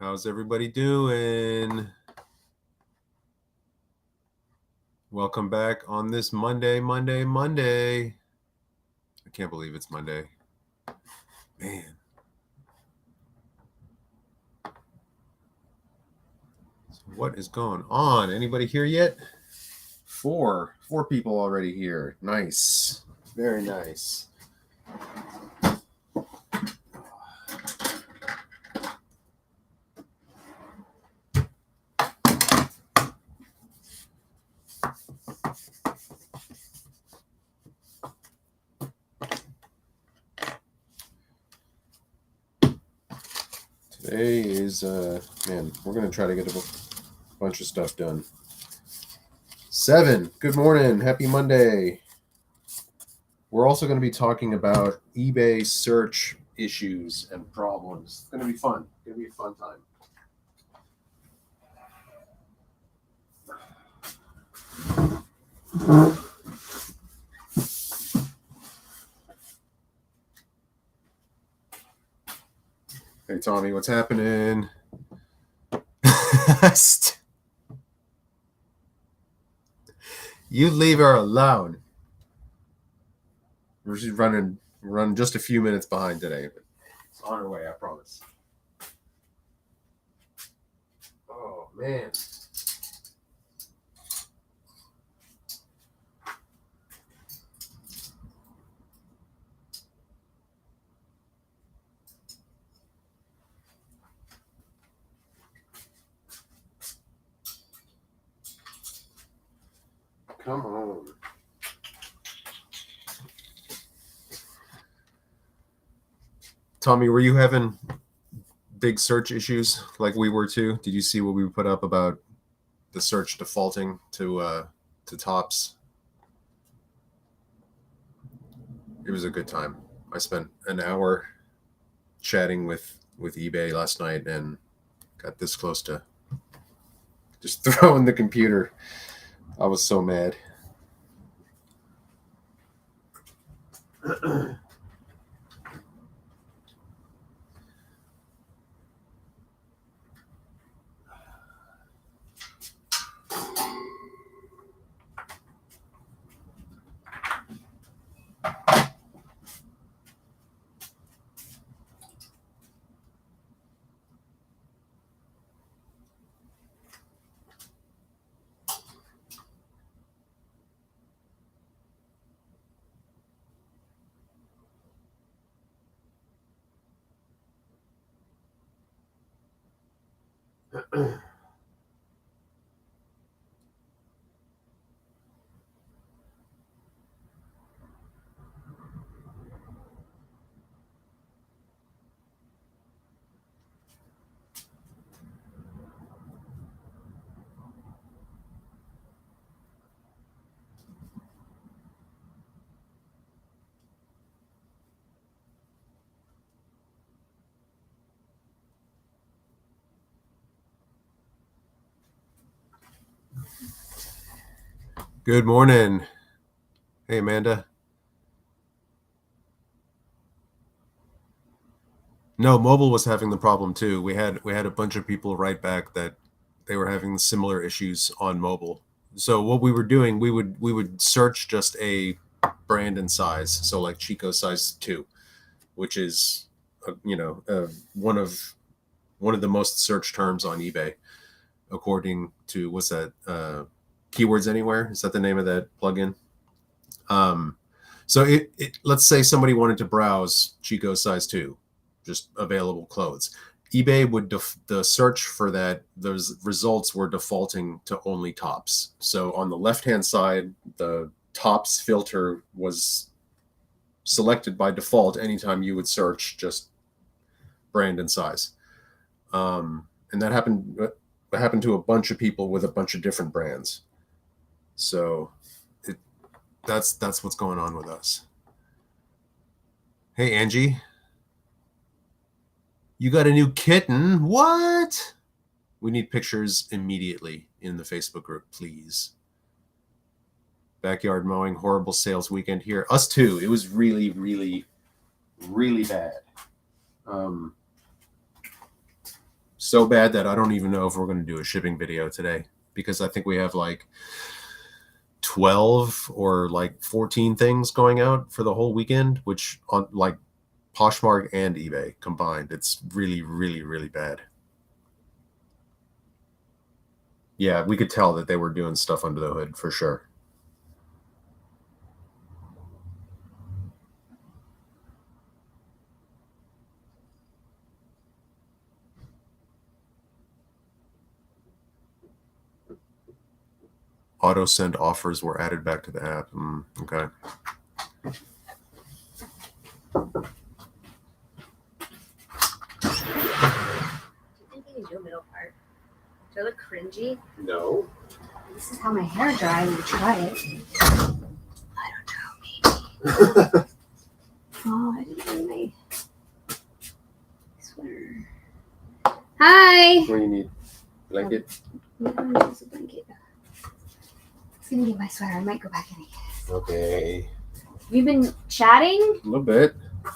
How's everybody doing? Welcome back on this Monday. I can't believe it's Monday. Man. So what is going on? Anybody here yet? Four people already here. Nice. Very nice. Today is, man, we're going to try to get a bunch of stuff done. 7, good morning. Happy Monday. We're also going to be talking about eBay search issues and problems. It's going to be fun. It's going to be a fun time. Hey, Tommy, what's happening? You leave her alone. We're just running just a few minutes behind today, but it's on our way, I promise. Oh, man. Come on. Tommy, were you having big search issues like we were too? Did you see what we put up about the search defaulting to tops? It was a good time. I spent an hour chatting with eBay last night and got this close to just throwing the computer. I was so mad. Good morning. Hey, Amanda. No, mobile was having the problem too. We had a bunch of people write back that they were having similar issues on mobile. So what we were doing, we would search just a brand and size. So like Chico size 2, which is one of the most searched terms on eBay, according to what's that? Keywords Anywhere. Is that the name of that plugin? So let's say somebody wanted to browse Chico size 2, just available clothes. eBay would the search for that, those results were defaulting to only tops. So on the left-hand side, the tops filter was selected by default anytime you would search just brand and size. And that happened to a bunch of people with a bunch of different brands. So that's what's going on with us. Hey, Angie. You got a new kitten? What? We need pictures immediately in the Facebook group, please. Backyard mowing, horrible sales weekend here. Us too. It was really, really, really bad. So bad that I don't even know if we're going to do a shipping video today, because I think we have like 12 or like 14 things going out for the whole weekend, which on like Poshmark and eBay combined, it's really, really, really bad. Yeah, we could tell that they were doing stuff under the hood for sure. Auto send offers were added back to the app. Okay. Do middle part. Do I look cringy? No. This is how my hair dries. We try it. I don't know, maybe. Oh, I didn't wear my sweater. Hi! What do you need? Blanket? No, I need a blanket. It's gonna get my sweater. I might go back in again. Okay. We've been chatting? A little bit. A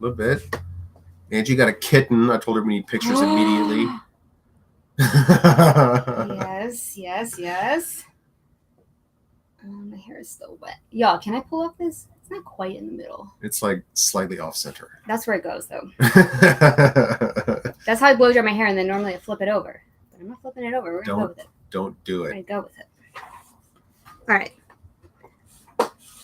little bit. Angie got a kitten. I told her we need pictures immediately. Yes. My hair is still wet. Y'all, can I pull up this? It's not quite in the middle. It's like slightly off center. That's where it goes, though. That's how I blow dry my hair, and then normally I flip it over. But I'm not flipping it over. We're going to go with it. Don't do We're it. going to go with it. All right.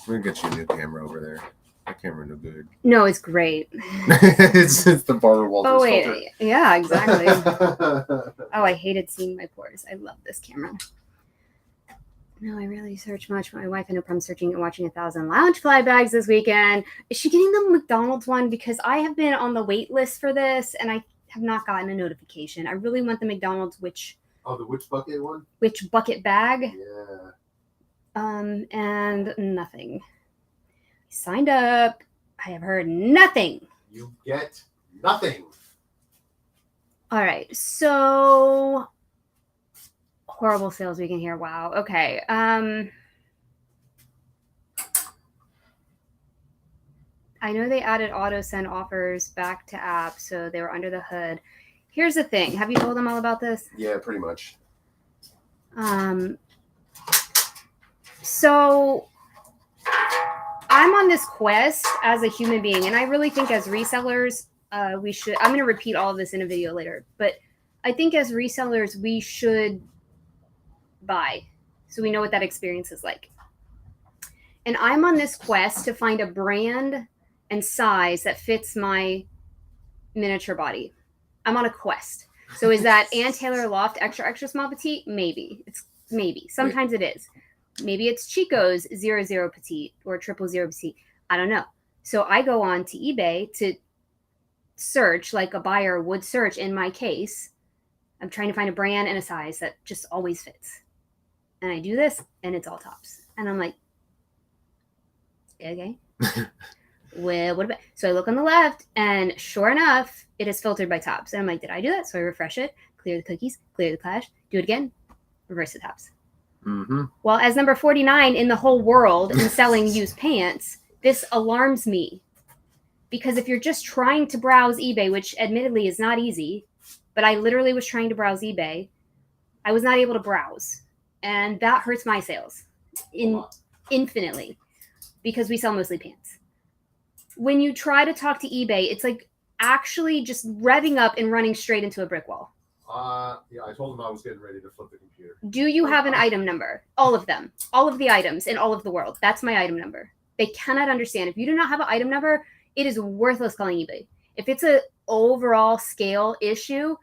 We're going to get you a new camera over there. That camera no good. No, it's great. it's the Barbara Walters filter. Yeah, exactly. Oh, I hated seeing my pores. I love this camera. No, I really search much. My wife had no problem searching and watching 1,000 lounge fly bags this weekend. Is she getting the McDonald's one? Because I have been on the wait list for this, and I have not gotten a notification. I really want the McDonald's the which bucket one? which bucket bag. Yeah. And nothing. I signed up. I have heard nothing. You get nothing. All right, so horrible sales weekend here. Wow. Okay. I know they added auto send offers back to app, so they were under the hood. Here's the thing. Have you told them all about this? Yeah, pretty much. So I'm on this quest as a human being, and I really think as resellers, we should. I'm going to repeat all of this in a video later, but I think as resellers, we should buy so we know what that experience is like. And I'm on this quest to find a brand and size that fits my miniature body. I'm on a quest. So is that Ann Taylor Loft extra small petite? Maybe. It's maybe. Sometimes it is. Maybe it's Chico's 00 petite or 000 petite. I don't know. So I go on to eBay to search like a buyer would search in my case. I'm trying to find a brand and a size that just always fits. And I do this, and it's all tops. And I'm like, okay. Well, what about? So I look on the left, and sure enough, it is filtered by tops. And I'm like, did I do that? So I refresh it, clear the cookies, clear the cache, do it again, reverse the tops. Mm-hmm. Well, as number 49 in the whole world in selling used pants, this alarms me. Because if you're just trying to browse eBay, which admittedly is not easy, but I literally was trying to browse eBay, I was not able to browse. And that hurts my sales infinitely because we sell mostly pants. When you try to talk to eBay, it's like actually just revving up and running straight into a brick wall. Yeah, I told him I was getting ready to flip the computer. Do you have an item number? All of them. All of the items in all of the world. That's my item number. They cannot understand. If you do not have an item number, it is worthless calling eBay. If it's an overall scale issue,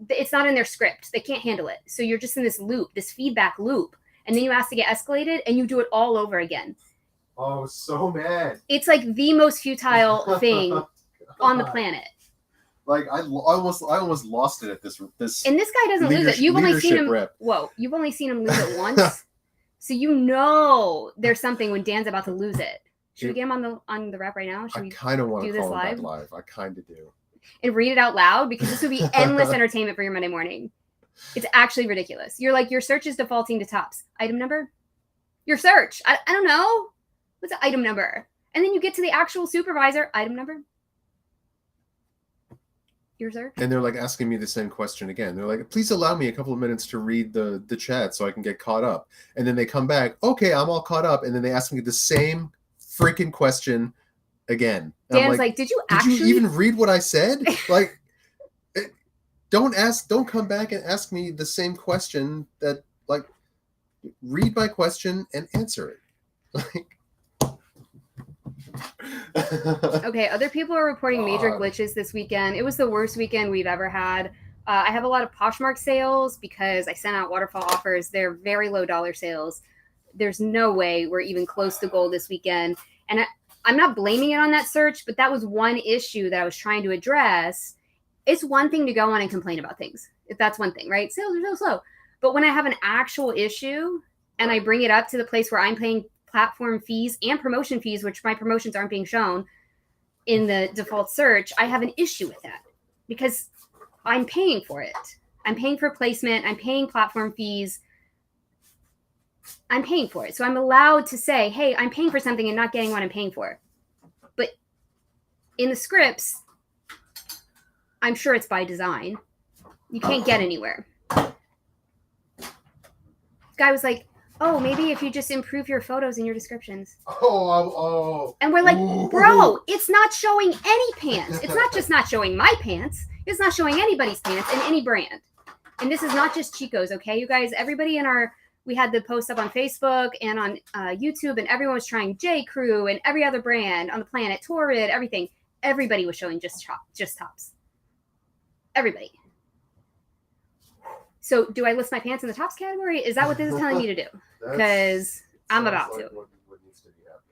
it's not in their script. They can't handle it. So you're just in this loop, this feedback loop. And then you ask to get escalated and you do it all over again. Oh, I was so mad. It's like the most futile thing on the planet. Like I almost lost it at this. And this guy doesn't lose it. You've only seen him. Rep. Whoa! You've only seen him lose it once, so you know there's something when Dan's about to lose it. Should we get him on the rep right now? Should I kind of want do to this call live? him live. I kind of do. And read it out loud because this would be endless entertainment for your Monday morning. It's actually ridiculous. You're like your search is defaulting to tops. Item number? Your search. I don't know. What's the item number? And then you get to the actual supervisor. Item number? Your search? And they're like asking me the same question again. They're like, please allow me a couple of minutes to read the chat so I can get caught up. And then they come back, okay, I'm all caught up. And then they ask me the same freaking question again. And Dan's like, did you you actually even read what I said? Like, don't come back and ask me the same question that, like, read my question and answer it. Like, okay, other people are reporting major glitches this weekend. It was the worst weekend we've ever had. I have a lot of Poshmark sales because I sent out waterfall offers. They're very low dollar sales. There's no way we're even close to goal this weekend. And I'm not blaming it on that search, but that was one issue that I was trying to address. It's one thing to go on and complain about things. If that's one thing, right? Sales are so slow. But when I have an actual issue and I bring it up to the place where I'm paying platform fees and promotion fees, which my promotions aren't being shown in the default search, I have an issue with that because I'm paying for it. I'm paying for placement. I'm paying platform fees. I'm paying for it. So I'm allowed to say, hey, I'm paying for something and not getting what I'm paying for. But in the scripts, I'm sure it's by design. You can't get anywhere. Guy was like, oh, maybe if you just improve your photos and your descriptions. Oh. And we're like, bro, it's not showing any pants. It's not just not showing my pants. It's not showing anybody's pants in any brand. And this is not just Chico's, okay? You guys, everybody we had the post up on Facebook and on YouTube, and everyone was trying J. Crew and every other brand on the planet, Torrid, everything. Everybody was showing just tops. Everybody. So do I list my pants in the tops category? Is that what this is telling me to do? Because I'm about to. What needs to be happening.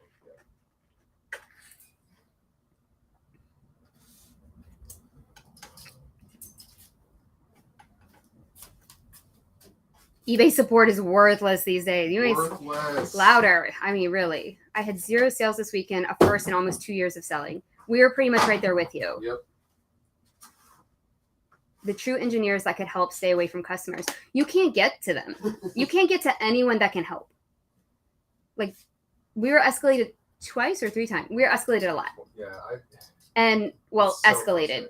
eBay support is worthless these days. Worthless. Louder. I mean, really. I had 0 sales this weekend, a first in almost 2 years of selling. We were pretty much right there with you. Yep. The true engineers that could help stay away from customers. You can't get to them. You can't get to anyone that can help. Like, we were escalated twice or 3 times. We were escalated a lot. Yeah. Escalated.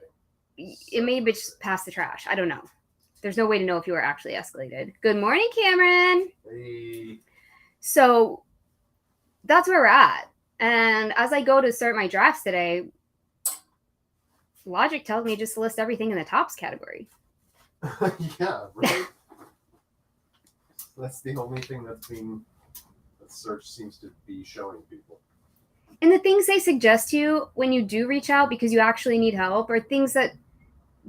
It may be just past the trash. I don't know. There's no way to know if you were actually escalated. Good morning, Cameron. Hey. So that's where we're at. And as I go to start my drafts today, logic tells me just to list everything in the tops category. Yeah, right. That's the only thing that search seems to be showing people. And the things they suggest to you when you do reach out because you actually need help are things that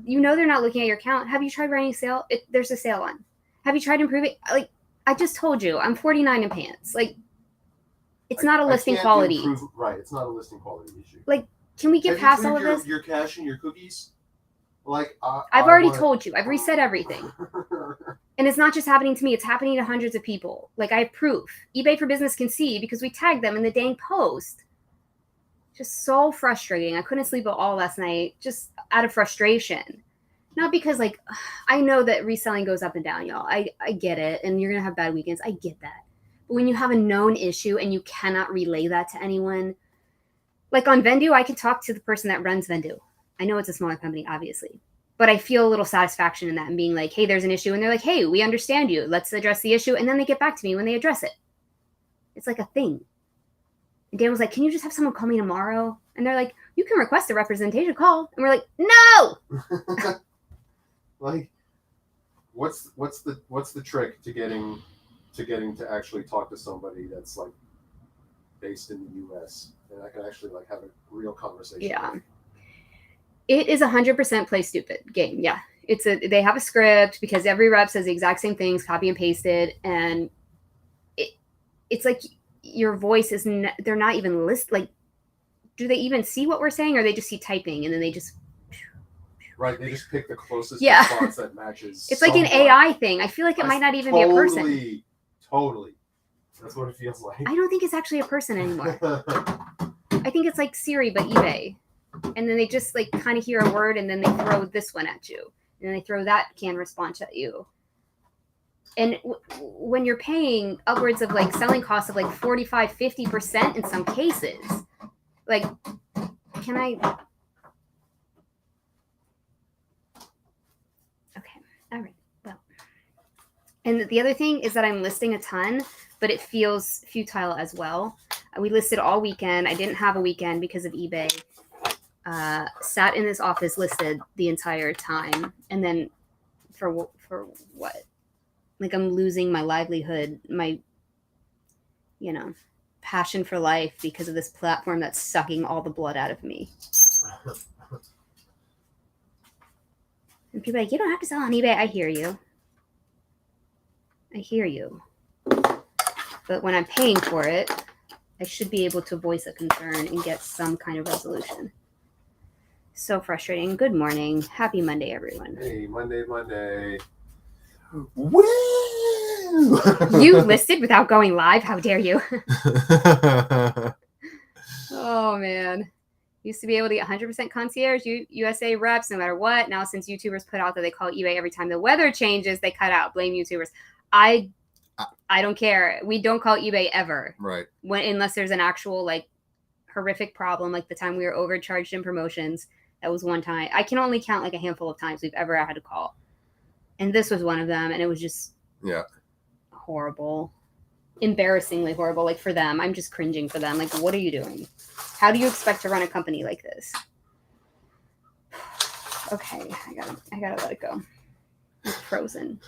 they're not looking at your account. Have you tried running a sale? There's a sale on. Have you tried improving? Like, I just told you, I'm 49 in pants. Like, it's not a listing quality. Right, it's not a listing quality issue. Like, can we get past all of this? Your cache and your cookies? Like, I've already told you. I've reset everything. And it's not just happening to me. It's happening to hundreds of people. Like, I have proof. eBay for Business can see because we tagged them in the dang post. Just so frustrating. I couldn't sleep at all last night just out of frustration. Not because, like, I know that reselling goes up and down, y'all. I get it. And you're going to have bad weekends. I get that. But when you have a known issue and you cannot relay that to anyone, like on Vendoo, I can talk to the person that runs Vendoo. I know it's a smaller company, obviously. But I feel a little satisfaction in that and being like, hey, there's an issue. And they're like, hey, we understand you. Let's address the issue. And then they get back to me when they address it. It's like a thing. And Dan was like, can you just have someone call me tomorrow? And they're like, you can request a representation call. And we're like, no! Like, what's the trick to getting to actually talk to somebody that's like based in the US and I can actually like have a real conversation? Yeah. It is 100% play stupid game. Yeah. They have a script because every rep says the exact same things, copy and pasted. And it's like your voice is, they're not even like, do they even see what we're saying or they just see typing and then they just. Right. They just pick the closest response that matches. It's like an AI thing. I feel like it might not even be a person. Totally. That's what it feels like. I don't think it's actually a person anymore. I think it's like Siri, but eBay. And then they just like kind of hear a word and then they throw this one at you. And then they throw that canned response at you. And when you're paying upwards of like selling costs of like 45, 50% in some cases, like, can I And the other thing is that I'm listing a ton, but it feels futile as well. We listed all weekend. I didn't have a weekend because of eBay. Sat in this office listed the entire time. And then for what? Like I'm losing my livelihood, my, passion for life because of this platform that's sucking all the blood out of me. And people are like, you don't have to sell on eBay. I hear you. But when I'm paying for it, I should be able to voice a concern and get some kind of resolution. So frustrating. Good morning. Happy Monday, everyone. Hey, Monday. Woo! You listed without going live? How dare you? Oh, man. Used to be able to get 100% concierge USA reps no matter what. Now, since YouTubers put out that they call eBay every time the weather changes, they cut out. Blame YouTubers. I don't care. We don't call eBay ever. Right. Unless there's an actual, like, horrific problem, like the time we were overcharged in promotions. That was one time. I can only count, like, a handful of times we've ever had to call. And this was one of them, and it was just horrible. Embarrassingly horrible, like, for them. I'm just cringing for them. Like, what are you doing? How do you expect to run a company like this? Okay, I gotta let it go. I'm frozen.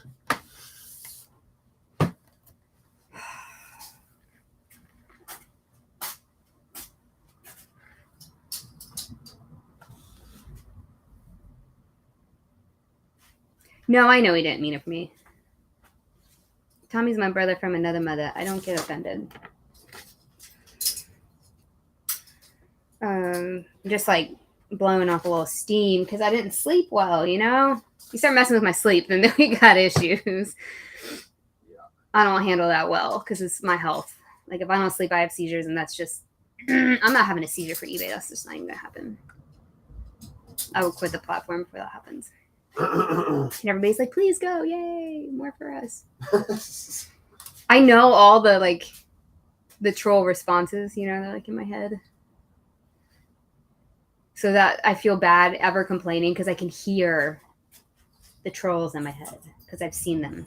No, I know he didn't mean it for me. Tommy's my brother from another mother. I don't get offended. Just like blowing off a little steam because I didn't sleep well, You start messing with my sleep, and then we got issues. Yeah. I don't handle that well because it's my health. Like if I don't sleep, I have seizures, and that's just I'm not having a seizure for eBay. That's just not even gonna happen. I will quit the platform before that happens. And everybody's like, please go, yay, more for us. I know all the the troll responses, they're like in my head. So that I feel bad ever complaining because I can hear the trolls in my head because I've seen them.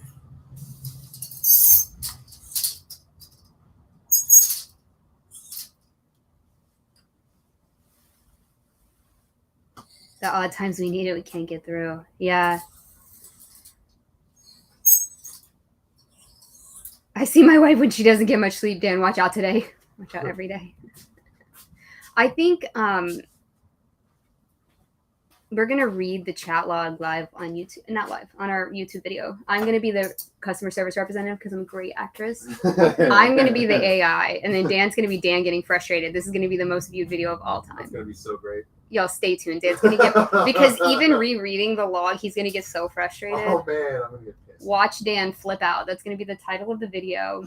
The odd times we need it, we can't get through. Yeah. I see my wife when she doesn't get much sleep, Dan. Watch out today. Watch out every day. I think we're going to read the chat log live on YouTube. Not live, on our YouTube video. I'm going to be the customer service representative because I'm a great actress. I'm going to be the AI. And then Dan's going to be Dan getting frustrated. This is going to be the most viewed video of all time. It's going to be so great. Y'all stay tuned. Dan's going to get... Because even rereading the log, he's going to get so frustrated. Oh, man. I'm going to get pissed. Watch Dan flip out. That's going to be the title of the video.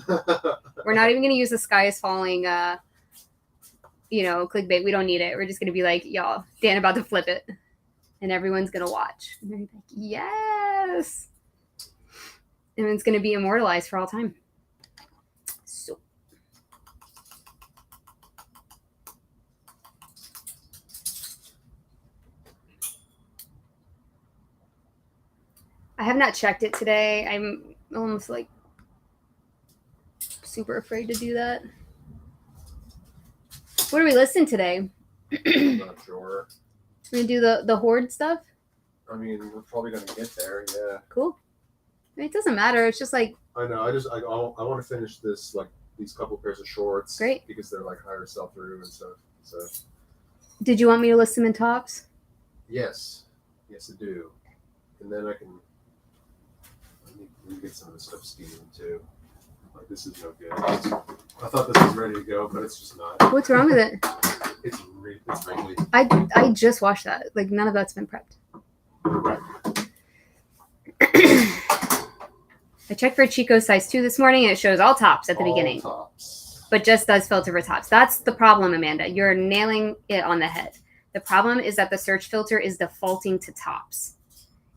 We're not even going to use the sky is falling, clickbait. We don't need it. We're just going to be like, y'all, Dan about to flip it. And everyone's going to watch. And they're like, yes. And it's going to be immortalized for all time. So. I have not checked it today. I'm almost like super afraid to do that. What are we listening today? I'm not sure. We're going to do the horde stuff? I mean, we're probably going to get there, yeah. Cool. I mean, it doesn't matter. It's just like... I know. I want to finish this, like, these couple pairs of shorts. Great. Because they're, like, higher sell-through and stuff. So. Did you want me to list them in tops? Yes. Yes, I do. And then I can... Let me get some of this stuff steaming, too. Like, this is no good. I thought this was ready to go, but it's just not. What's wrong with it? It's wrinkly. I just watched that. Like, none of that's been prepped. Right. I checked for Chico size 2 this morning, and it shows all tops at the beginning. Tops. But just does filter for tops. That's the problem, Amanda. You're nailing it on the head. The problem is that the search filter is defaulting to tops.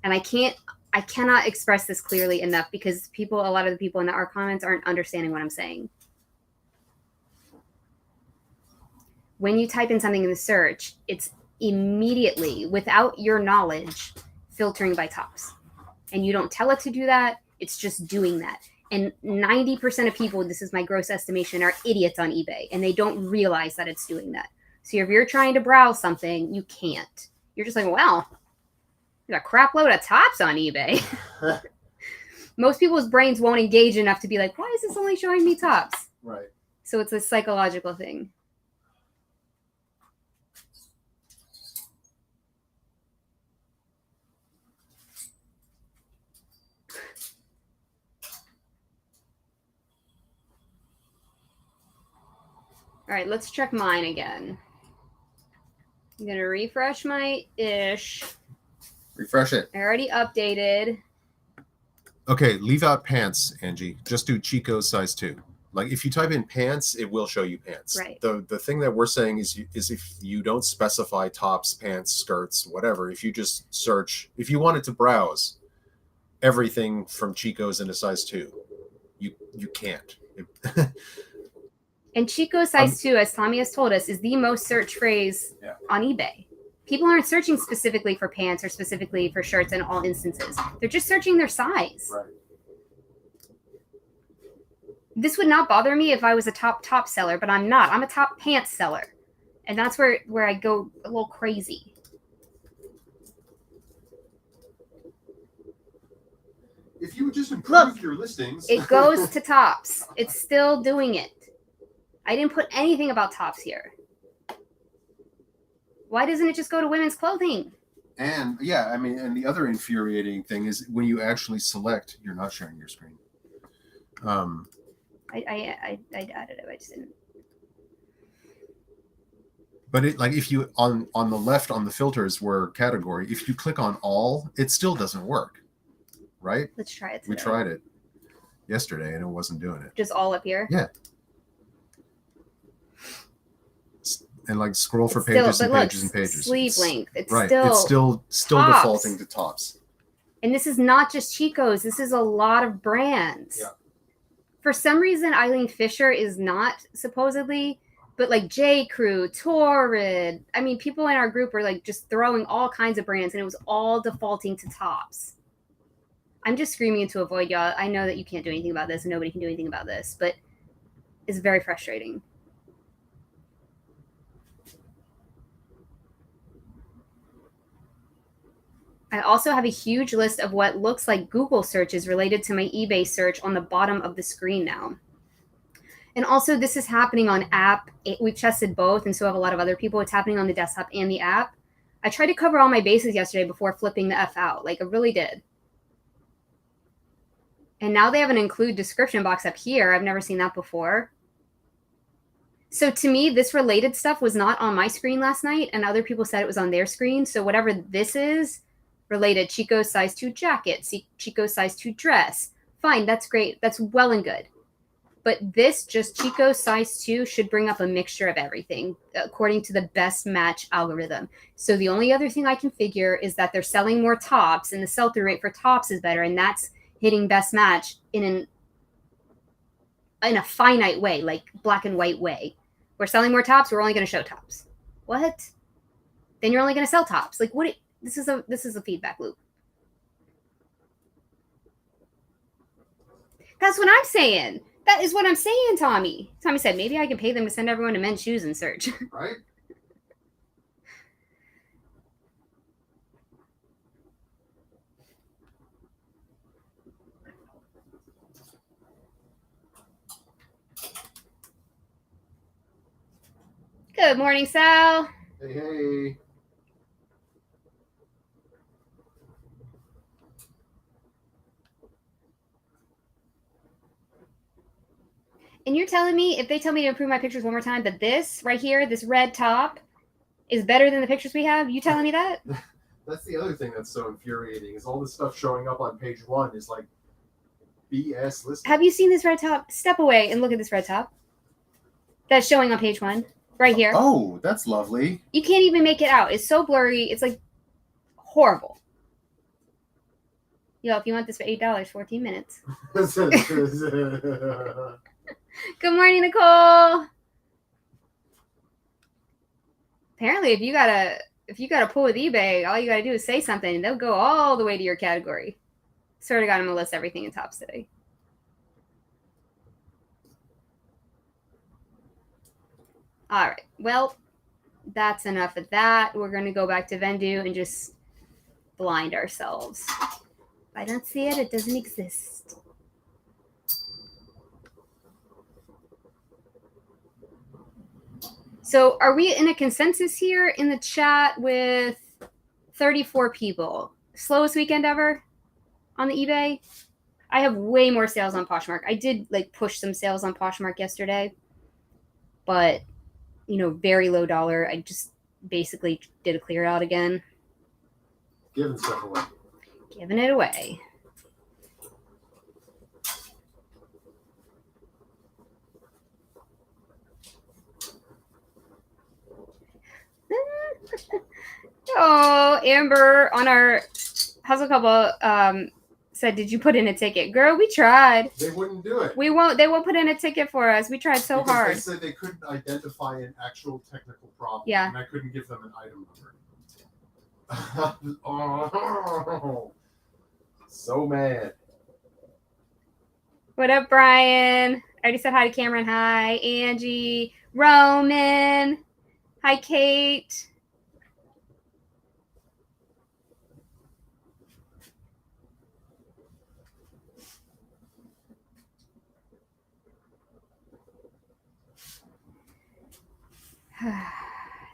And I cannot express this clearly enough because a lot of the people in our comments aren't understanding what I'm saying. When you type in something in the search, it's immediately, without your knowledge, filtering by tops. And you don't tell it to do that. It's just doing that. And 90% of people, this is my gross estimation, are idiots on eBay, and they don't realize that it's doing that. So if you're trying to browse something, you can't. You're just like, wow, there's a crap load of tops on eBay. Most people's brains won't engage enough to be like, why is this only showing me tops? Right. So it's a psychological thing. All right, let's check mine again. I'm going to refresh my ish. Refresh it. I already updated. Okay, leave out pants, Angie. Just do Chico's size 2. Like if you type in pants, it will show you pants. Right. The thing that we're saying is if you don't specify tops, pants, skirts, whatever, if you just search, if you wanted to browse everything from Chico's in a size 2, you can't. And Chico size 2, as Tommy has told us, is the most searched phrase on eBay. People aren't searching specifically for pants or specifically for shirts in all instances. They're just searching their size. Right. This would not bother me if I was a top seller, but I'm not. I'm a top pants seller. And that's where I go a little crazy. If you would just improve your listings. It goes to tops. It's still doing it. I didn't put anything about tops here. Why doesn't it just go to women's clothing? And yeah, I mean, and the other infuriating thing is when you actually select, you're not sharing your screen. I added it. I just didn't. But it, like if you on the left on the filters where category, if you click on all, it still doesn't work, right? Let's try it today. We tried it yesterday and it wasn't doing it. Just all up here? Yeah. And like scroll for pages and pages and pages. Sleeve length. It's right. Still it's still defaulting to tops. And this is not just Chico's. This is a lot of brands. Yeah. For some reason, Eileen Fisher is not supposedly, but like J. Crew, Torrid. I mean, people in our group were like just throwing all kinds of brands, and it was all defaulting to tops. I'm just screaming into a void, y'all. I know that you can't do anything about this, and nobody can do anything about this, but it's very frustrating. I also have a huge list of what looks like Google searches related to my eBay search on the bottom of the screen now. And also this is happening on app. We've tested both, and so have a lot of other people. It's happening on the desktop and the app. I tried to cover all my bases yesterday before flipping the F out. Like I really did. And now they have an include description box up here. I've never seen that before. So to me, this related stuff was not on my screen last night, and other people said it was on their screen. So whatever this is, related Chico's size 2 jacket, Chico's size 2 dress. Fine, that's great. That's well and good. But this, just Chico's size 2, should bring up a mixture of everything according to the best match algorithm. So the only other thing I can figure is that they're selling more tops and the sell-through rate for tops is better, and that's hitting best match in a finite way, like black and white way. We're selling more tops, we're only going to show tops. What? Then you're only going to sell tops. Like what? This is a feedback loop. That's what I'm saying. That is what I'm saying, Tommy. Tommy said, maybe I can pay them to send everyone to men's shoes and search. Right? Good morning, Sal. Hey, hey. And you're telling me, if they tell me to improve my pictures one more time, that this right here, this red top, is better than the pictures we have? You telling me that? That's the other thing that's so infuriating is all this stuff showing up on page 1 is like BS listing. Have you seen this red top? Step away and look at this red top. That's showing on page 1, right here. Oh, that's lovely. You can't even make it out. It's so blurry. It's like horrible. Yo, if you want this for $8, 14 minutes. Good morning, Nicole. Apparently, if you gotta pull with eBay, all you gotta do is say something, and they'll go all the way to your category. Swear to God, I'm gonna list everything in tops today. All right. Well, that's enough of that. We're gonna go back to Vendoo and just blind ourselves. If I don't see it, it doesn't exist. So are we in a consensus here in the chat with 34 people? Slowest weekend ever on the eBay? I have way more sales on Poshmark. I did like push some sales on Poshmark yesterday, but very low dollar. I just basically did a clear out again. Giving stuff away. Giving it away. Oh, Amber on our Hustle Couple said, "Did you put in a ticket, girl? We tried. They wouldn't do it. They won't put in a ticket for us. We tried so because hard. They said they couldn't identify an actual technical problem. Yeah. And I couldn't give them an item number. Oh, so mad. What up, Brian? I already said hi to Cameron. Hi, Angie. Roman. Hi, Kate.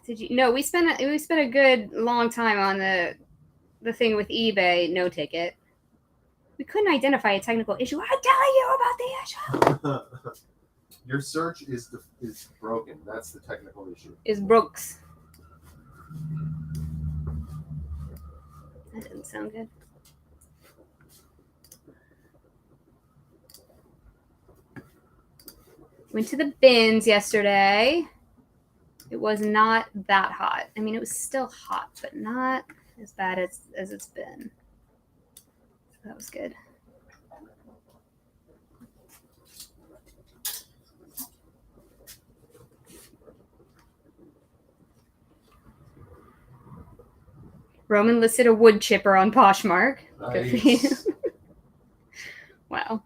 Did you? No, we spent a good long time on the thing with eBay. No ticket. We couldn't identify a technical issue. I tell you about the issue. Your search is broken. That's the technical issue. Is Brooks. That didn't sound good. Went to the bins yesterday. It was not that hot. I mean, it was still hot, but not as bad as it's been. So that was good. Roman listed a wood chipper on Poshmark. Nice. Good for you. Wow.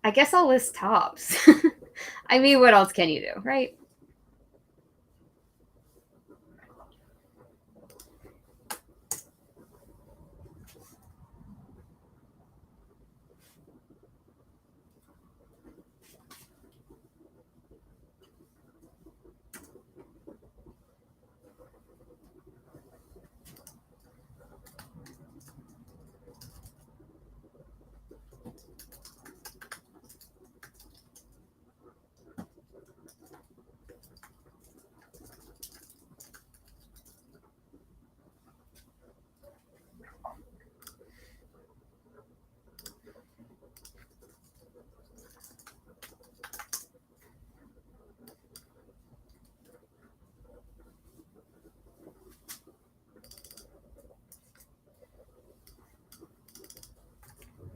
I guess I'll list tops. I mean, what else can you do, right?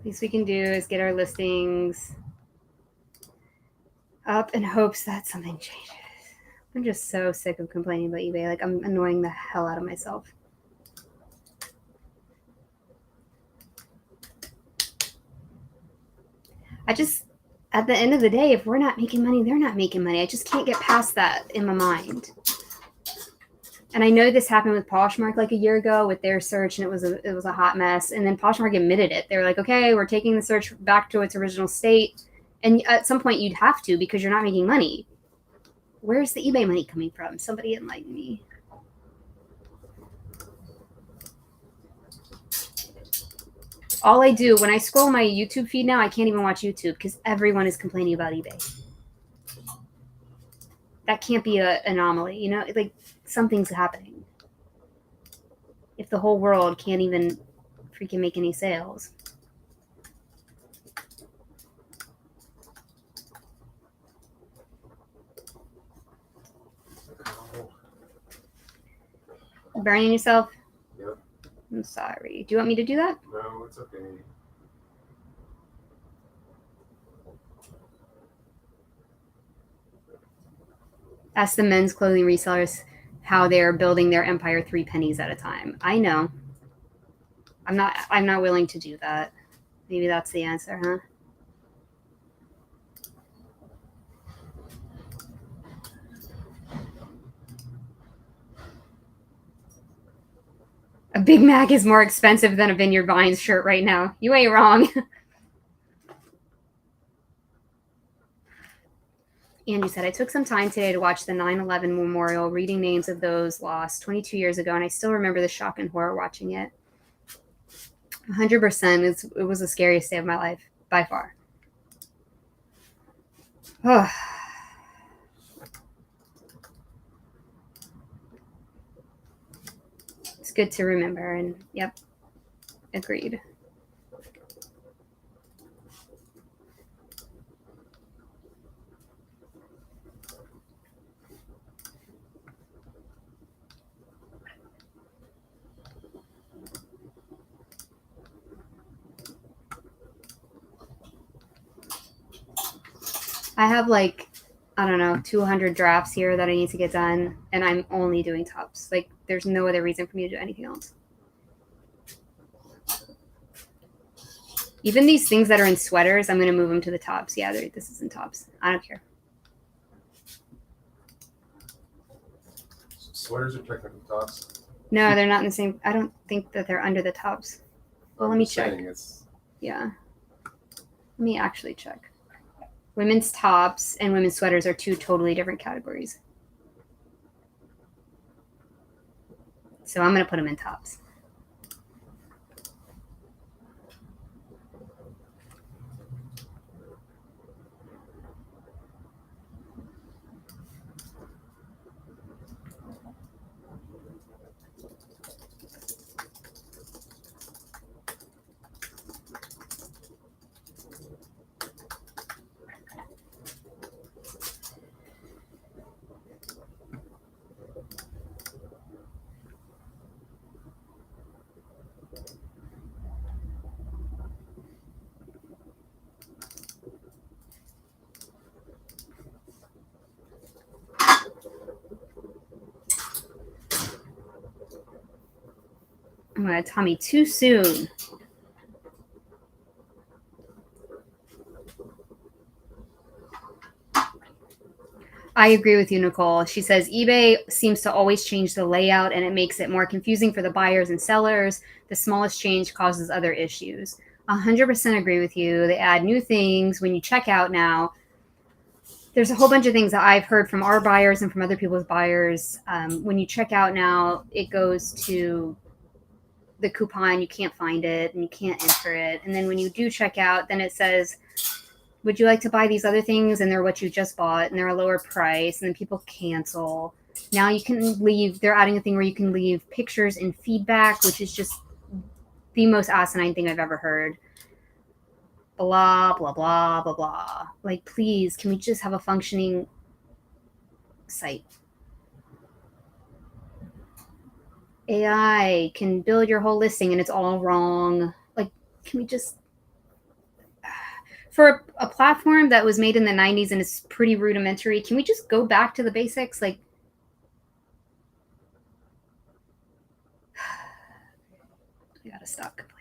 Least we can do is get our listings up in hopes that something changes. I'm just so sick of complaining about eBay. Like, I'm annoying the hell out of myself. At the end of the day, if we're not making money, they're not making money. I just can't get past that in my mind. And I know this happened with Poshmark like a year ago with their search, and it was a hot mess. And then Poshmark admitted it. They were like, okay, we're taking the search back to its original state. And at some point you'd have to because you're not making money. Where's the eBay money coming from? Somebody enlighten me. All I do when I scroll my YouTube feed now, I can't even watch YouTube because everyone is complaining about eBay. That can't be an anomaly, like something's happening. If the whole world can't even freaking make any sales. Burning yourself? Yep. I'm sorry. Do you want me to do that? No, it's okay. Ask the men's clothing resellers how they're building their empire 3 pennies at a time. I know. I'm not willing to do that. Maybe that's the answer, huh? A Big Mac is more expensive than a Vineyard Vines shirt right now. You ain't wrong. Angie said, I took some time today to watch the 9/11 memorial, reading names of those lost 22 years ago, and I still remember the shock and horror watching it. 100%. It was the scariest day of my life, by far. Oh. It's good to remember, and yep, agreed. I have like, I don't know, 200 drafts here that I need to get done, and I'm only doing tops. Like, there's no other reason for me to do anything else. Even these things that are in sweaters, I'm going to move them to the tops. Yeah, this is in tops. I don't care. Sweaters are technically tops. No, they're not in the same. I don't think that they're under the tops. Well, let me check. Yeah. Let me actually check. Women's tops and women's sweaters are two totally different categories. So I'm going to put them in tops. I'm going to Tommy too soon. I agree with you, Nicole. She says eBay seems to always change the layout and it makes it more confusing for the buyers and sellers. The smallest change causes other issues. 100% agree with you. They add new things when you check out now. There's a whole bunch of things that I've heard from our buyers and from other people's buyers. When you check out now, it goes to the coupon. You can't find it and you can't enter it. And then when you do check out, then it says, would you like to buy these other things? And they're what you just bought and they're a lower price. And then people cancel. Now you can leave. They're adding a thing where you can leave pictures and feedback, which is just the most asinine thing I've ever heard. Blah, blah, blah, blah, blah. Like, please, can we just have a functioning site? AI can build your whole listing and it's all wrong. Like, can we just... For a platform that was made in the 90s and is pretty rudimentary, can we just go back to the basics? Like, I gotta stop complaining.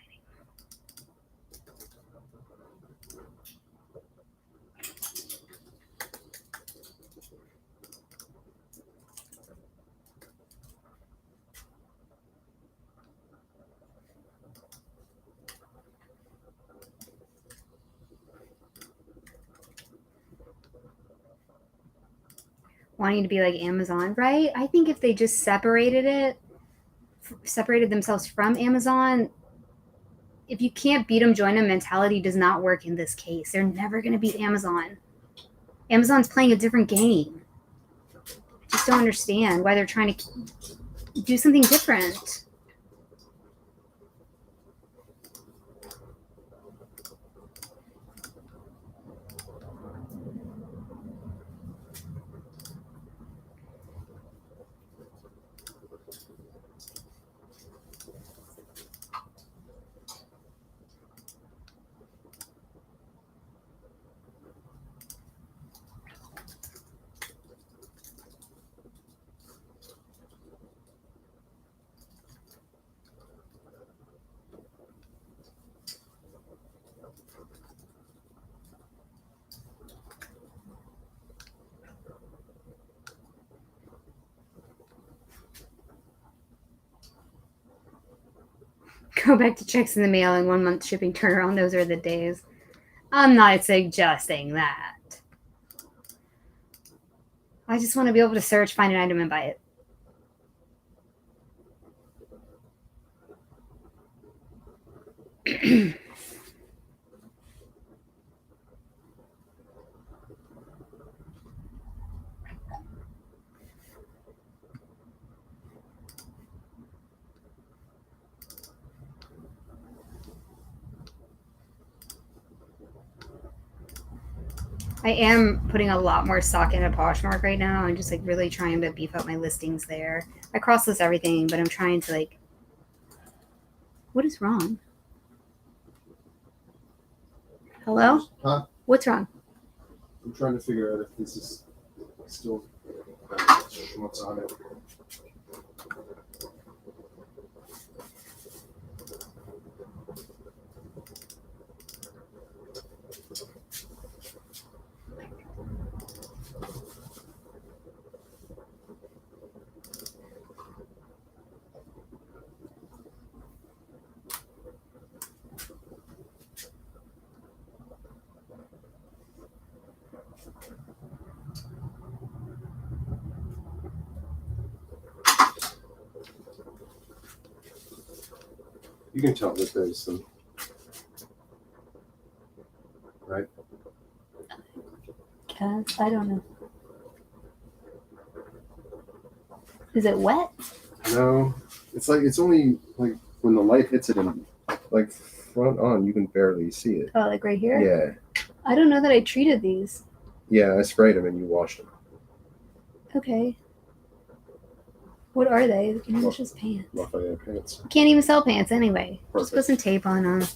Wanting to be like Amazon, right? I think if they just separated themselves from Amazon, if you can't beat them, join them mentality does not work in this case. They're never going to beat Amazon. Amazon's playing a different game. I just don't understand why they're trying to do something different. Go back to checks in the mail and 1 month shipping turnaround. Those are the days. I'm not suggesting that. I just want to be able to search, find an item, and buy it. I am putting a lot more stock into Poshmark right now. I'm just like really trying to beef up my listings there. I cross list everything, but I'm trying to like. What is wrong? Hello? Huh? What's wrong? I'm trying to figure out if this is still what's on it. You can tell that there's some, right? Cause I don't know. Is it wet? No, it's like it's only like when the light hits it and like front on, you can barely see it. Oh, like right here? Yeah, I don't know that I treated these. yeah. I sprayed them and you washed them. Okay. What are they? It's just pants. Lafayette pants. You can't even sell pants anyway. Just Perfect. put some tape on them.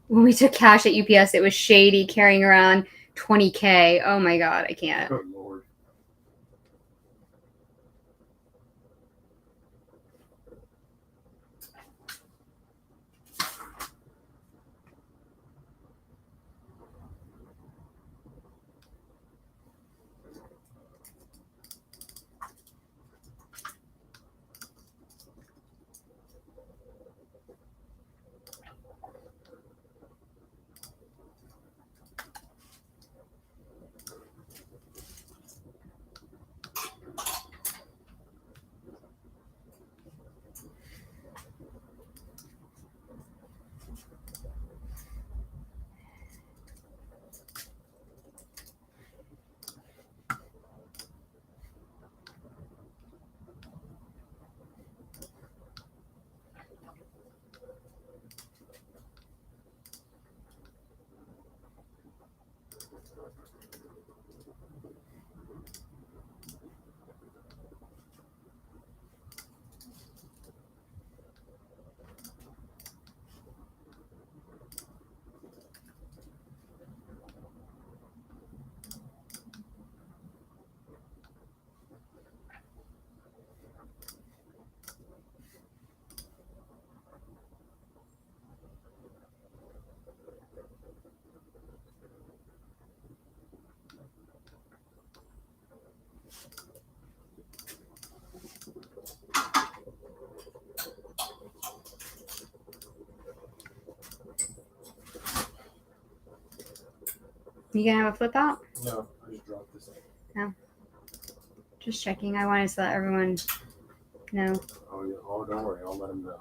When we took cash at UPS, it was shady carrying around 20K. Oh my God, I can't. Good Lord. You gonna have a flip out? No, I just dropped this. No. Just checking. I wanted to let everyone know. Oh, yeah. Oh, don't worry. I'll let him know.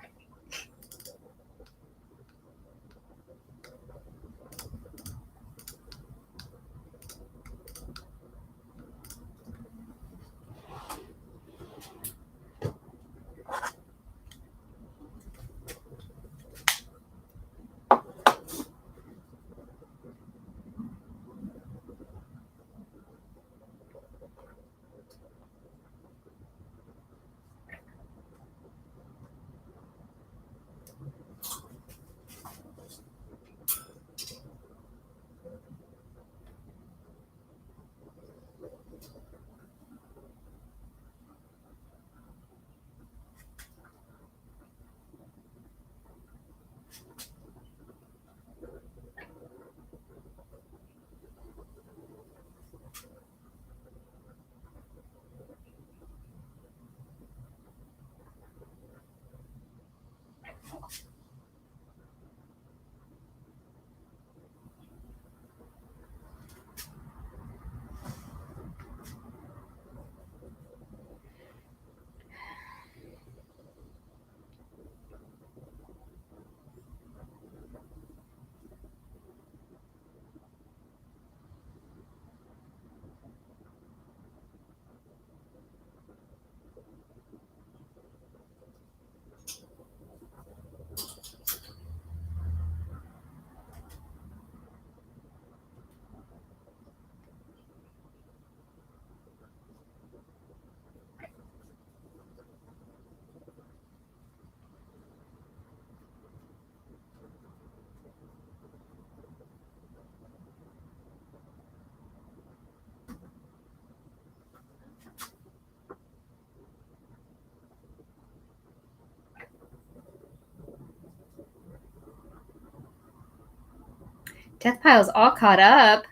Death pile's all caught up.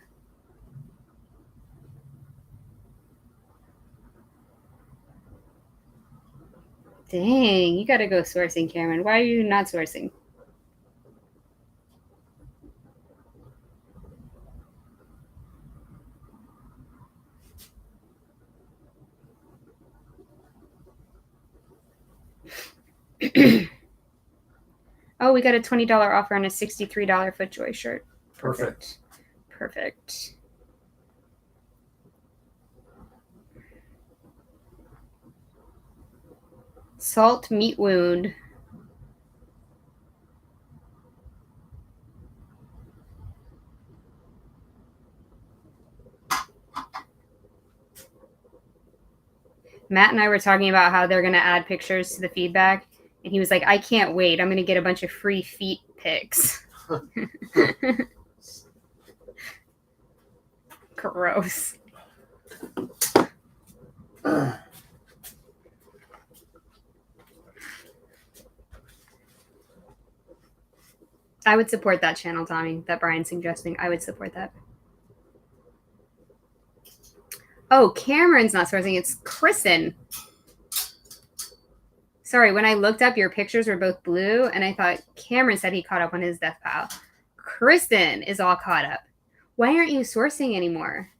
Dang, you gotta go sourcing, Cameron. Why are you not sourcing? Oh, we got a $20 offer on a $63 FootJoy shirt. Perfect. Perfect. Salt meat wound. Matt and I were talking about how they're going to add pictures to the feedback. And he was like, I can't wait. I'm going to get a bunch of free feet pics. Gross. I would support that channel, Tommy, that Brian's suggesting. I would support that. Oh, Cameron's not sourcing. It's Kristen. Sorry, when I looked up, your pictures were both blue, and I thought Cameron said he caught up on his death pile. Kristen is all caught up. Why aren't you sourcing anymore?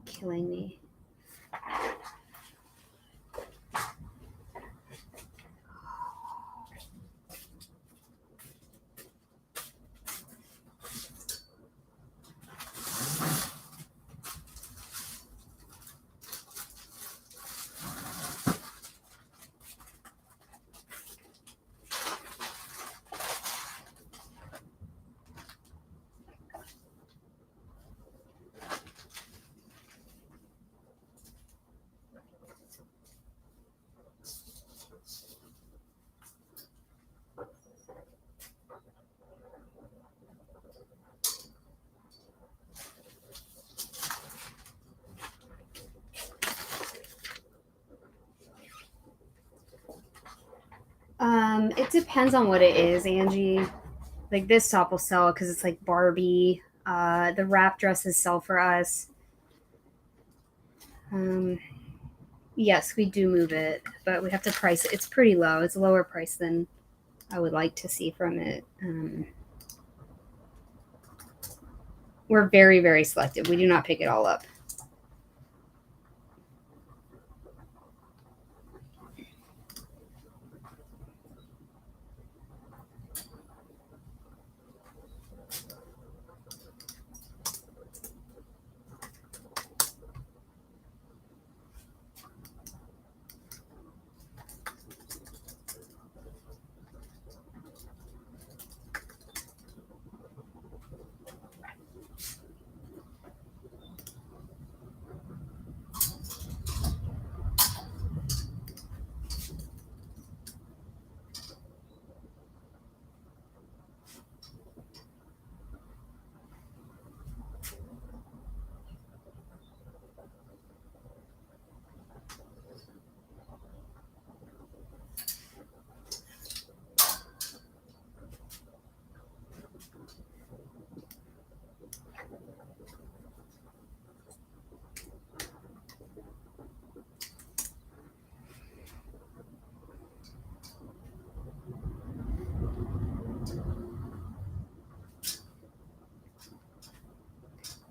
Killing me. It depends on what it is, Angie. Like this top will sell because it's like Barbie. The wrap dresses sell for us. Yes, we do move it, but we have to price it. It's pretty low. It's a lower price than I would like to see from it. We're very, very selective. We do not pick it all up.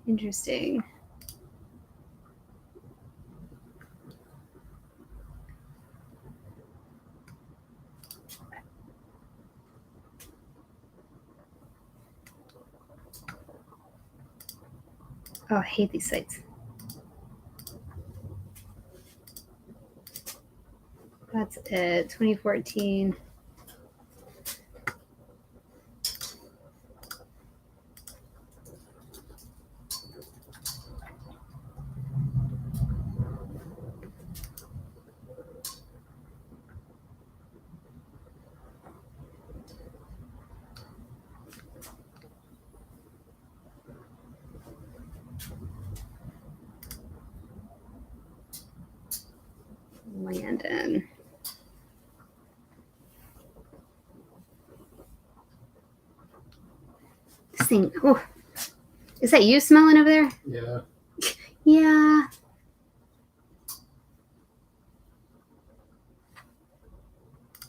Interesting. Oh, I hate these sites. That's it. 2014. Landon. This thing. Oh, is that you smelling over there? Yeah. Yeah.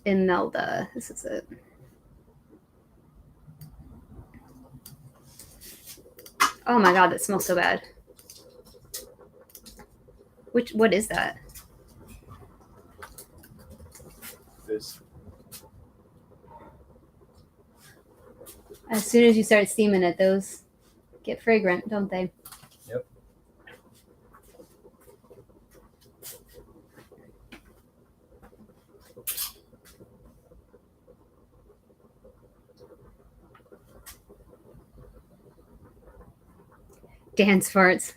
Imelda. This is it. Oh my god, that smells so bad. What is that? This. As soon as you start steaming it, those get fragrant, don't they? Yep. Dance farts.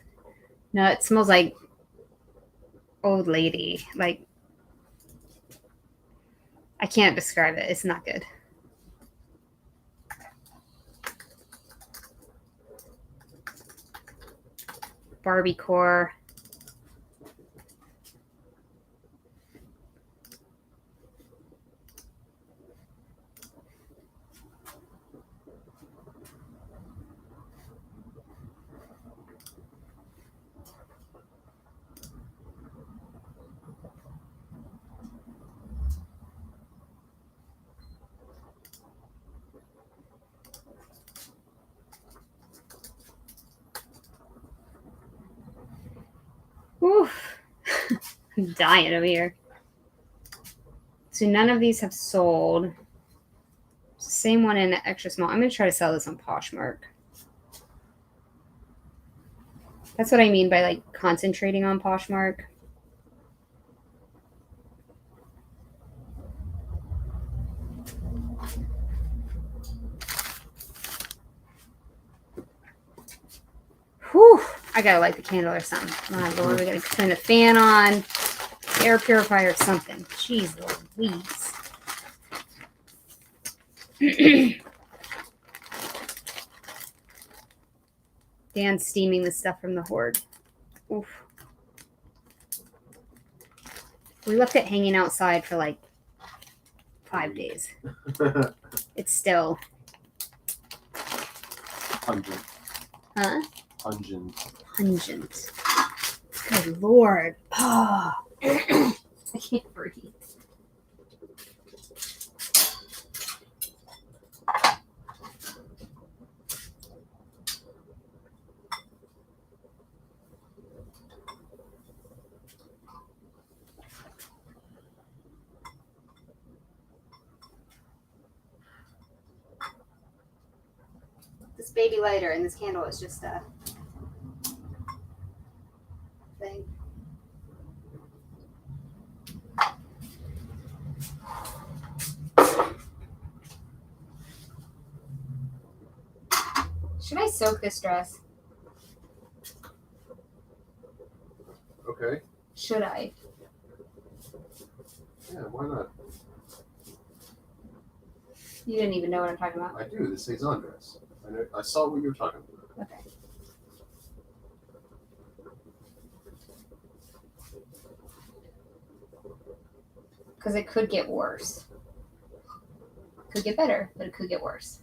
No, it smells like old lady. Like, I can't describe it. It's not good. Barbie core. Oof. I'm dying over here. So none of these have sold. Same one in extra small. I'm going to try to sell this on Poshmark. That's what I mean by like concentrating on Poshmark. Whew. I gotta light the candle or something. My lord, we gotta turn the fan on, air purifier or something. Jeez Louise. Dan's steaming the stuff from the hoard. Oof. We left it hanging outside for like 5 days. It's still Pungent. Huh? Pungent. Pungent. Good Lord. Oh. I can't breathe. This baby lighter and this candle is just a thing. Should I soak this dress? Okay. Should I? Yeah, why not? You didn't even know what I'm talking about. I do. The Saison dress. I saw what you were talking about. Okay. Because it could get worse. Could get better, but it could get worse.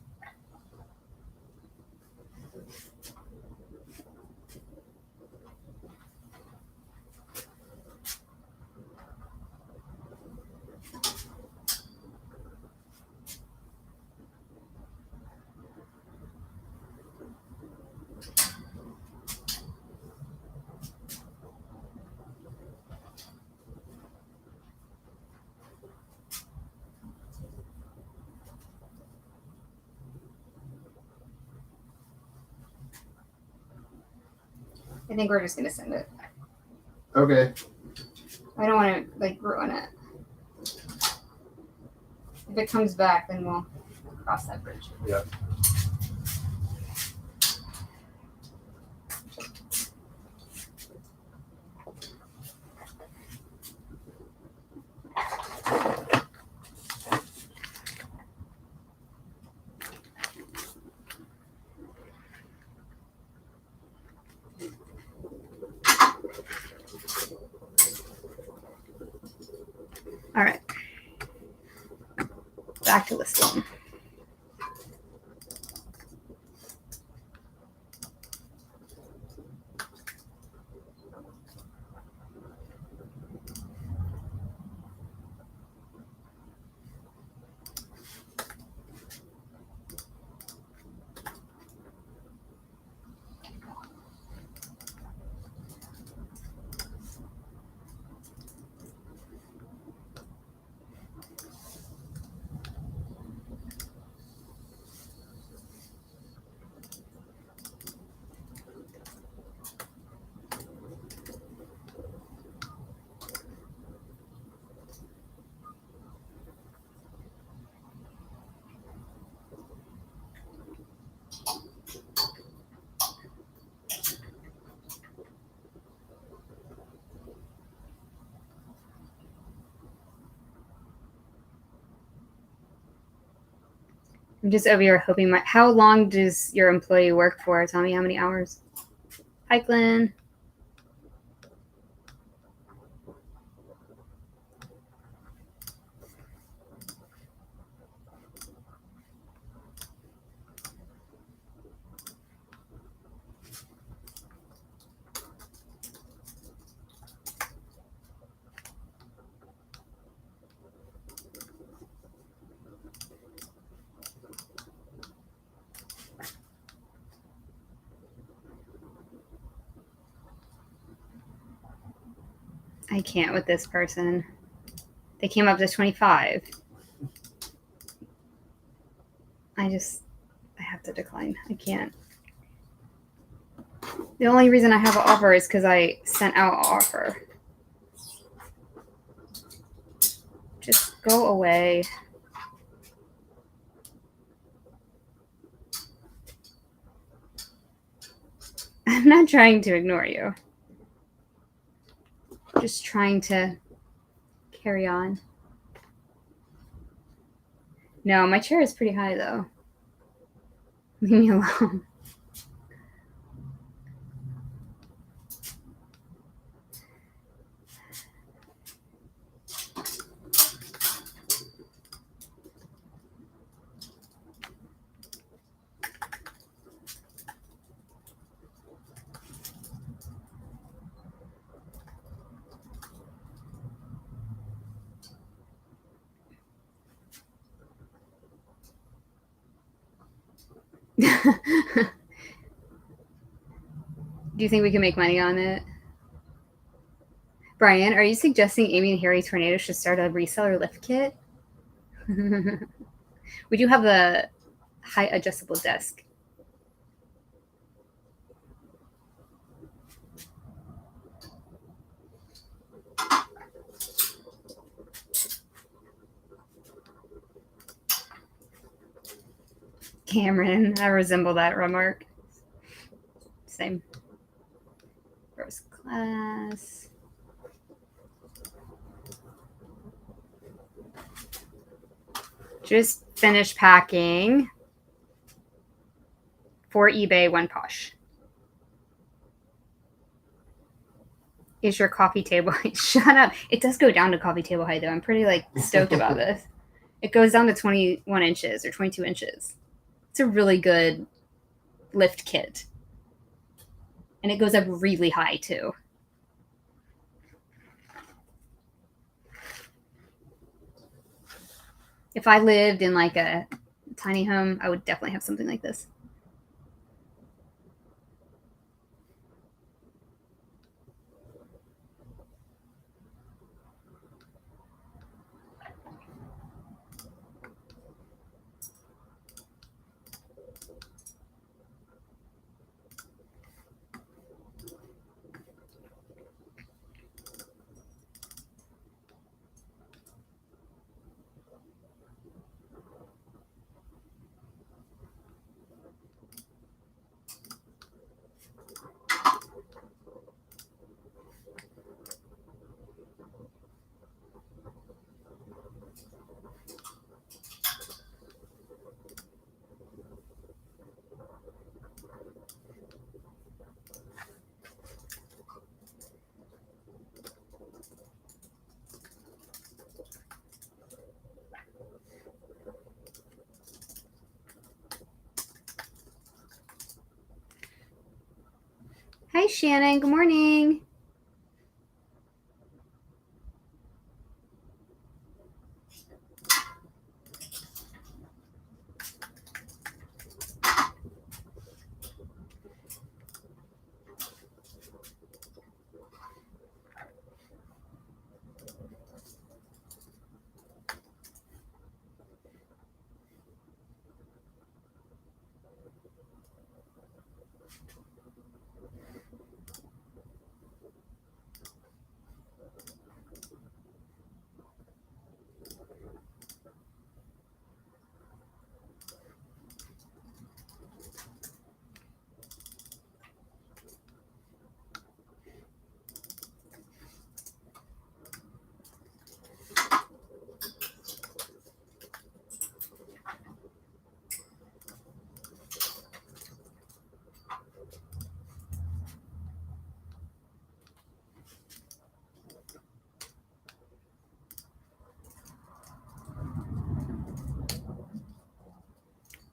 I think we're just gonna send it. Okay. I don't want to like ruin it. If it comes back, then we'll cross that bridge. Yeah. All right. Back to listing. I'm just over here hoping how long does your employee work for? Tell me how many hours. Hi, Glenn. I can't with this person. They came up to 25. I have to decline. I can't. The only reason I have an offer is because I sent out an offer. Just go away. I'm not trying to ignore you. Just trying to carry on. No, my chair is pretty high though. Leave me alone. Do you think we can make money on it? Brian, are you suggesting Amy and Harry Tornado should start a reseller lift kit? We do have a height adjustable desk. Cameron, I resemble that remark. Same. First class. Just finished packing for eBay, one posh. Is your coffee table height? Shut up. It does go down to coffee table height, though. I'm pretty stoked about this. It goes down to 21 inches or 22 inches. It's a really good lift kit. And it goes up really high, too. If I lived in a tiny home, I would definitely have something like this. Hi, Shannon. Good morning.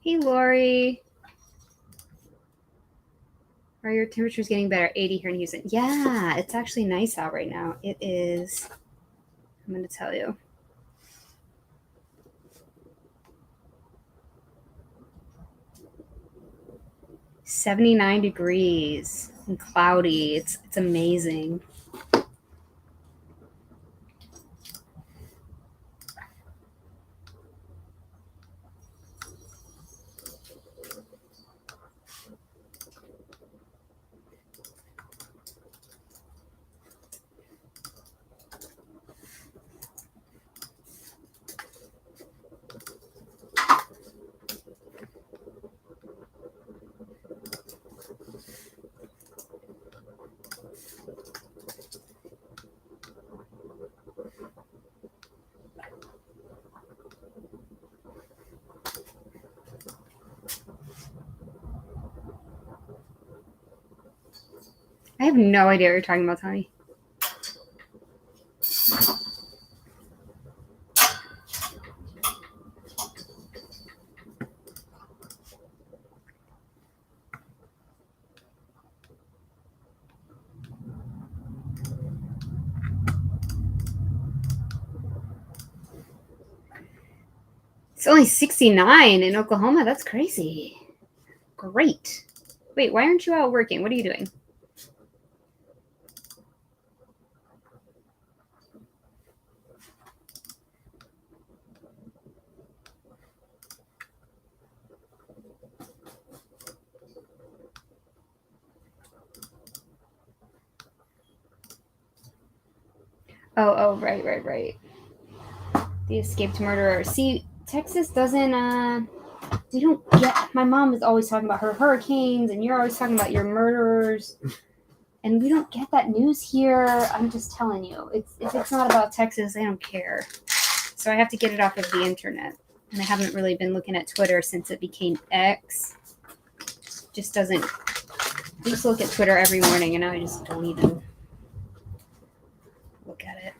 Hey, Lori. Are your temperatures getting better? 80 here in Houston. Yeah, it's actually nice out right now. It is. I'm going to tell you. "79 degrees and cloudy. It's amazing." I have no idea what you're talking about, Tommy. It's only 69 in Oklahoma. That's crazy. Great. Wait, why aren't you out working? What are you doing? Oh, right. The escaped murderer. See, Texas doesn't, they don't get, my mom is always talking about her hurricanes, and you're always talking about your murderers. And we don't get that news here. I'm just telling you. If it's not about Texas, I don't care. So I have to get it off of the internet. And I haven't really been looking at Twitter since it became X. Just doesn't. I used to look at Twitter every morning, and now I just don't even look at it.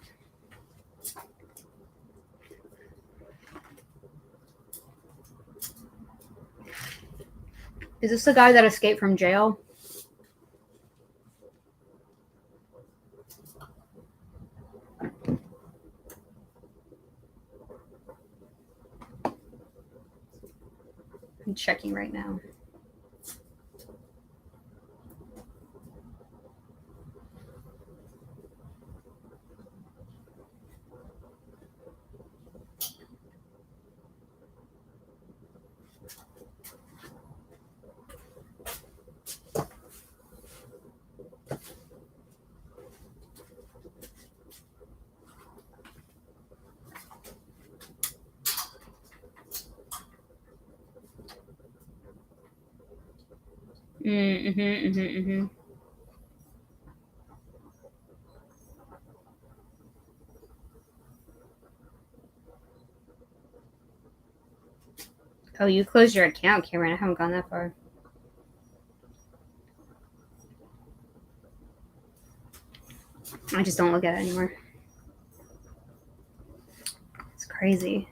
Is this the guy that escaped from jail? I'm checking right now. Mm-hmm. Oh, you closed your account, Cameron. I haven't gone that far. I just don't look at it anymore. It's crazy.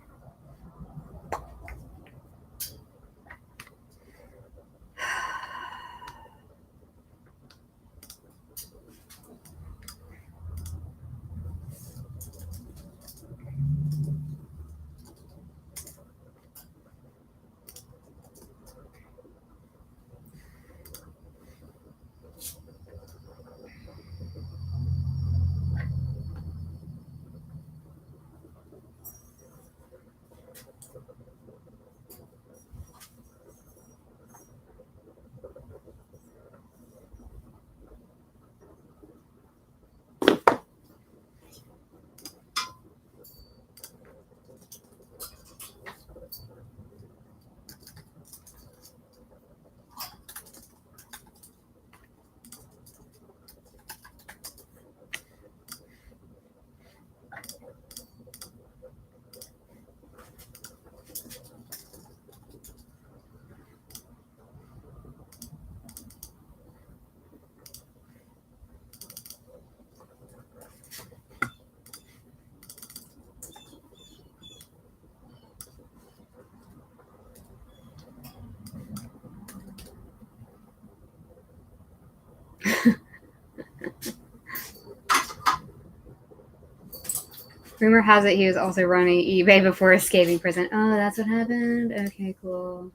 Rumor has it he was also running eBay before escaping prison. Oh, that's what happened? Okay, cool.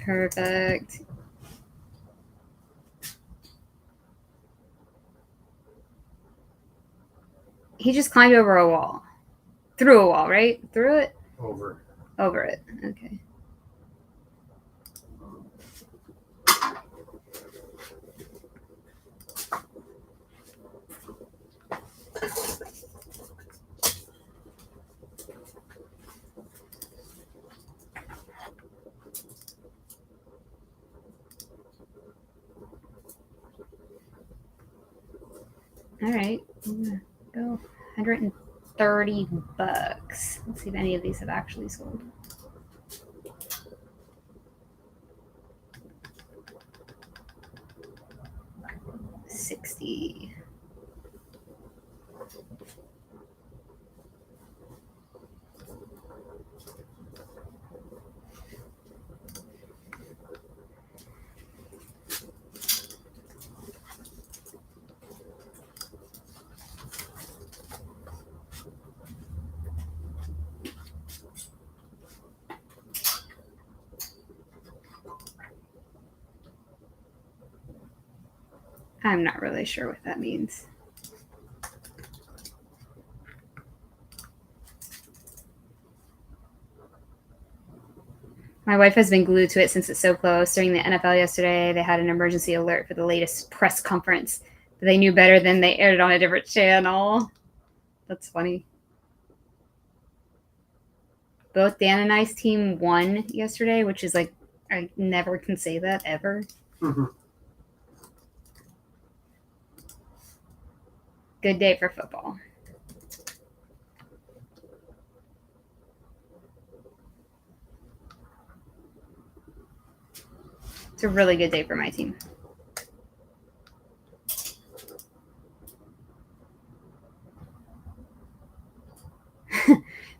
Perfect. He just climbed over a wall. Through a wall, right? Through it? Over. Over it. Okay. All right. I'm gonna go $130. Let's see if any of these have actually sold. $60. I'm not really sure what that means. My wife has been glued to it since it's so close. During the NFL yesterday, they had an emergency alert for the latest press conference. But they knew better than they aired it on a different channel. That's funny. Both Dan and I's team won yesterday, which is like, I never can say that ever. Mm-hmm. Good day for football. It's a really good day for my team.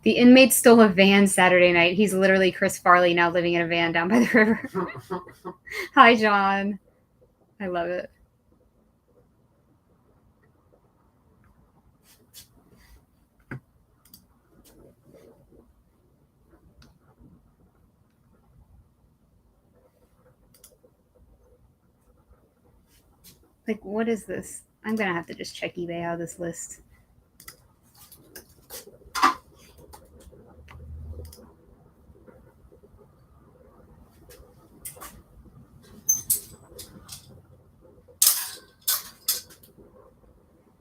The inmate stole a van Saturday night. He's literally Chris Farley now living in a van down by the river. Hi, John. I love it. Like, what is this? I'm going to have to just check eBay out of this list.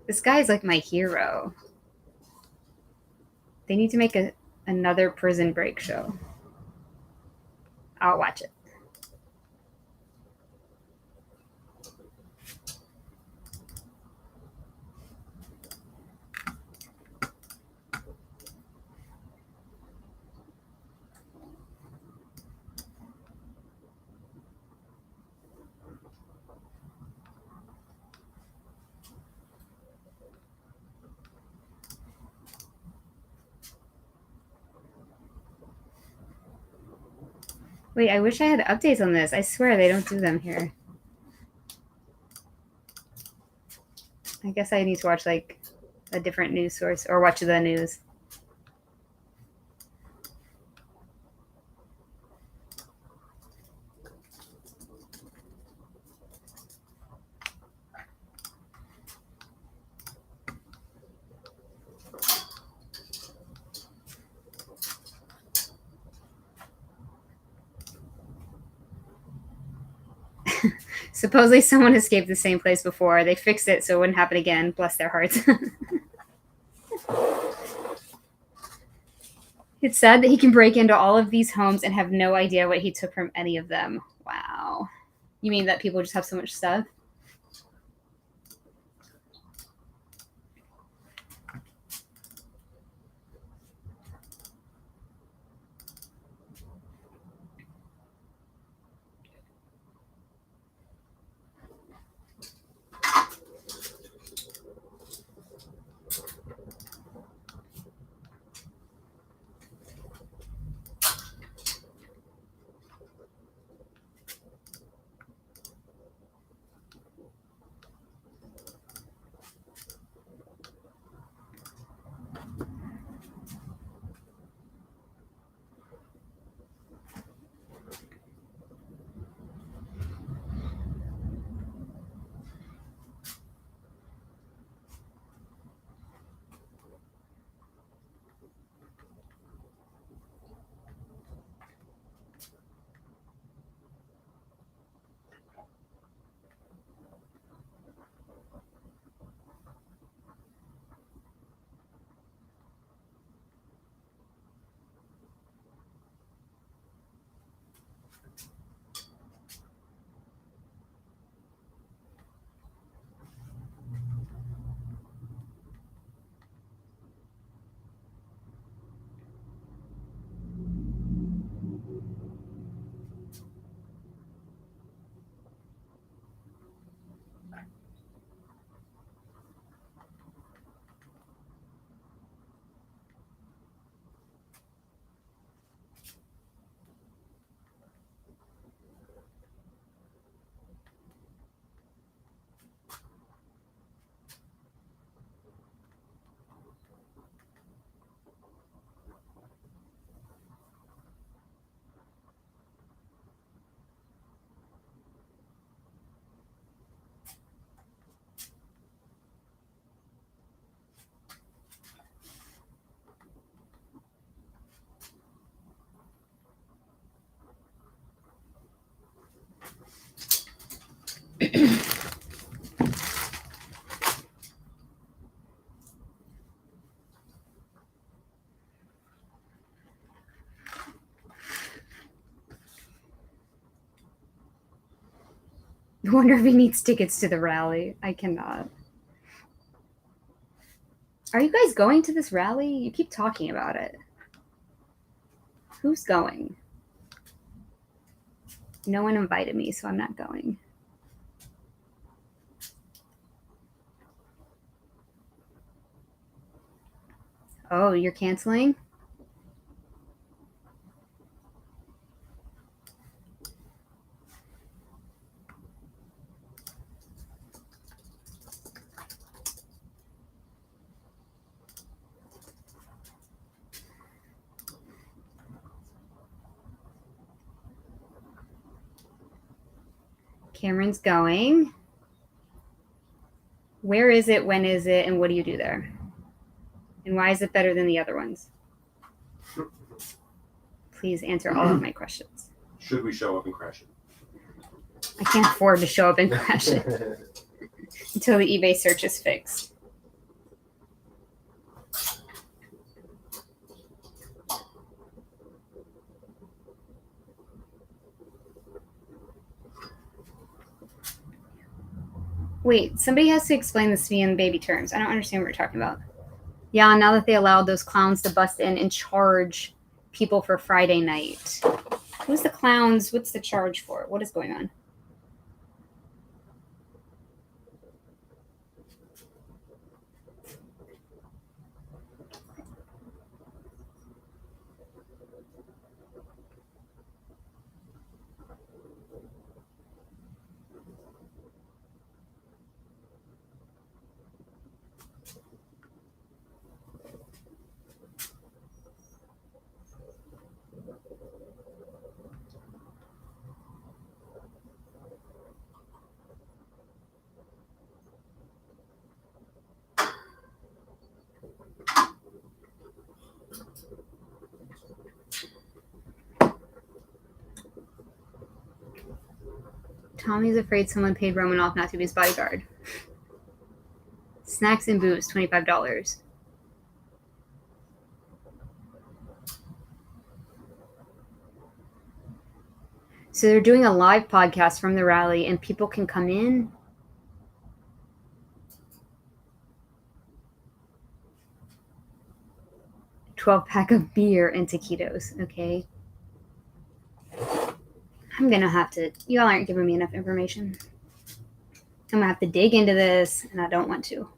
This guy is like my hero. They need to make another Prison Break show. I'll watch it. Wait, I wish I had updates on this. I swear they don't do them here. I guess I need to watch like a different news source or watch the news. Supposedly someone escaped the same place before. They fixed it so it wouldn't happen again. Bless their hearts. It's sad that he can break into all of these homes and have no idea what he took from any of them. Wow. You mean that people just have so much stuff? I wonder if he needs tickets to the rally. I cannot. Are you guys going to this rally? You keep talking about it. Who's going? No one invited me, so I'm not going. Oh, you're canceling? Cameron's going. Where is it? When is it? And what do you do there? And why is it better than the other ones? Please answer all of my questions. Should we show up and crash it? I can't afford to show up and crash it until the eBay search is fixed. Wait, somebody has to explain this to me in baby terms. I don't understand what you're talking about. Yeah, now that they allowed those clowns to bust in and charge people for Friday night. Who's the clowns? What's the charge for? What is going on? Tommy's afraid someone paid Romanoff not to be his bodyguard. Snacks and booze, $25. So they're doing a live podcast from the rally and people can come in. $12-pack of beer and taquitos. Okay. I'm going to have to, y'all aren't giving me enough information. I'm going to have to dig into this and I don't want to.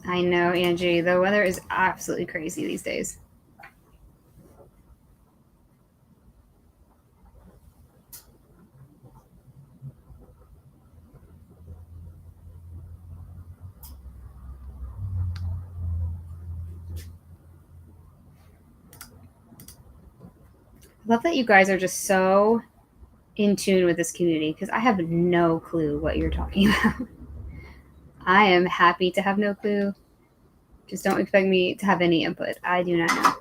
I know, Angie. The weather is absolutely crazy these days. I love that you guys are just so in tune with this community because I have no clue what you're talking about. I am happy to have no clue. Just don't expect me to have any input. I do not know.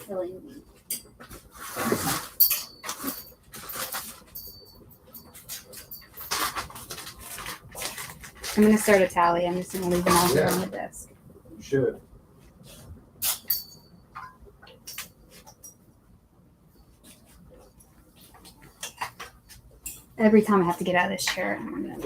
Killing me. I'm gonna start a tally. I'm just gonna leave them all here on the desk. You should. Every time I have to get out of this chair, I'm gonna.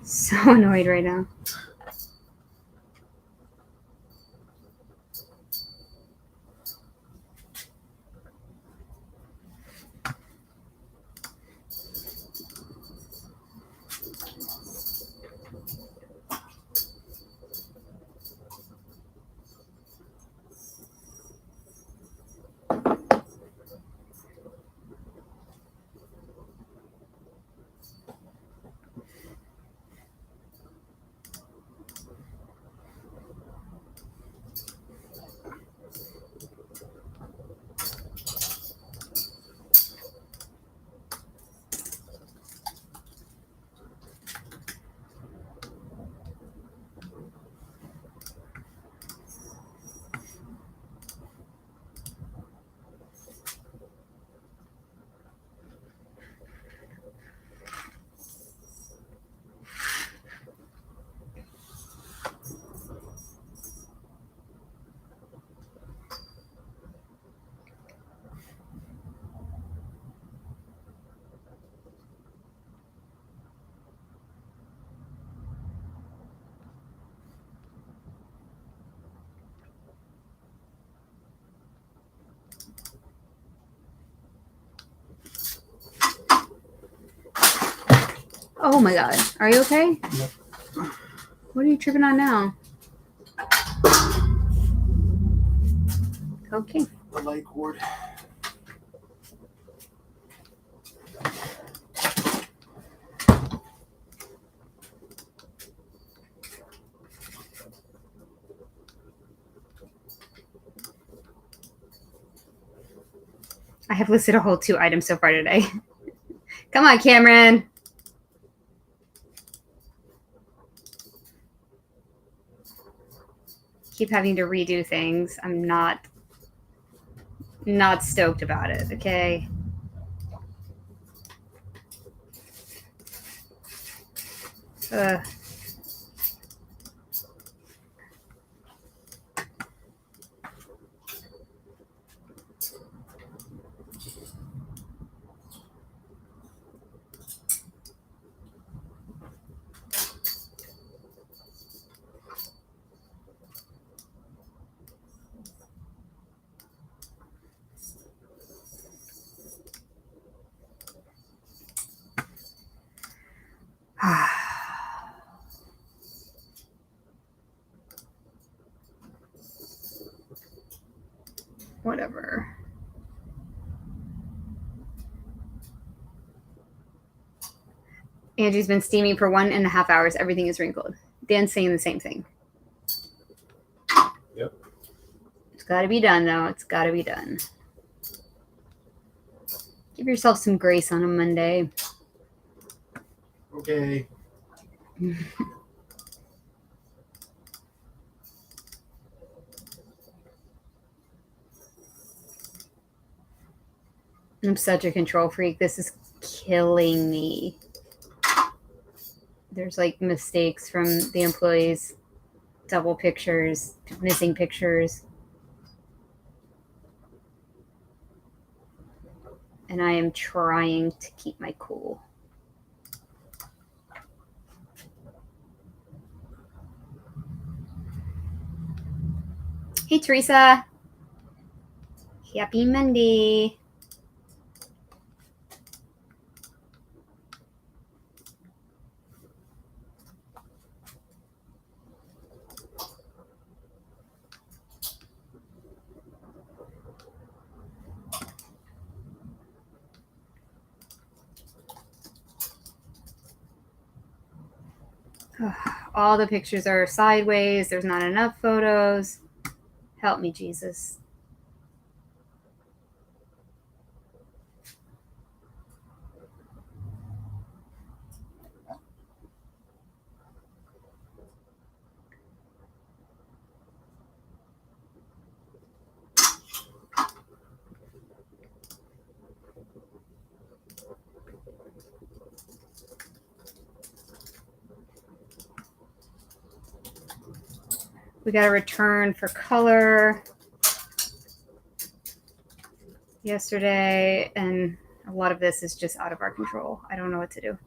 So annoyed right now. Oh my god. Are you okay? Yep. What are you tripping on now? Okay. The light cord. I have listed a whole 2 items so far today. Come on, Cameron. Keep having to redo things. I'm not stoked about it, okay? Ugh. Whatever. Angie's been steaming for 1.5 hours. Everything is wrinkled. Dan's saying the same thing. Yep. It's got to be done, though. It's got to be done. Give yourself some grace on a Monday. Okay. I'm such a control freak. This is killing me. There's like mistakes from the employees, double pictures, missing pictures. And I am trying to keep my cool. Hey, Teresa. Happy Monday. All the pictures are sideways. There's not enough photos. Help me, Jesus. We got a return for color yesterday, and a lot of this is just out of our control. I don't know what to do.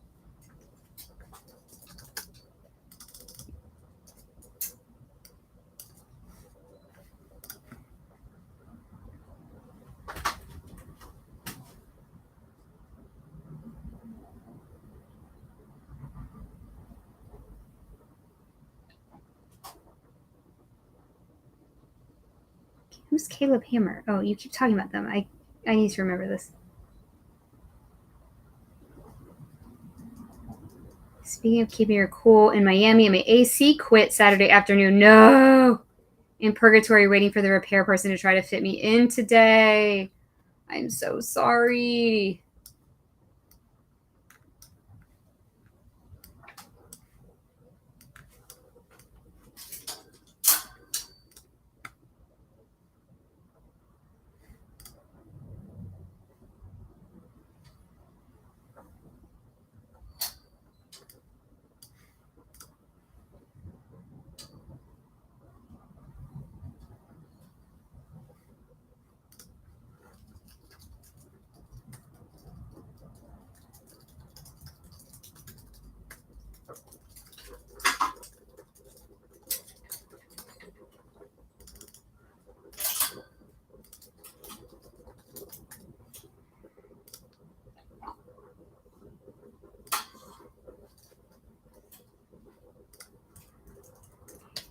Who's Caleb Hammer? Oh, you keep talking about them. I need to remember this. Speaking of keeping her cool, in Miami, my AC quit Saturday afternoon. No! In purgatory, waiting for the repair person to try to fit me in today. I'm so sorry.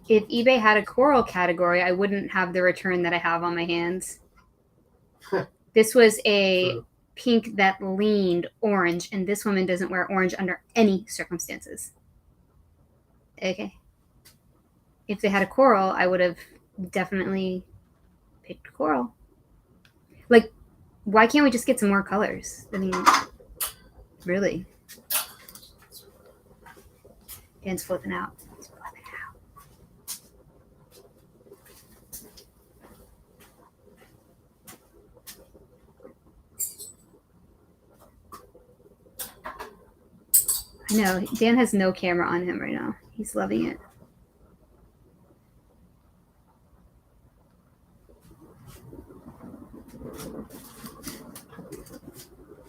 If eBay had a coral category, I wouldn't have the return that I have on my hands. This was a pink that leaned orange, and this woman doesn't wear orange under any circumstances. Okay. If they had a coral, I would have definitely picked coral. Like, why can't we just get some more colors? I mean, really. Dan's flipping out. He's flipping out. I know. Dan has no camera on him right now. He's loving it.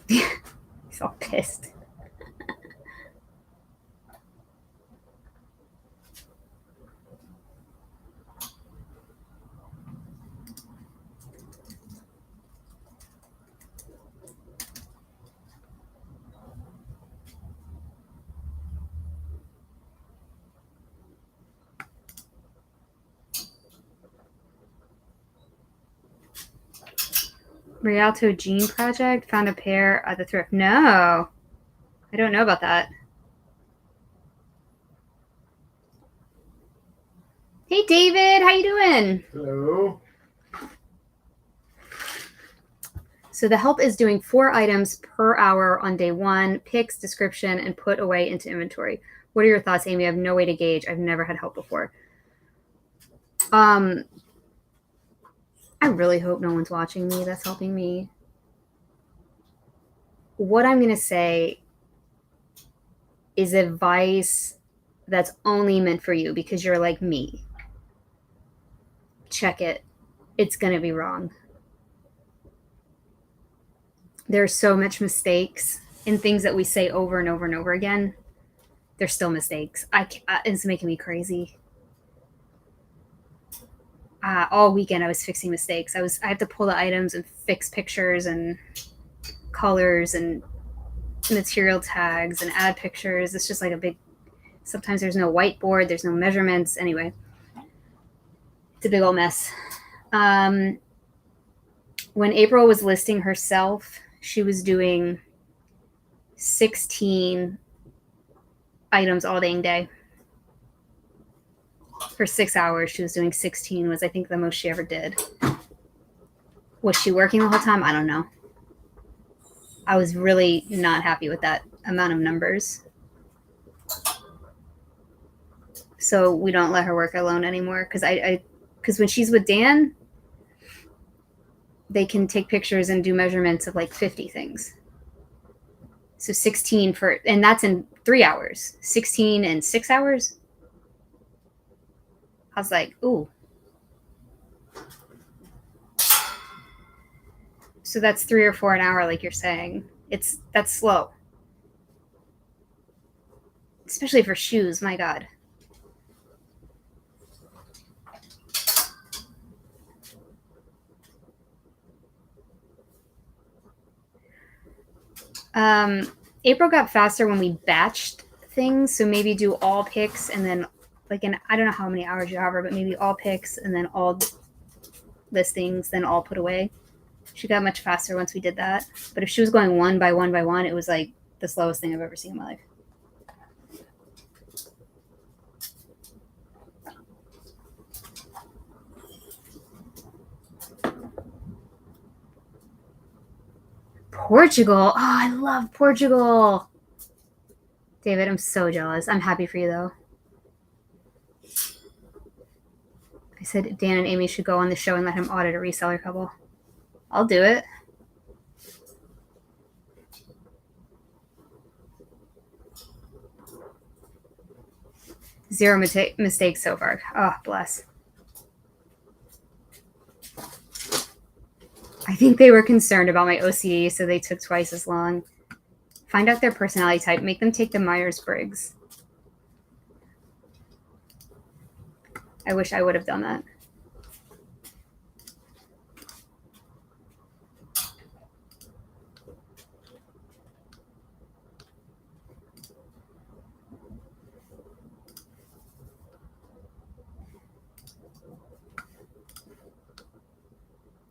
He's all pissed. Rialto Jean Project found a pair at the thrift. No, I don't know about that. Hey, David, how you doing? Hello. So the help is doing 4 items per hour on day 1, picks, description, and put away into inventory. What are your thoughts, Amy? I have no way to gauge. I've never had help before. I really hope no one's watching me that's helping me. What I'm going to say is advice that's only meant for you because you're like me. Check it. It's going to be wrong. There's so much mistakes in things that we say over and over and over again. They're still mistakes. It's making me crazy. All weekend I was fixing mistakes. I have to pull the items and fix pictures and colors and material tags and add pictures. It's just like a big. Sometimes there's no whiteboard. There's no measurements. Anyway, it's a big old mess. When April was listing herself, she was doing 16 items all dang day. For 6 hours, she was doing 16, was I think the most she ever did. Was she working the whole time? I don't know. I was really not happy with that amount of numbers. So we don't let her work alone anymore because when she's with Dan, they can take pictures and do measurements of like 50 things. So 16 and that's in 3 hours. 16 in 6 hours. I was like, ooh. So that's 3 or 4 an hour, like you're saying. That's slow. Especially for shoes, my God. April got faster when we batched things, so maybe do all picks and then I don't know how many hours you have her, but maybe all picks and then all listings, then all put away. She got much faster once we did that. But if she was going one by one by one, it was like the slowest thing I've ever seen in my life. Portugal. Oh, I love Portugal. David, I'm so jealous. I'm happy for you, though. I said Dan and Amy should go on the show and let him audit a reseller couple. I'll do it. Zero mistakes so far. Oh, bless. I think they were concerned about my OCD, so they took twice as long. Find out their personality type. Make them take the Myers-Briggs. I wish I would have done that.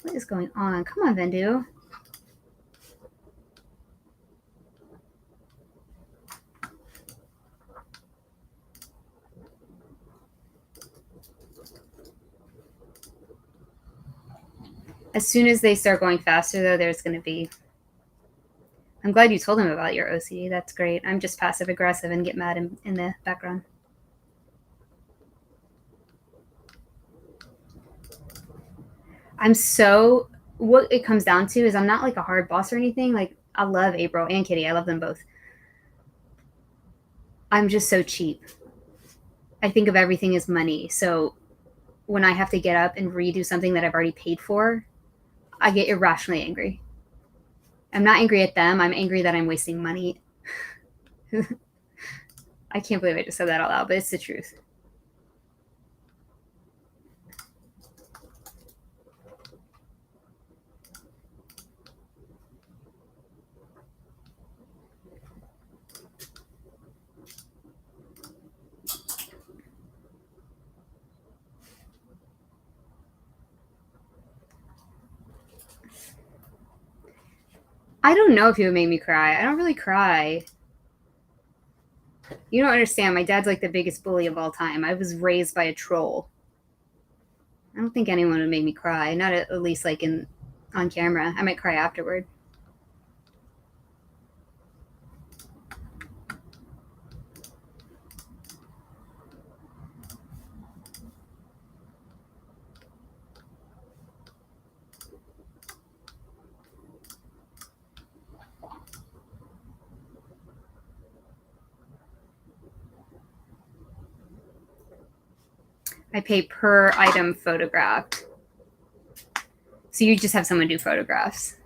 What is going on? Come on, Vendoo. As soon as they start going faster, though, there's going to be... I'm glad you told him about your OCD. That's great. I'm just passive-aggressive and get mad in the background. What it comes down to is I'm not like a hard boss or anything. Like, I love April and Kitty. I love them both. I'm just so cheap. I think of everything as money. So when I have to get up and redo something that I've already paid for, I get irrationally angry. I'm not angry at them. I'm angry that I'm wasting money. I can't believe I just said that out loud, but it's the truth. I don't know if it would make me cry. I don't really cry. You don't understand. My dad's like the biggest bully of all time. I was raised by a troll. don't think anyone would make me cry. Not at least like on camera. I might cry afterward. I pay per item photographed. So you just have someone do photographs.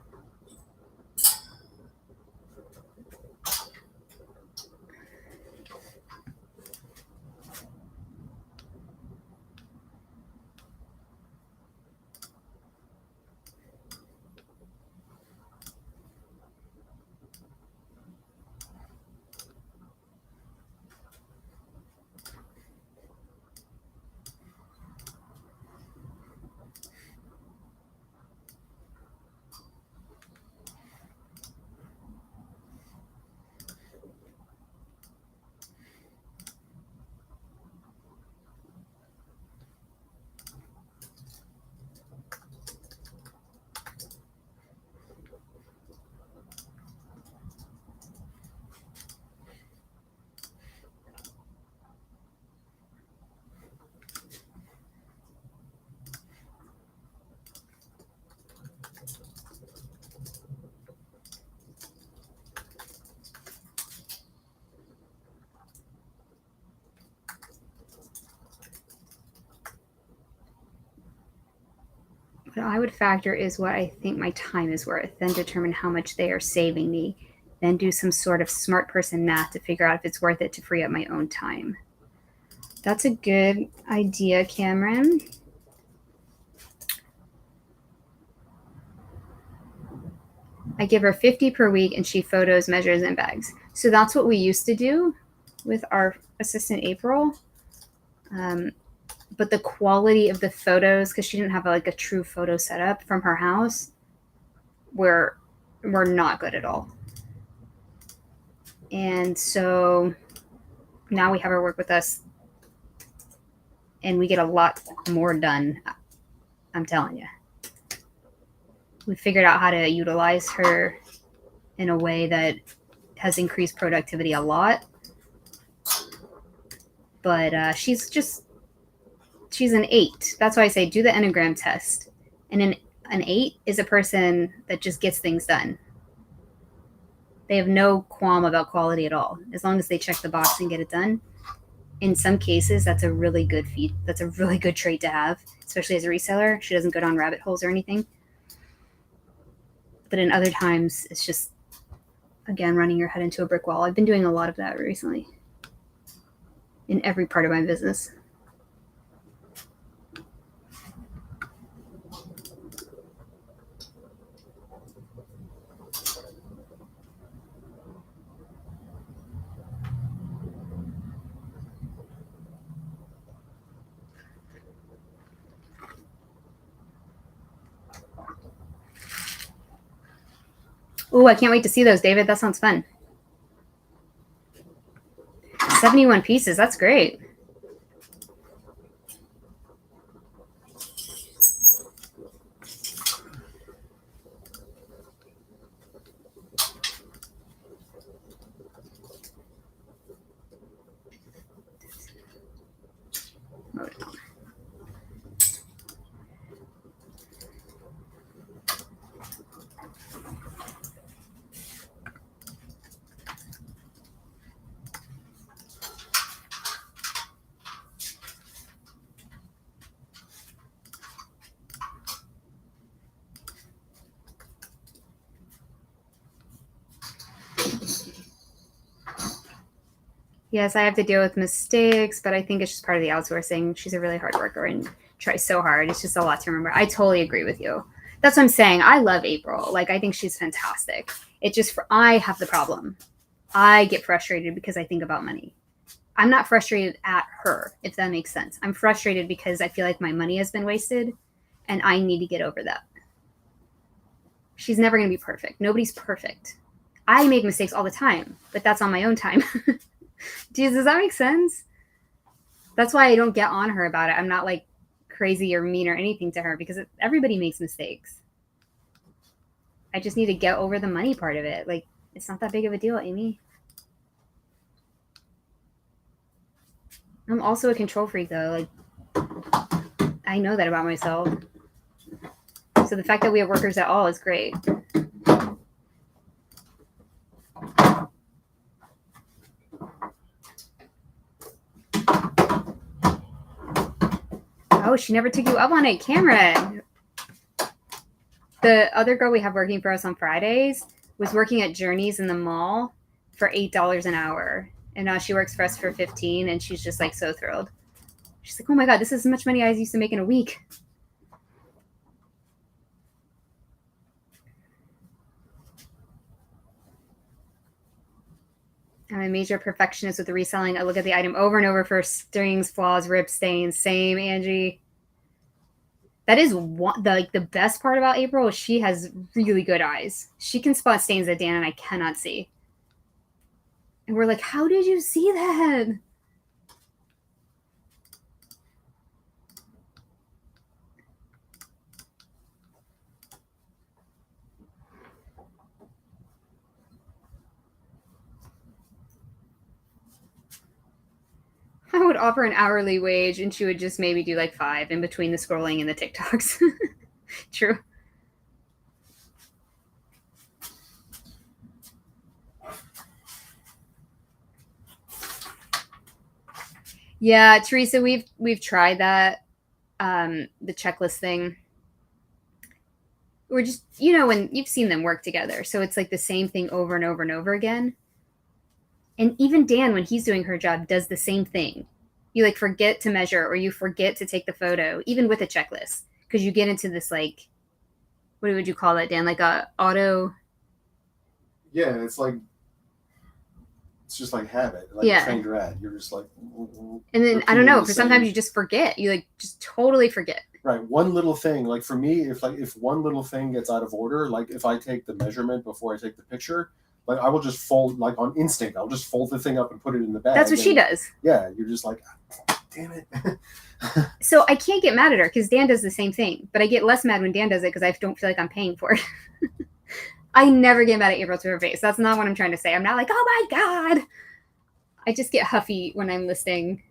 What I would factor is what I think my time is worth, then determine how much they are saving me, then do some sort of smart person math to figure out if it's worth it to free up my own time. That's a good idea, Cameron. I give her 50 per week and she photos, measures, and bags. So that's what we used to do with our assistant April. But the quality of the photos, because she didn't have like a true photo setup from her house, were not good at all. And so now we have her work with us and we get a lot more done. I'm telling you. We figured out how to utilize her in a way that has increased productivity a lot. But she's an 8. That's why I say do the Enneagram test. And an 8 is a person that just gets things done. They have no qualm about quality at all, as long as they check the box and get it done. In some cases, that's a really good feat. That's a really good trait to have, especially as a reseller. She doesn't go down rabbit holes or anything. But in other times, it's just, again, running your head into a brick wall. I've been doing a lot of that recently in every part of my business. Oh, I can't wait to see those, David. That sounds fun. 71 pieces. That's great. Yes, I have to deal with mistakes, but I think it's just part of the outsourcing. She's a really hard worker and tries so hard. It's just a lot to remember. I totally agree with you. That's what I'm saying. I love April. Like, I think she's fantastic. It just, I have the problem. I get frustrated because I think about money. I'm not frustrated at her, if that makes sense. I'm frustrated because I feel like my money has been wasted and I need to get over that. She's never going to be perfect. Nobody's perfect. I make mistakes all the time, but that's on my own time. Does that make sense? That's why I don't get on her about it. I'm not like crazy or mean or anything to her because everybody makes mistakes. I just need to get over the money part of it. Like, it's not that big of a deal, Amy. I'm also a control freak, though. Like, I know that about myself. So the fact that we have workers at all is great. Oh, she never took you up on it, Cameron. The other girl we have working for us on Fridays was working at Journeys in the mall for $8 an hour. And now she works for us for 15, and she's just like so thrilled. She's like, oh my God, this is as much money I used to make in a week. I'm a major perfectionist with the reselling. I look at the item over and over for strings, flaws, rips, stains. Same, Angie. That is the best part about April is she has really good eyes. She can spot stains that Dan and I cannot see. And we're like, how did you see that? I would offer an hourly wage and she would just maybe do like 5 in between the scrolling and the TikToks. True. Yeah, Teresa, we've tried that, the checklist thing. We're just, when you've seen them work together, so it's like the same thing over and over and over again. And even Dan, when he's doing her job, does the same thing. You like forget to measure or you forget to take the photo, even with a checklist, because you get into this like, what would you call that, Dan? Like a auto. Yeah, it's just like habit, like a trained rat. You're just like, and then I don't know, because sometimes you just forget. You like just totally forget. Right, one little thing. Like for me, if one little thing gets out of order, like if I take the measurement before I take the picture, like I will just fold, like on instinct, I'll just fold the thing up and put it in the bag. That's what she does. Yeah, you're just like, damn it. So I can't get mad at her because Dan does the same thing, but I get less mad when Dan does it because I don't feel like I'm paying for it. I never get mad at April to her face. That's not what I'm trying to say. I'm not like, oh my God. I just get huffy when I'm listing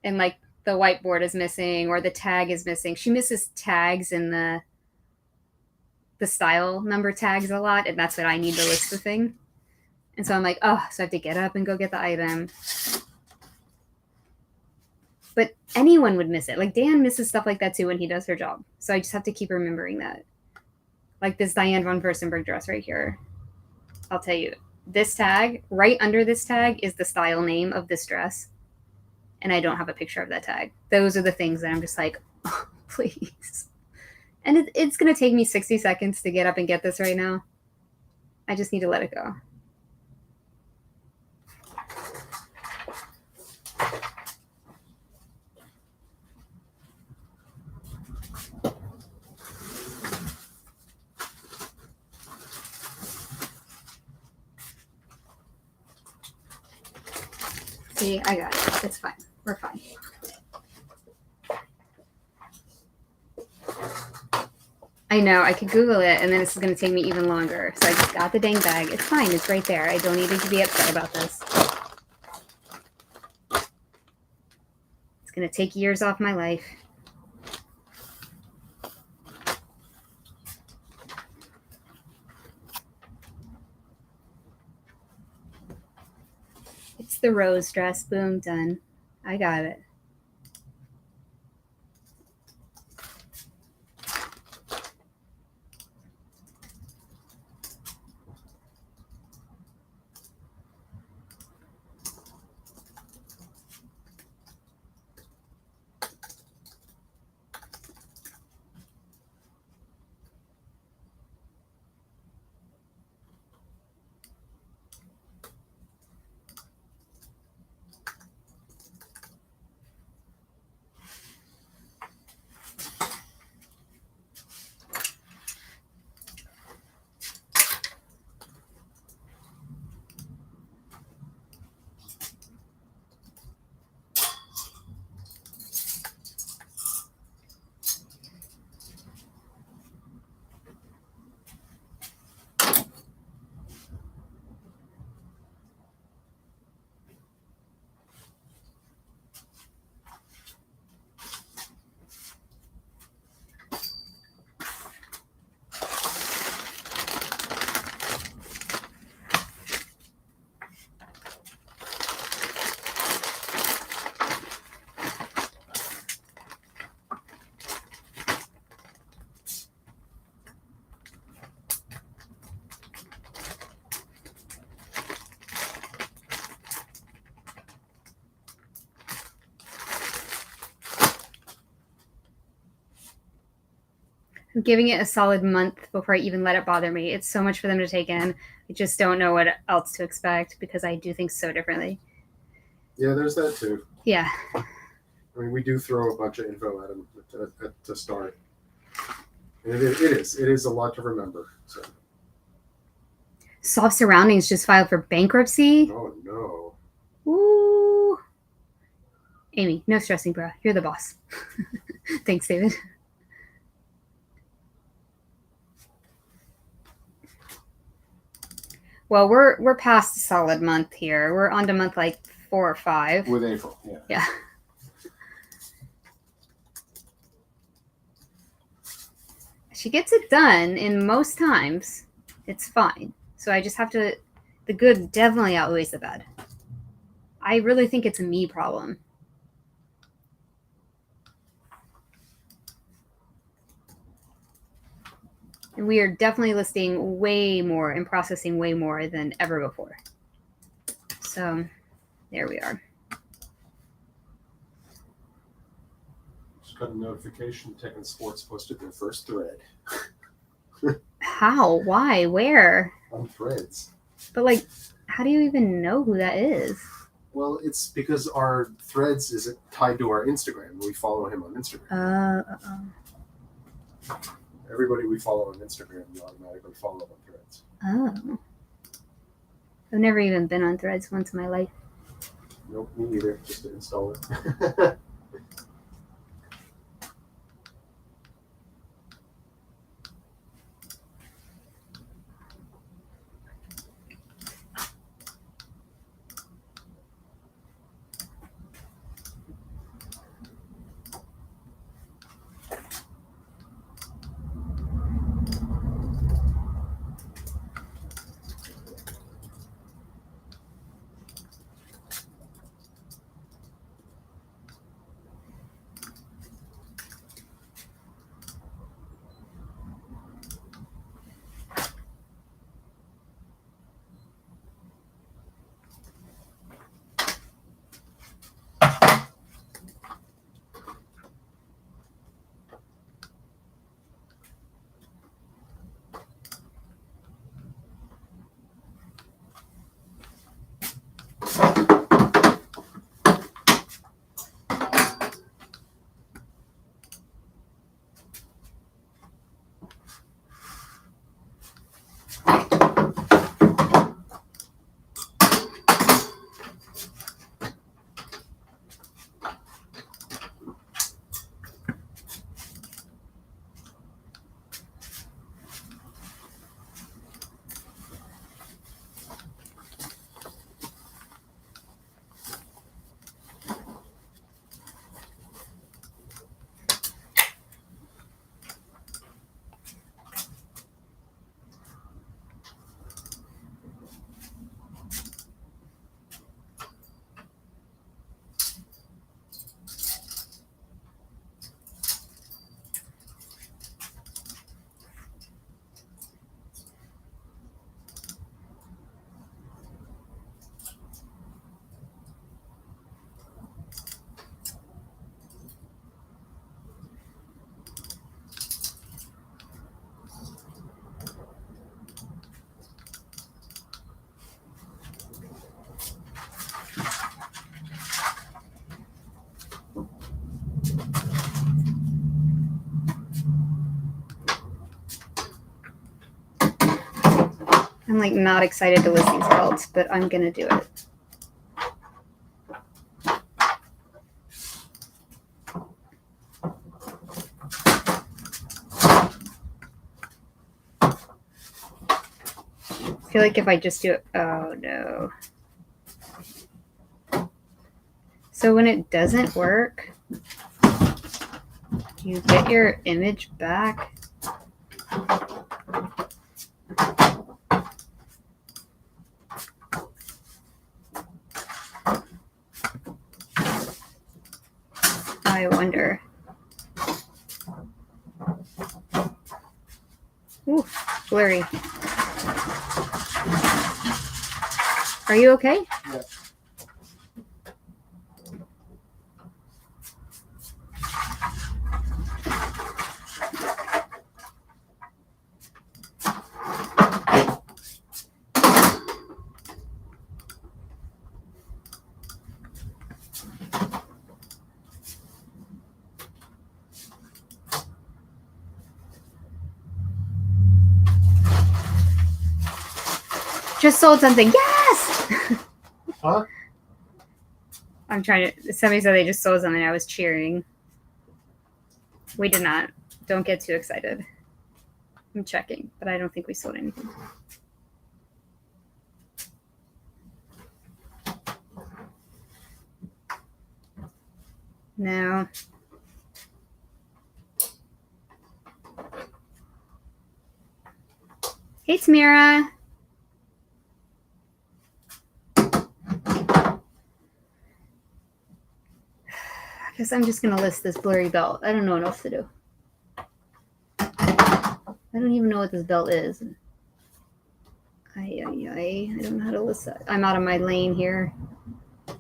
and like the whiteboard is missing or the tag is missing. She misses tags and the style number tags a lot, and that's what I need to list the thing. And so I'm like, oh, so I have to get up and go get the item. But anyone would miss it. Like Dan misses stuff like that too when he does her job. So I just have to keep remembering that. Like this Diane von Furstenberg dress right here. I'll tell you, this tag, right under this tag is the style name of this dress. And I don't have a picture of that tag. Those are the things that I'm just like, oh, please. And it's going to take me 60 seconds to get up and get this right now. I just need to let it go. See, I got it. It's fine. We're fine. I know. I could Google it, and then this is going to take me even longer. So I just got the dang bag. It's fine. It's right there. I don't need to be upset about this. It's going to take years off my life. It's the rose dress. Boom, done. I got it. giving it a solid month before I even let it bother me. It's so much for them to take in. I just don't know what else to expect because I do things so differently. Yeah, there's that too. Yeah. I mean, we do throw a bunch of info at them to start. And it is a lot to remember. So. Soft Surroundings just filed for bankruptcy. Oh no. Ooh. Amy, no stressing, bro. You're the boss. Thanks, David. Well, we're past a solid month here. We're on to month like 4 or 5. With April, yeah. Yeah. She gets it done, and most times it's fine. So I just have to, the good definitely outweighs the bad. I really think it's a me problem. And we are definitely listing way more and processing way more than ever before. So there we are. Just got a notification Tekken Sports posted their first thread. How? Why? Where? On Threads. But like, how do you even know who that is? Well, it's because our Threads is tied to our Instagram. We follow him on Instagram. Everybody we follow on Instagram, we automatically follow on Threads. Oh. I've never even been on Threads once in my life. Nope, me either. Just to install it. I'm like not excited to list these belts, but I'm gonna do it. I feel like if I just do it, oh no. So when it doesn't work, you get your image back. I wonder. Ooh, blurry. Are you okay? Yeah. Just sold something. Yes! Huh? I'm trying to. Somebody said they just sold something. I was cheering. We did not. Don't get too excited. I'm checking, but I don't think we sold anything. No. Hey, Tamira. I guess I'm just going to list this blurry belt. I don't know what else to do. I don't even know what this belt is. I don't know how to list that. I'm out of my lane here. I'm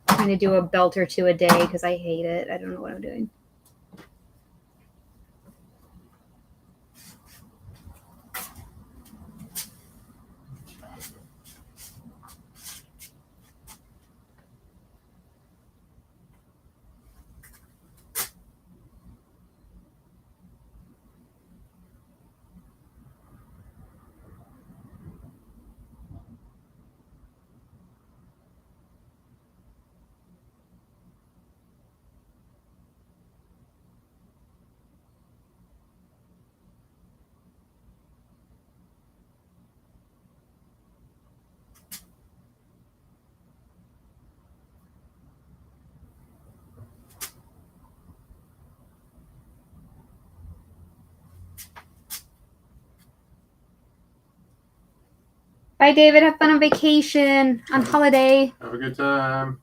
trying to do a belt or two a day because I hate it. I don't know what I'm doing. Bye, David. Have fun on vacation, on holiday. Have a good time.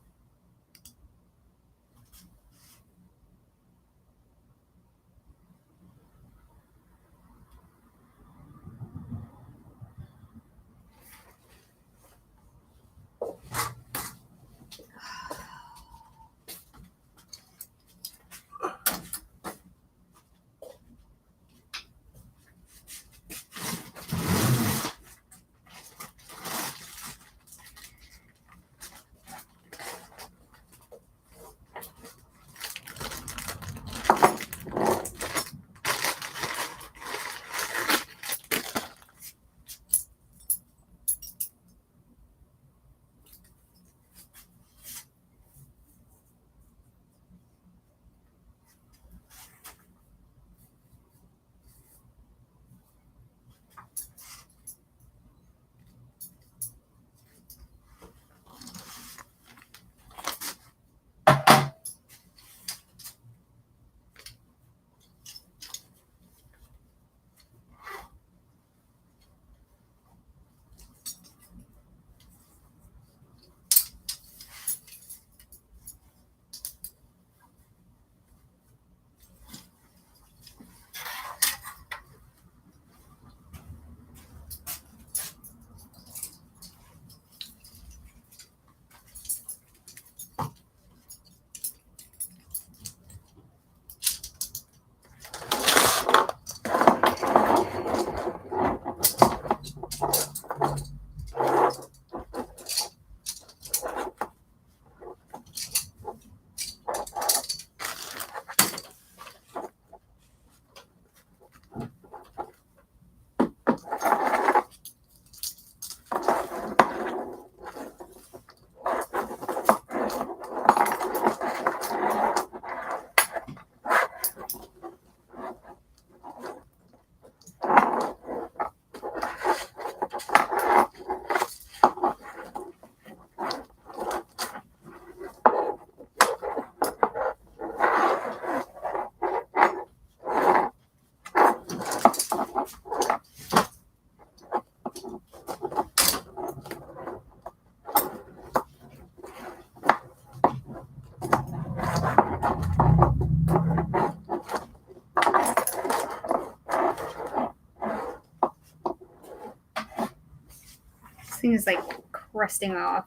This thing is like crusting off.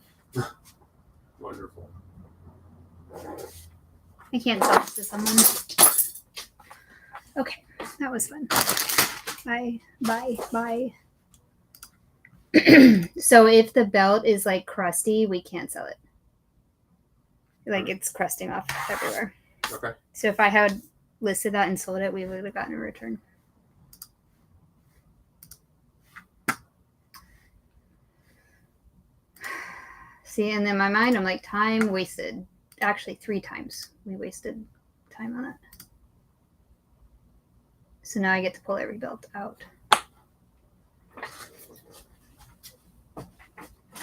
Wonderful. I can't sell this to someone. Okay, that was fun. Bye, bye, bye. So if the belt is like crusty, we can't sell it. Like it's crusting off everywhere. Okay. So if I had listed that and sold it, we would have gotten a return. See, and in my mind, I'm like, time wasted. Actually, 3 times we wasted time on it. So now I get to pull every belt out.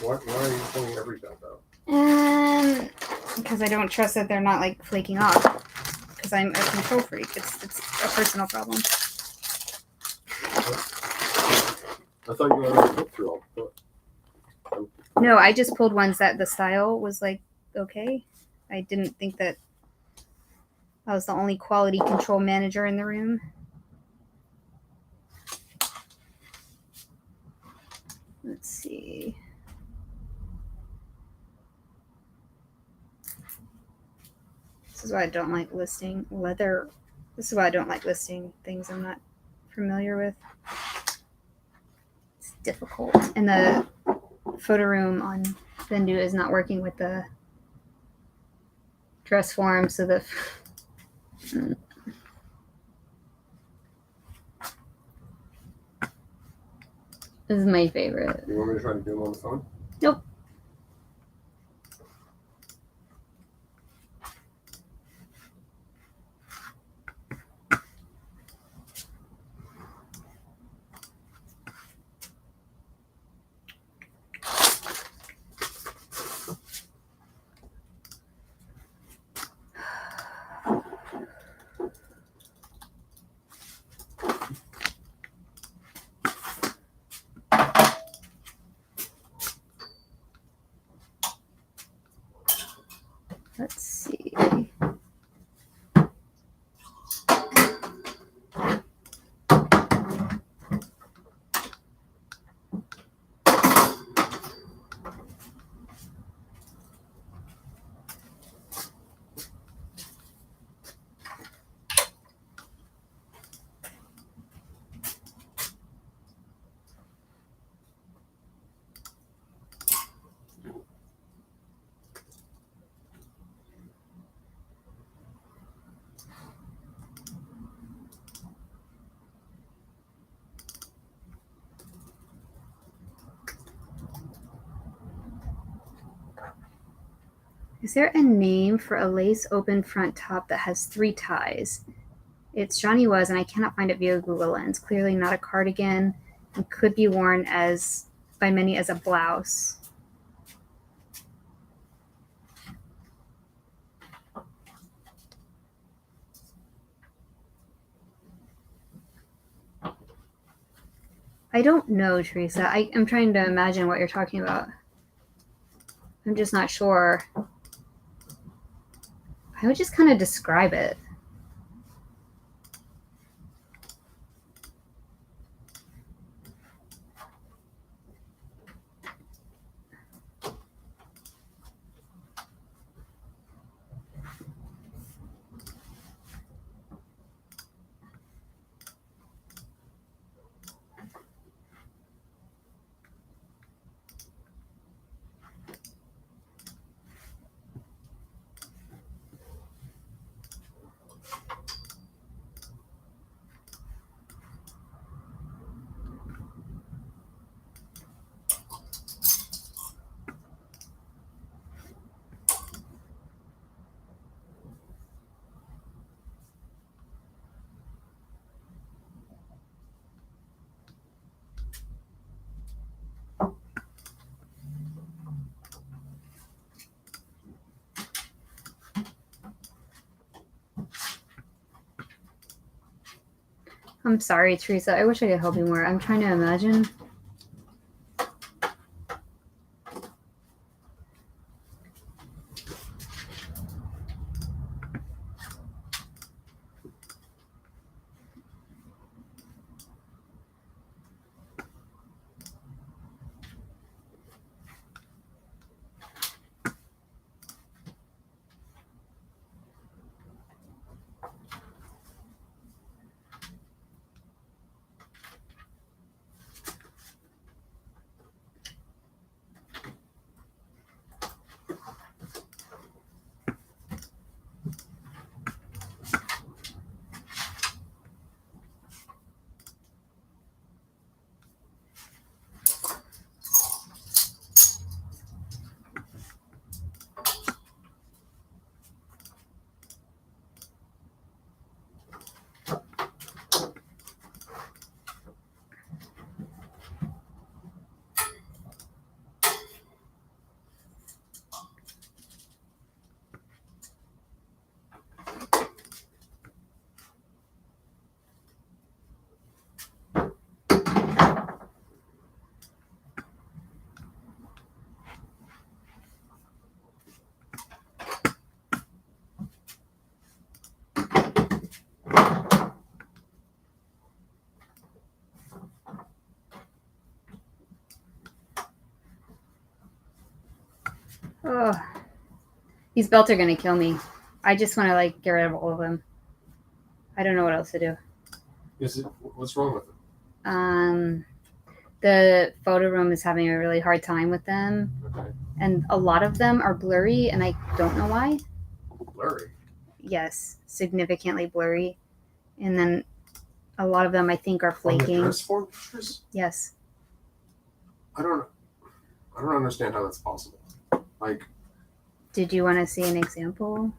Why are you pulling every belt out? Because I don't trust that they're not like flaking off. Because I'm a control freak. It's a personal problem. I thought you already put through all. No, I just pulled ones that the style was like okay. I didn't think that I was the only quality control manager in the room. Let's see. This is why I don't like listing leather. This is why I don't like listing things I'm not familiar with. It's difficult. And the photo room on Vendoo is not working with the dress form, so the this is my favorite. You want me to try to do them on the phone? Nope. Let's see. Is there a name for a lace open front top that has 3 ties? It's Johnny Was, and I cannot find it via Google Lens. Clearly not a cardigan and could be worn as by many as a blouse. I don't know, Teresa. I'm trying to imagine what you're talking about. I'm just not sure. I would just kind of describe it. I'm sorry, Teresa. I wish I could help you more. I'm trying to imagine. Oh, these belts are gonna kill me. I just want to like get rid of all of them. I don't know what else to do. What's wrong with it? The photo room is having a really hard time with them, Okay. and a lot of them are blurry, and I don't know why. Blurry. Yes, significantly blurry, and then a lot of them I think are On the flaking. dress form pictures? Yes. I don't understand how that's possible. Like, Did you want to see an example?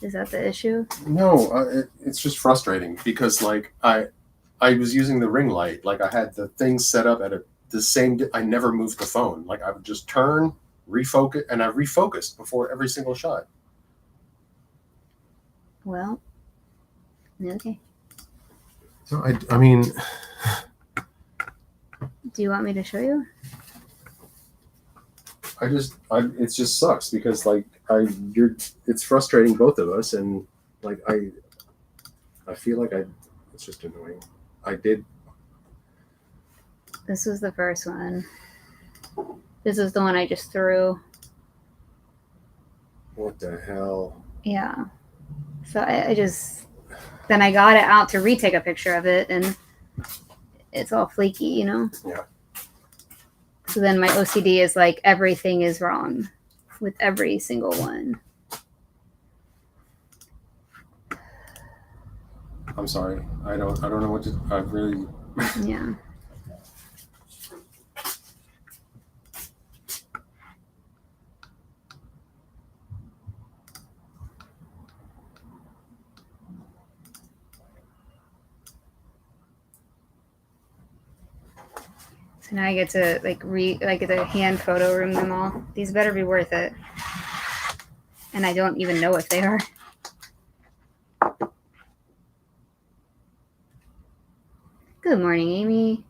Is that the issue? No, it's just frustrating because like I was using the ring light, like I had the thing set up at the same. I never moved the phone. Like I would just turn, refocus, and I refocused before every single shot. Well, okay. So I mean, Do you want me to show you? it just sucks because like it's frustrating both of us, and like I feel like it's just annoying. I did. This was the first one. This is the one I just threw. What the hell? Yeah. So I just, then I got it out to retake a picture of it, and it's all flaky, you know? Yeah. So then my OCD is like, everything is wrong with every single one. I'm sorry. I don't know what to. I really. Yeah. So now I get to like the hand photo room them all. These better be worth it. And I don't even know if they are. Good morning, Amy.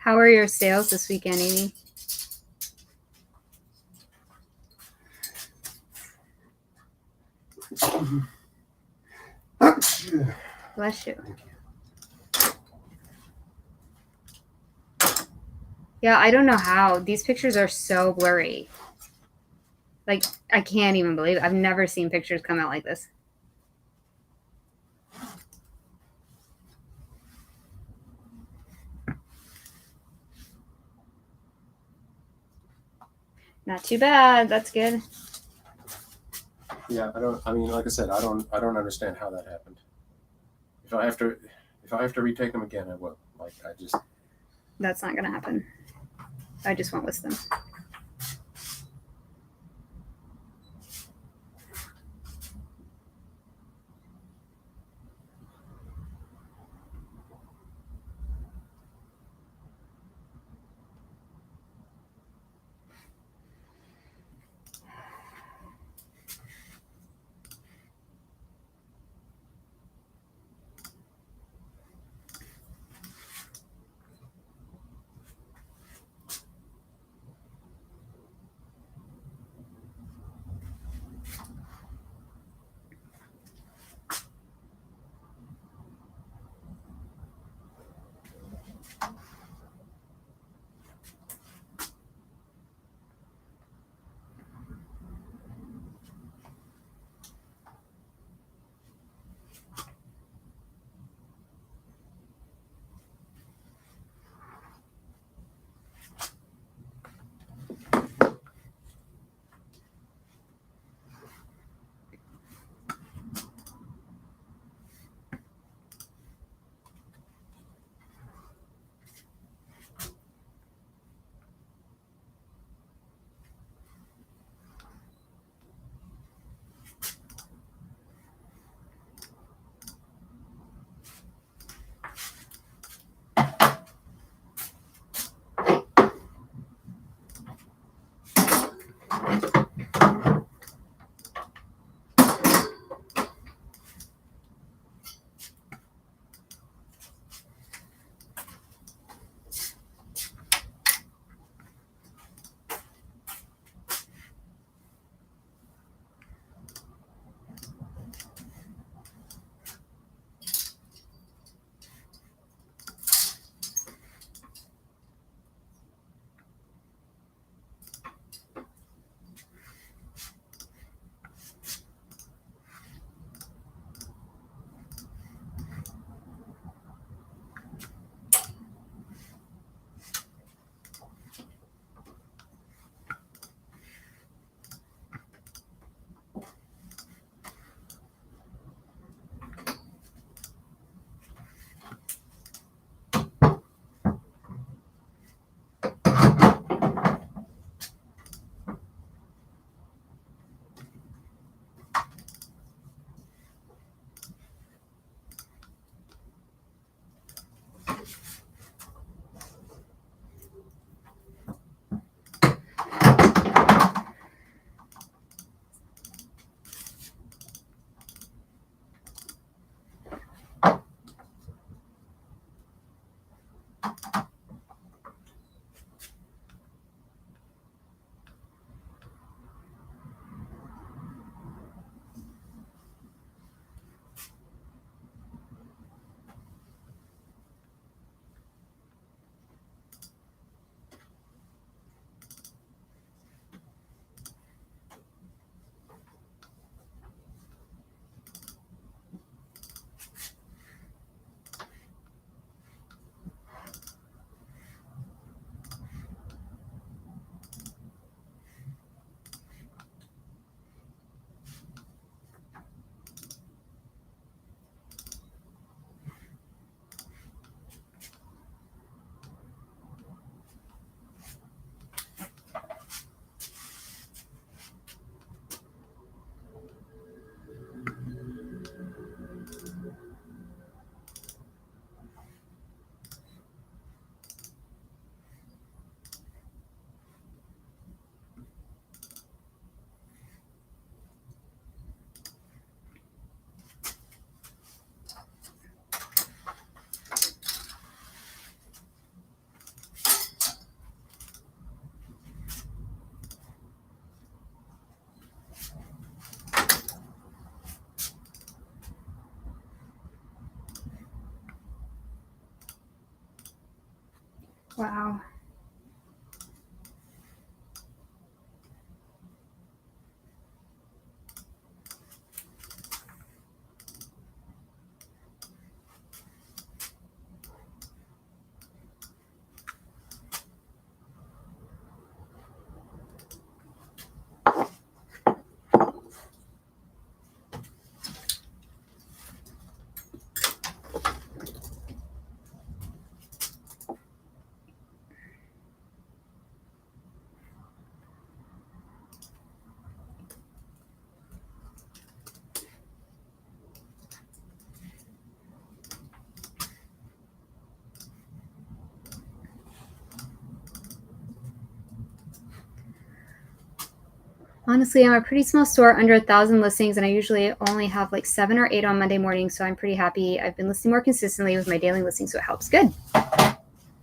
How are your sales this weekend, Amy? Bless you. Yeah, I don't know how. These pictures are so blurry. Like, I can't even believe it. I've never seen pictures come out like this. Not too bad. That's good. Yeah, I mean, like I said, I don't understand how that happened. If I have to retake them again, I will. Like I just. That's not going to happen. I just won't list them. Wow. Honestly, I'm a pretty small store, under 1,000 listings, and I usually only have like 7 or 8 on Monday morning, so I'm pretty happy. I've been listing more consistently with my daily listings, so it helps. Good.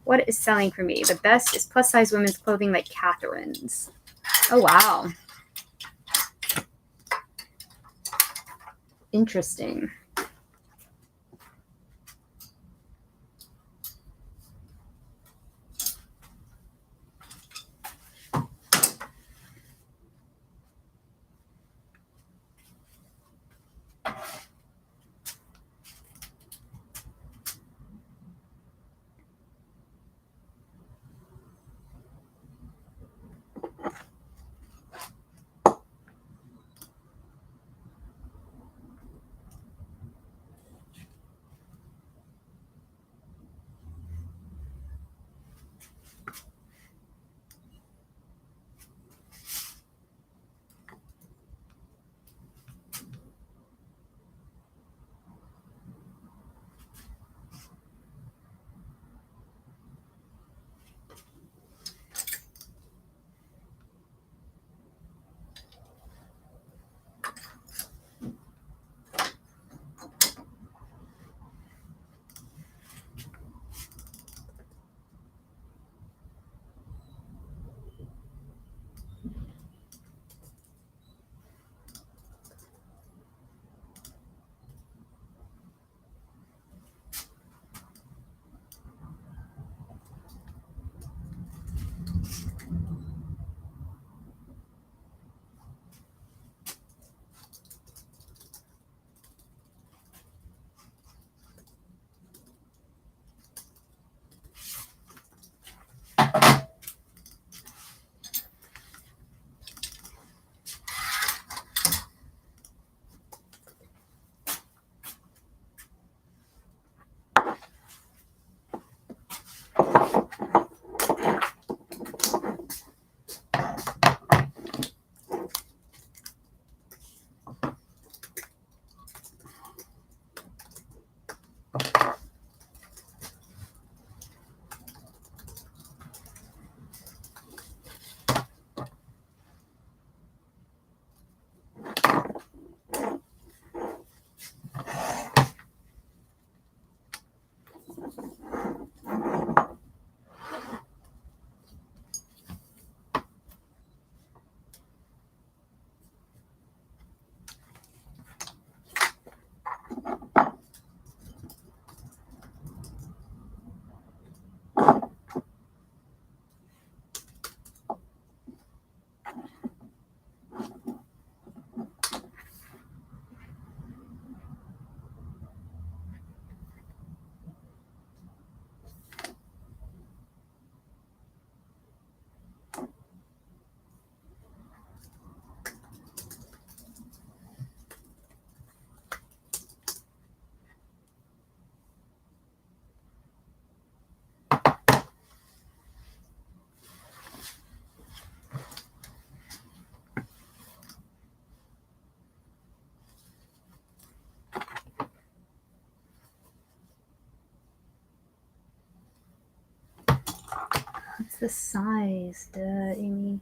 What is selling for me? The best is plus-size women's clothing like Catherine's. Oh, wow. Interesting. the size? Duh, Amy.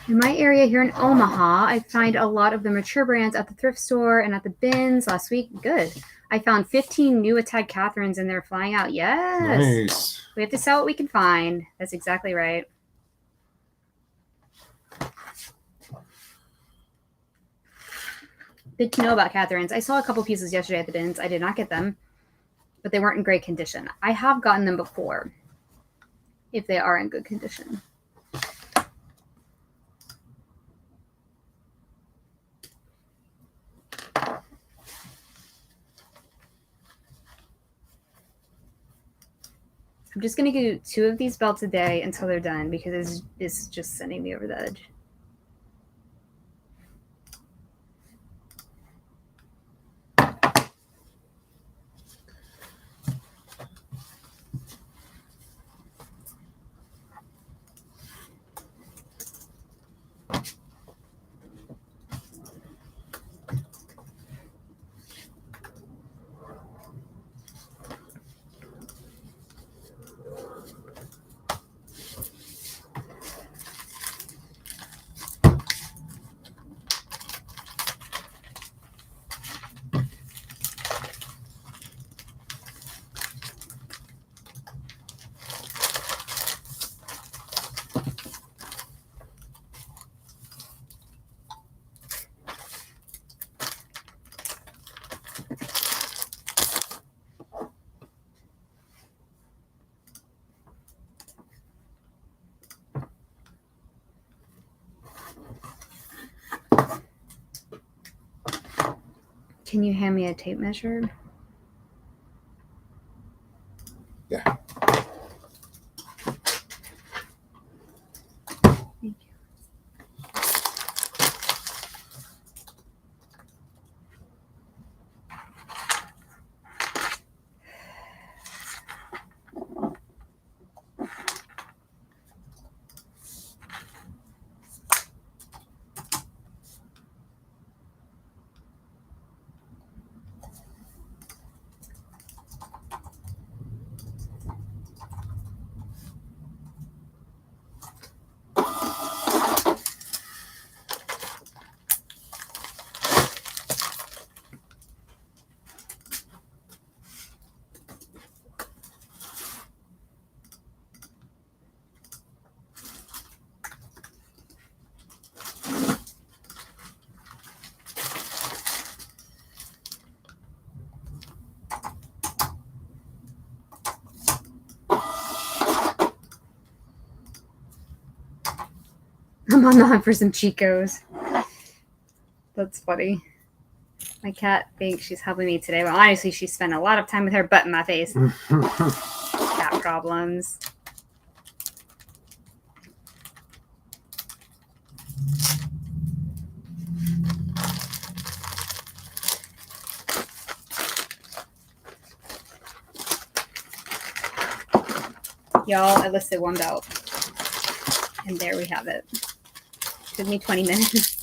In my area here in Omaha, I find a lot of the mature brands at the thrift store and at the bins last week. Good. I found 15 new Attack Catherines and they're flying out. Yes. Nice. We have to sell what we can find. That's exactly right. Good to know about Catherines. I saw a couple pieces yesterday at the bins. I did not get them, but they weren't in great condition. I have gotten them before if they are in good condition. I'm just going to do 2 of these belts a day until they're done because it's just sending me over the edge. Can you hand me a tape measure? Yeah. Thank you. I'm on the hunt for some Chicos. That's funny. My cat thinks she's helping me today, but honestly, she spent a lot of time with her butt in my face. Cat problems. Y'all, I listed 1 belt. And there we have it. Took me 20 minutes.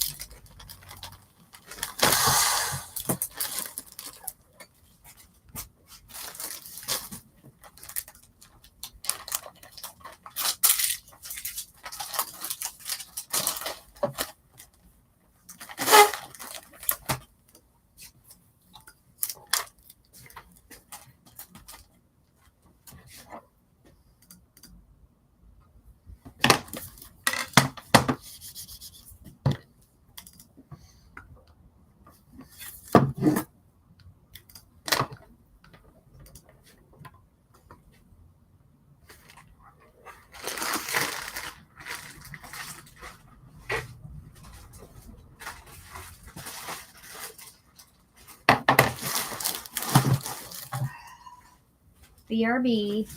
BRB.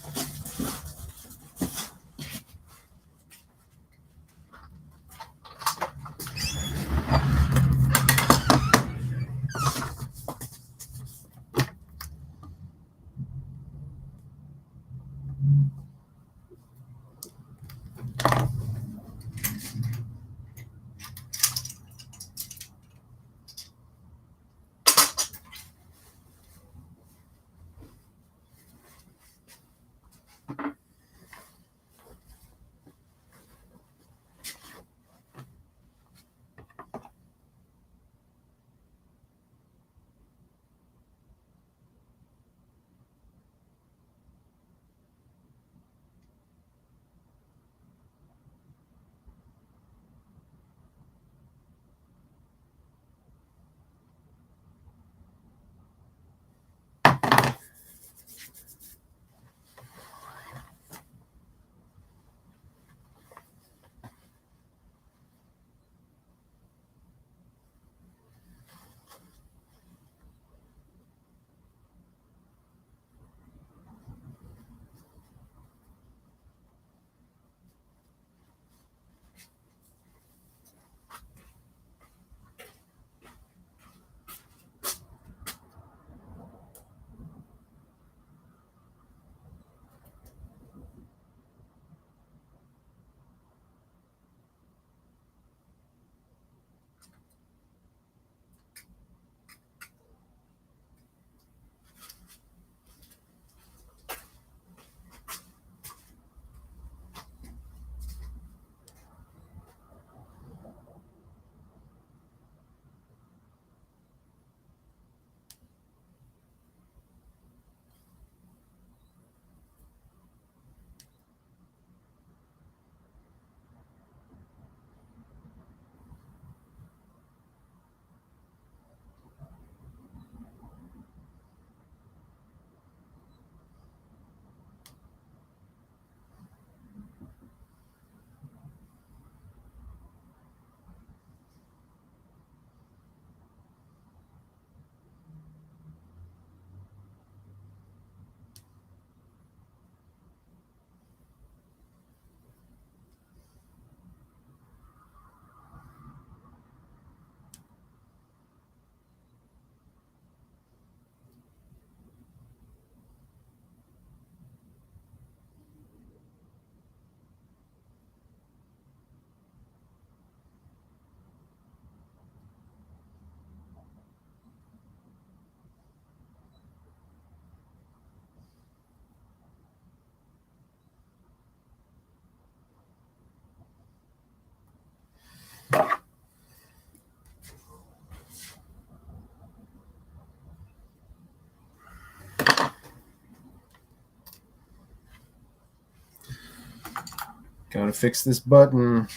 Gotta fix this button.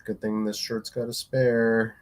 Good thing this shirt's got a spare.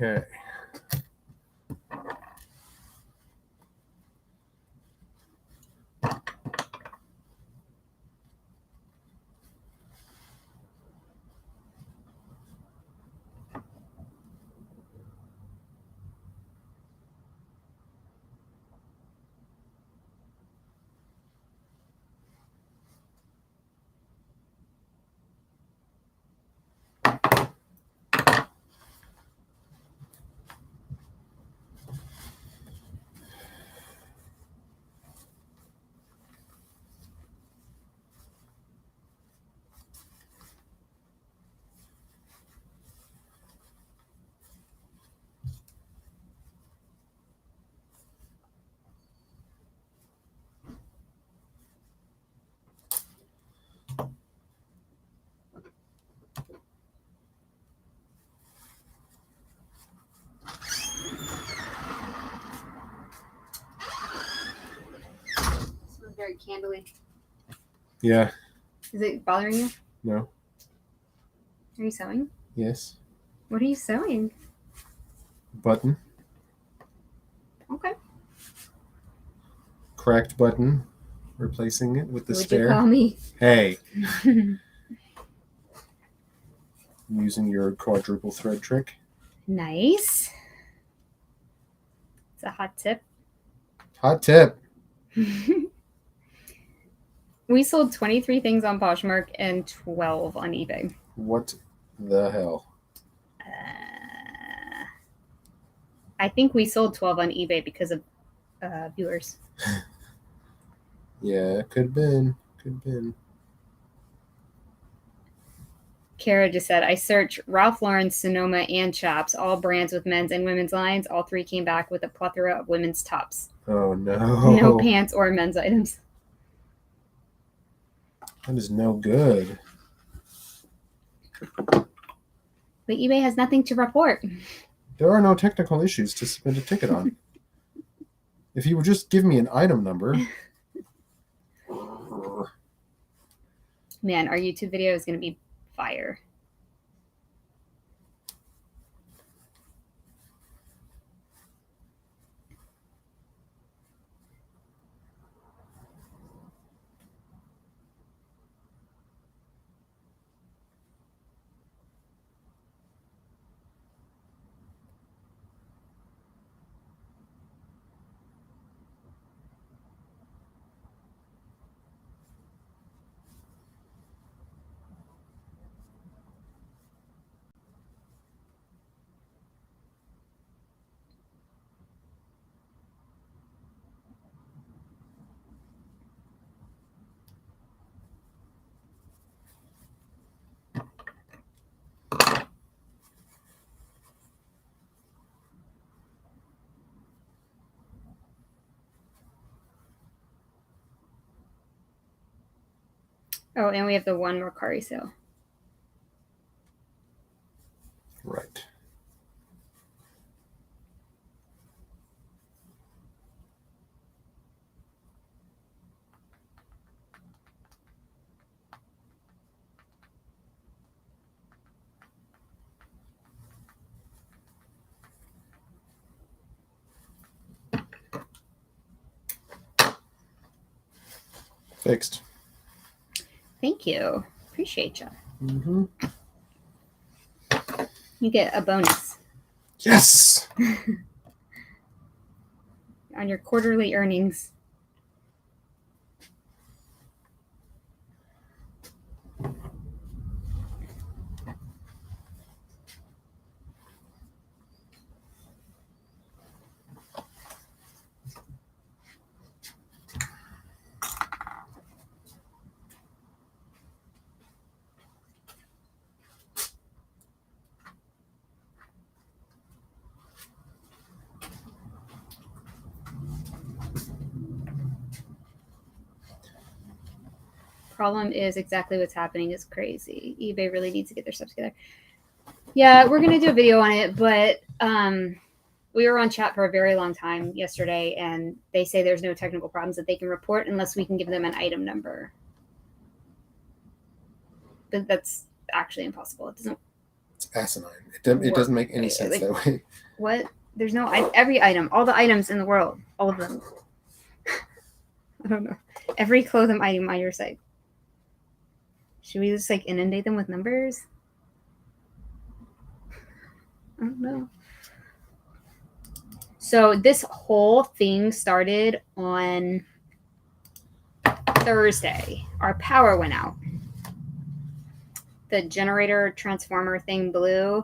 Okay. very candly. Yeah. Is it bothering you? No. Are you sewing? Yes. What are you sewing? Button. Okay. Cracked button. Replacing it with the Would spare. you call me? Hey. Using your quadruple thread trick. Nice. It's a hot tip. Hot tip. We sold 23 things on Poshmark and 12 on eBay. What the hell? I think we sold 12 on eBay because of viewers. Yeah, could have been. Could have been. Kara just said, I searched Ralph Lauren, Sonoma, and Chaps, all brands with men's and women's lines. All three came back with a plethora of women's tops. Oh no. No pants or men's items. That is no good. But eBay has nothing to report. There are no technical issues to submit a ticket on. If you would just give me an item number. Man, our YouTube video is going to be fire. Oh, and we have the one Mercari sale. Right. Fixed. Thank you. Appreciate you. Mm-hmm. You get a bonus Yes! on your quarterly earnings. Problem is exactly what's happening is crazy. eBay really needs to get their stuff together. Yeah, we're going to do a video on it, but we were on chat for a very long time yesterday, and they say there's no technical problems that they can report unless we can give them an item number. But that's actually impossible. It doesn't. It's asinine. It doesn't make any sense Like, that way. what? There's no every item, all the items in the world, all of them. I don't know. Every clothing item on your site. Should we just like inundate them with numbers? I don't know. So this whole thing started on Thursday. Our power went out. The generator transformer thing blew.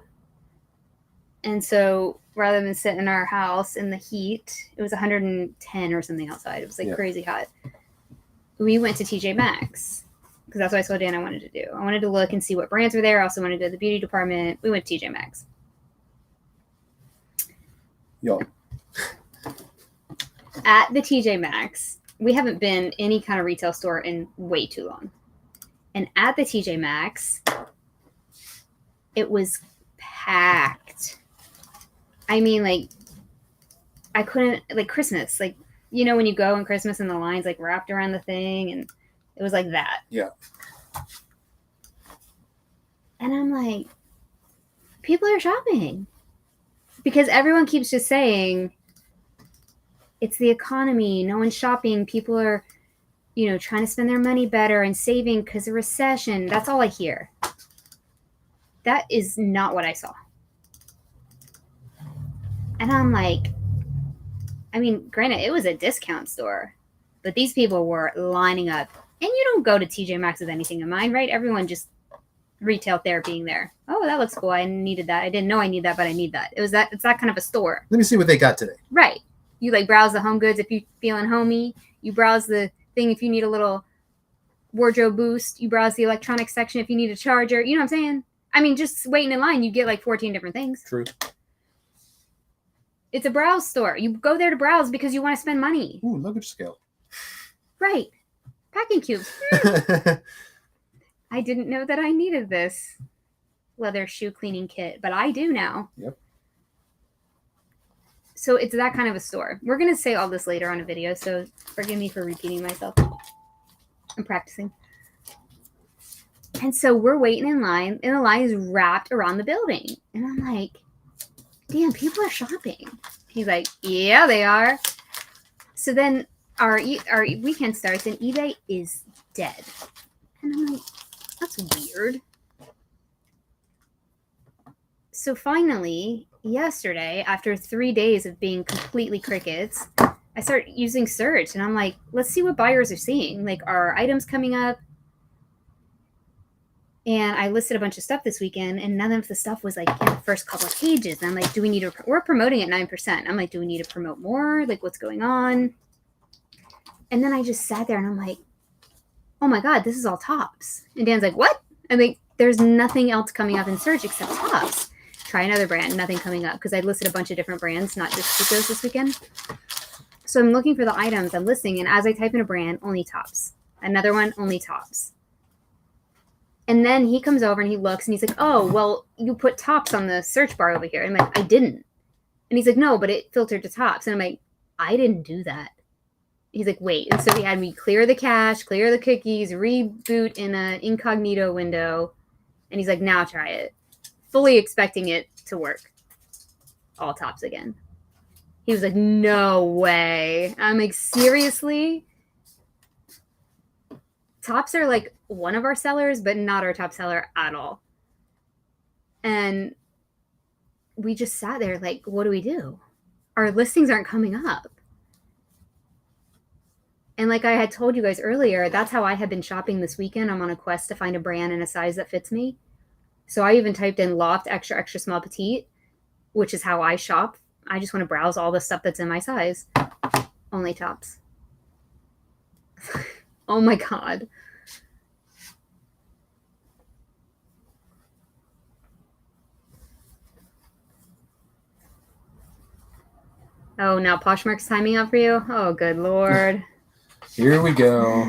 And so rather than sit in our house in the heat, it was 110 or something outside. It was like crazy hot. We went to TJ Maxx because that's what I told Dan I wanted to do. I wanted to look and see what brands were there. I also wanted to go to the beauty department. We went to TJ Maxx. Yo. At the TJ Maxx, we haven't been any kind of retail store in way too long. And at the TJ Maxx, it was packed. I mean, like, I couldn't, like Christmas, like You know, when you go on Christmas and the lines like wrapped around the thing, and it was like that. Yeah. And I'm like, people are shopping because everyone keeps just saying it's the economy. No one's shopping. People are, trying to spend their money better and saving because of recession. That's all I hear. That is not what I saw. And I'm like, I mean, granted, it was a discount store, but these people were lining up. And you don't go to TJ Maxx with anything in mind, right? Everyone just retail therapying there. Oh, that looks cool. I needed that. I didn't know I need that, but I need that. It's that kind of a store. Let me see what they got today. Right. You like browse the home goods if you feeling homey. You browse the thing if you need a little wardrobe boost. You browse the electronics section if you need a charger. You know what I'm saying? I mean, just waiting in line, you get like 14 different things. True. It's a browse store. You go there to browse because you want to spend money. Ooh, luggage scale. Right. Packing cubes. I didn't know that I needed this leather shoe cleaning kit, but I do now. Yep. So it's that kind of a store. We're going to say all this later on a video, so forgive me for repeating myself. I'm practicing. And so we're waiting in line, and the line is wrapped around the building. And I'm like, damn, people are shopping. He's like, yeah, they are. So then our weekend starts, and eBay is dead. And I'm like, that's weird. So finally, yesterday, after 3 days of being completely crickets, I start using search, and I'm like, let's see what buyers are seeing. Like, are items coming up? And I listed a bunch of stuff this weekend, and none of the stuff was like in the first couple of pages. And I'm like, do we need to? We're promoting at 9%. I'm like, do we need to promote more? Like, what's going on? And then I just sat there, and I'm like, oh my God, this is all tops. And Dan's like, what? I'm like, there's nothing else coming up in search except tops. Try another brand, nothing coming up, because I listed a bunch of different brands, not just Chico's this weekend. So I'm looking for the items I'm listing, and as I type in a brand, only tops. Another one, only tops. And then he comes over and he looks and he's like, oh, well, you put tops on the search bar over here. And I'm like, I didn't. And he's like, no, but it filtered to tops. And I'm like, I didn't do that. He's like, wait. And so he had me clear the cache, clear the cookies, reboot in an incognito window. And he's like, now try it. Fully expecting it to work. All tops again. He was like, no way. I'm like, seriously? Tops are like one of our sellers, but not our top seller at all. And we just sat there like, what do we do? Our listings aren't coming up. And like I had told you guys earlier, that's how I have been shopping this weekend. I'm on a quest to find a brand and a size that fits me. So I even typed in loft extra, extra small petite, which is how I shop. I just want to browse all the stuff that's in my size. Only tops. Oh my God. Oh, now Poshmark's timing out for you? Oh, good Lord. Here we go.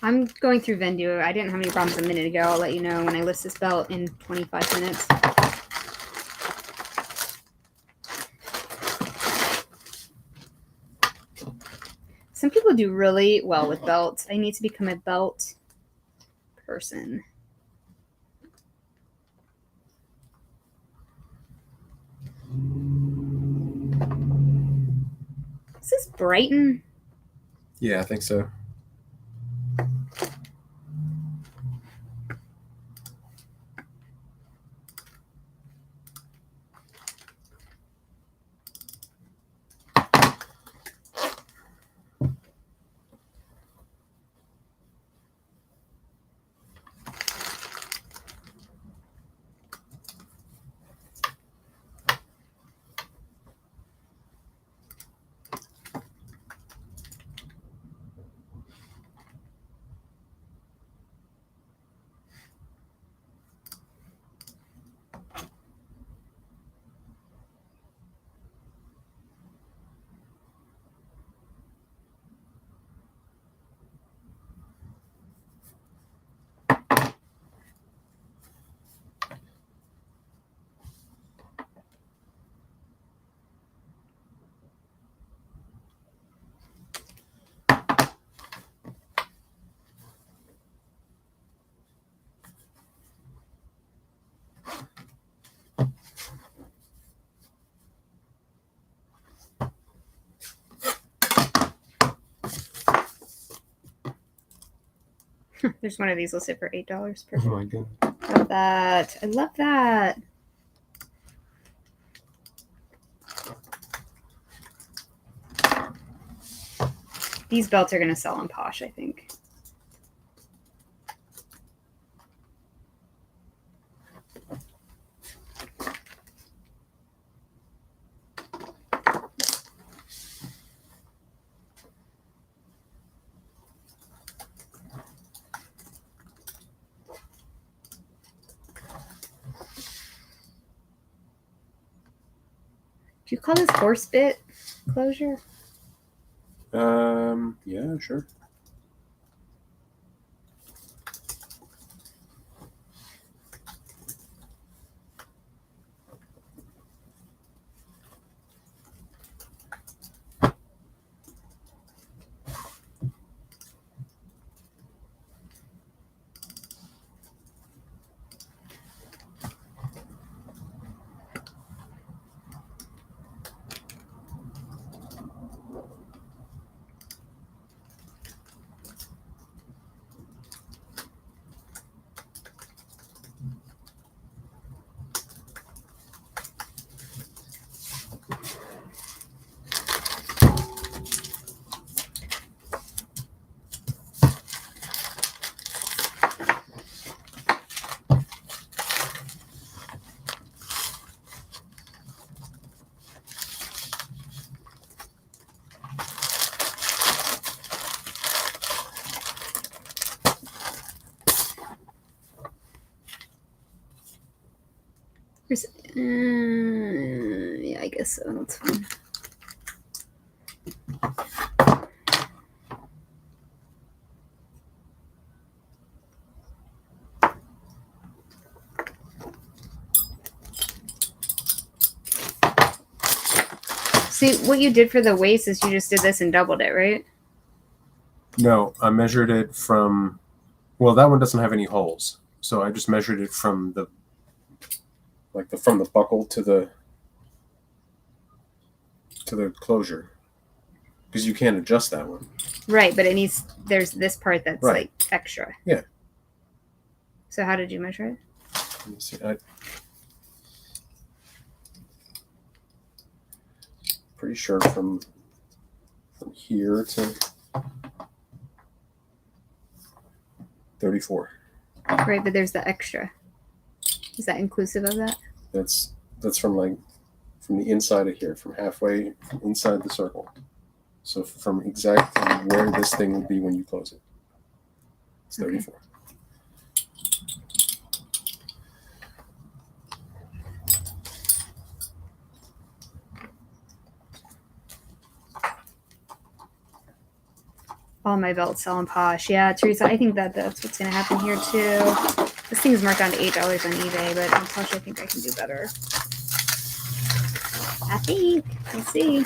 I'm going through Vendoo. I didn't have any problems a minute ago. I'll let you know when I list this belt in 25 minutes. Some people do really well with belts. I need to become a belt person. Is this Brighton? Yeah, I think so. There's one of these listed for $8. Oh Perfect. my god. Love that. I love that. These belts are going to sell on Posh, I think. Do you call this horse bit closure? Yeah, sure. Yeah, I guess so. That's fine. See, what you did for the waist is you just did this and doubled it, right? No, I measured it from. Well, that one doesn't have any holes, so I just measured it from the from the buckle to the closure, because you can't adjust that one. Right, but it needs. There's this part that's Right. like extra. Yeah. So how did you measure it? Let me see. Pretty sure from here to 34. Right, but there's the extra. Is that inclusive of that? That's from the inside of here, from halfway from inside the circle. So from exactly where this thing would be when you close it. It's 34. Okay. All my belts sell on Posh. Yeah, Teresa, I think that's what's going to happen here too. This thing's marked down to $8 on eBay, but on Posh I think I can do better. I think. We'll see.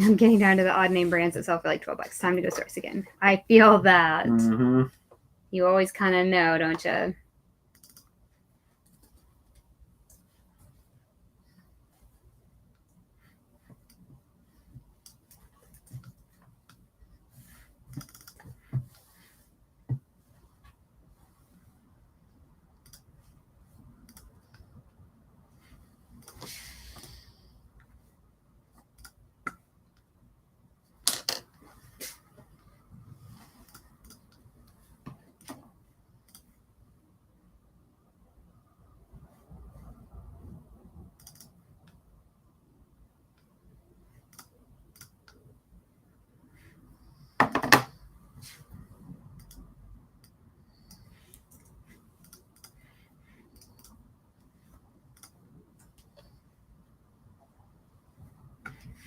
I'm getting down to the odd name brands that sell for like $12. Time to go source again. I feel that. Mm-hmm. You always kind of know, don't you?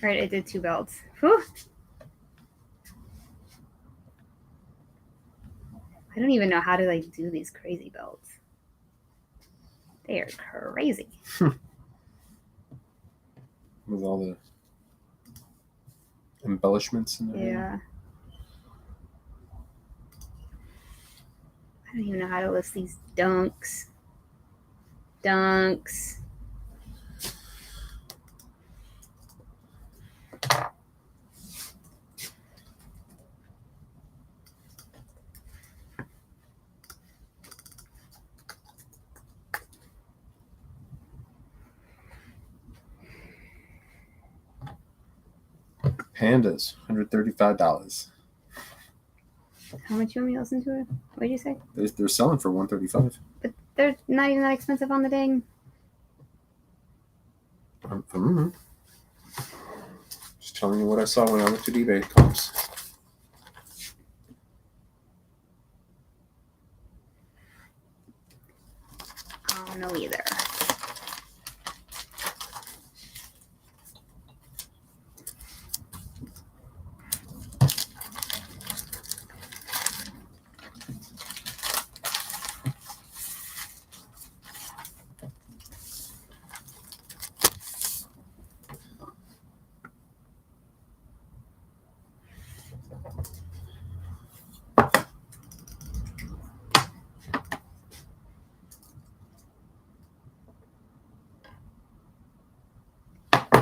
All right, I did 2 belts. Whew. I don't even know how to like do these crazy belts. They are crazy. With all the embellishments in there. Yeah. I don't even know how to list these dunks. Dunks. Pandas, $135. How much you want me to listen to it? What did you say? They're selling for $135. But they're not even that expensive on the dang. Just telling you what I saw when I looked at eBay comps. I don't know either.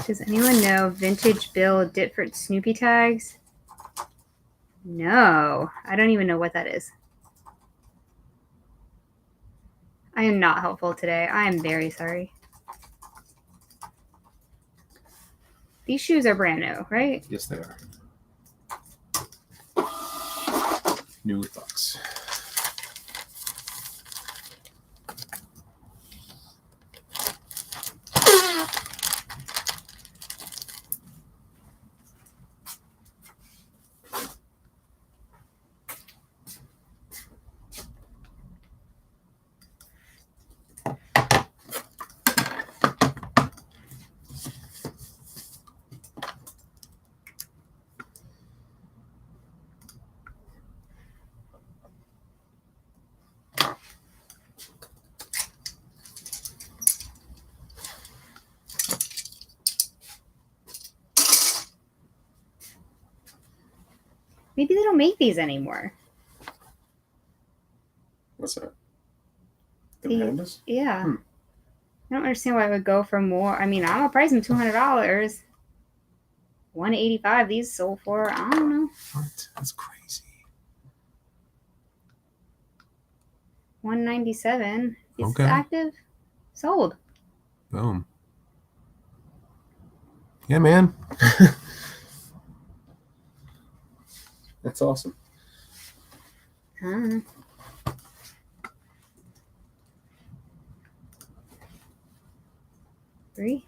Does anyone know vintage Bill Ditford Snoopy tags? No, I don't even know what that is. I am not helpful today. I am very sorry. These shoes are brand new, right? Yes, they are. New thoughts. Maybe they don't make these anymore. What's that? The See, pandas? yeah. I don't understand why it would go for more. I mean, I'm gonna price them $200. $185. These sold for, I don't know. What? That's crazy. $197. Is Okay. this active? Sold. Boom. Yeah, man. That's awesome. I don't know. Three.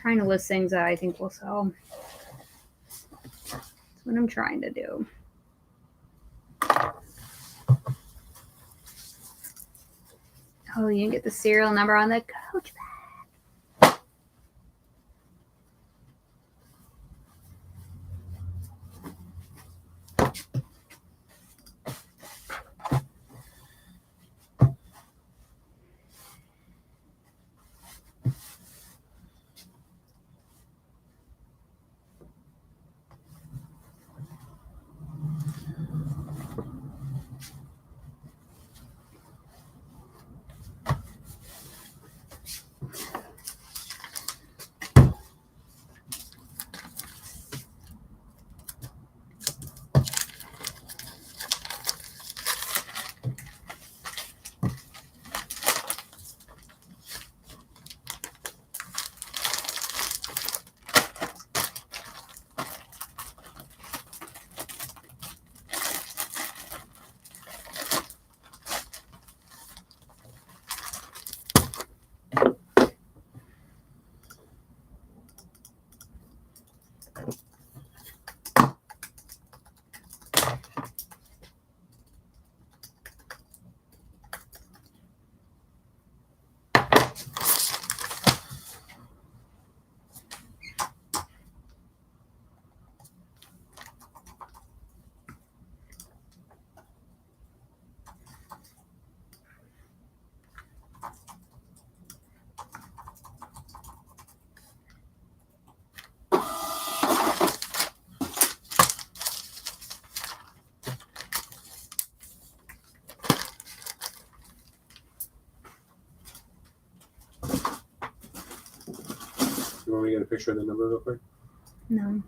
trying to list things that I think will sell. That's what I'm trying to do. Oh, you didn't get the serial number on the coach bag. You want me to get a picture of the number real quick? No.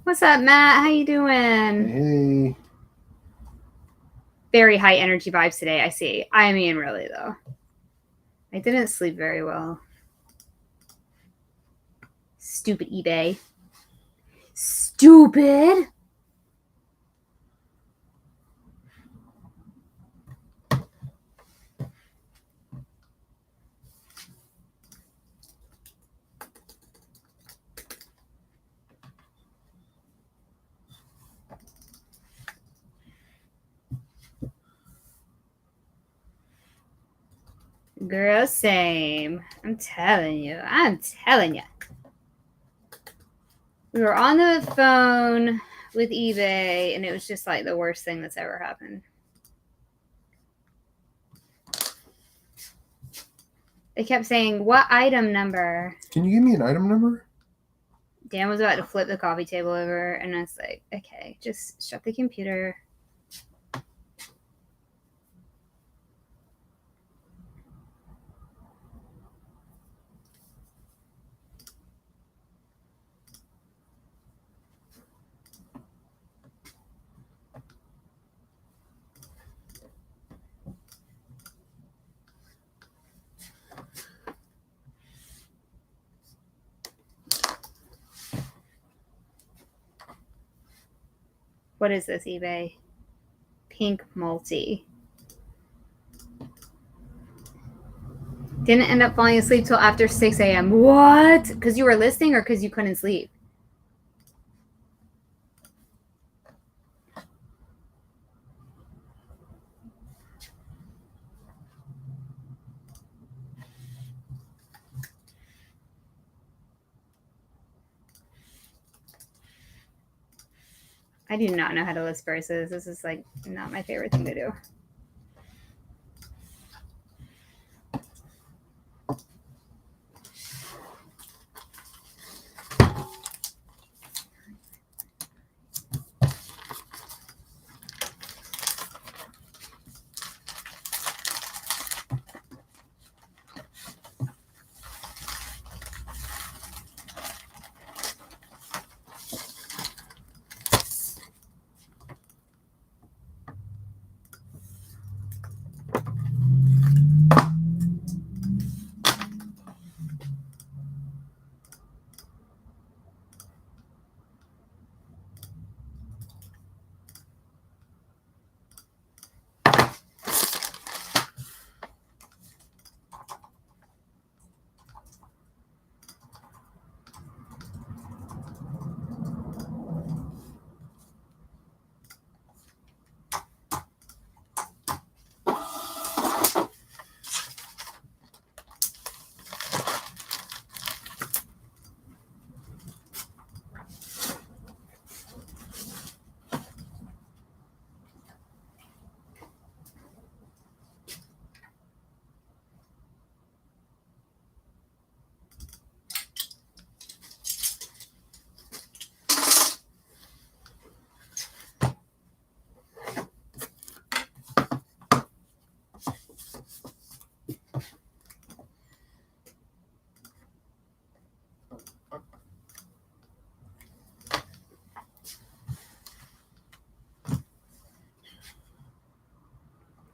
What's up, Matt? How you doing? Hey. Very high energy vibes today, I see. I mean, really, though. I didn't sleep very well. Stupid eBay. Stupid! Girl, same. I'm telling you. I'm telling you. We were on the phone with eBay, and it was just like the worst thing that's ever happened. They kept saying, "What item number?" Can you give me an item number? Dan was about to flip the coffee table over, and I was like, "Okay, just shut the computer." What is this, eBay? Pink multi. Didn't end up falling asleep till after 6 a.m. What? Because you were listening or because you couldn't sleep? I do not know how to list purses. This is like not my favorite thing to do.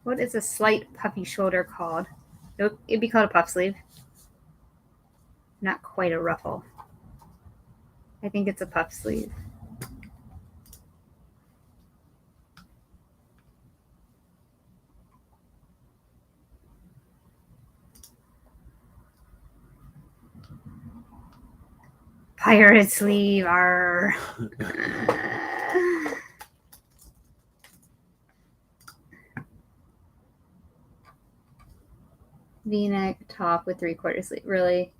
What is a slight puffy shoulder called? It'd be called a puff sleeve. Not quite a ruffle. I think it's a puff sleeve. Pirate sleeve. Arr. V-neck top with 3/4 sleeve. Really?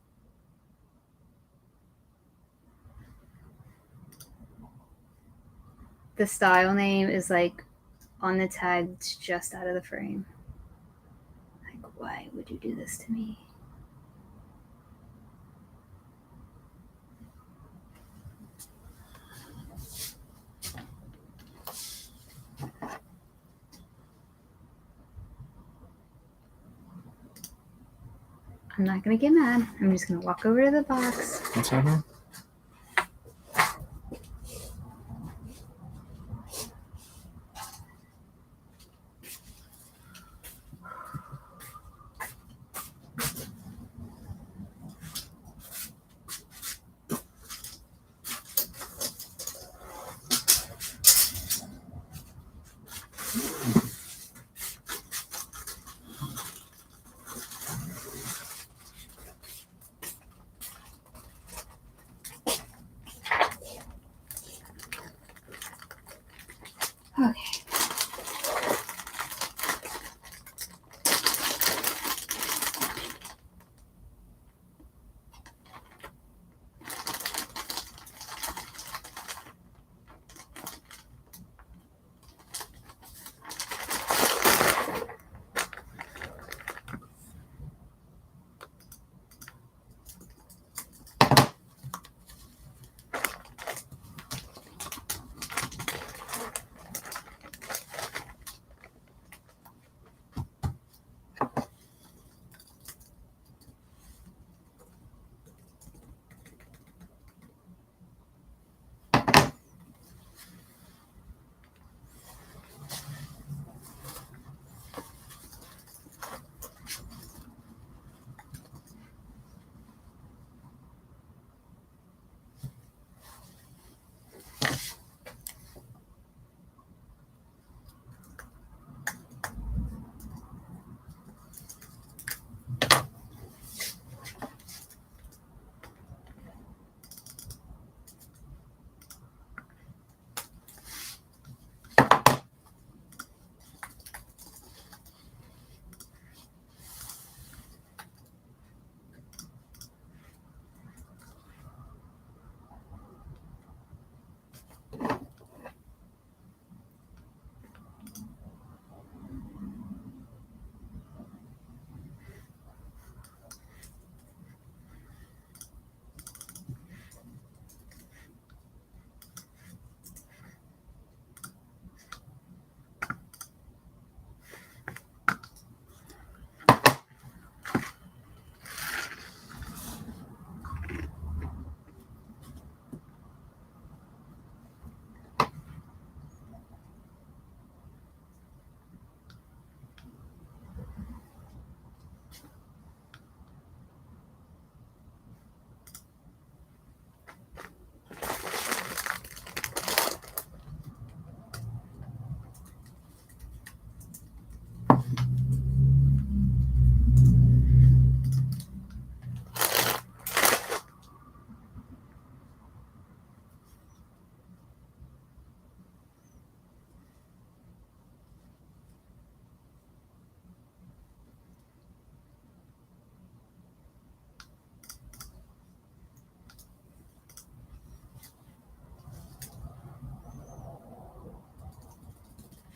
The style name is like on the tag. It's just out of the frame. Like, why would you do this to me? I'm not gonna get mad. I'm just gonna walk over to the box. What's happening?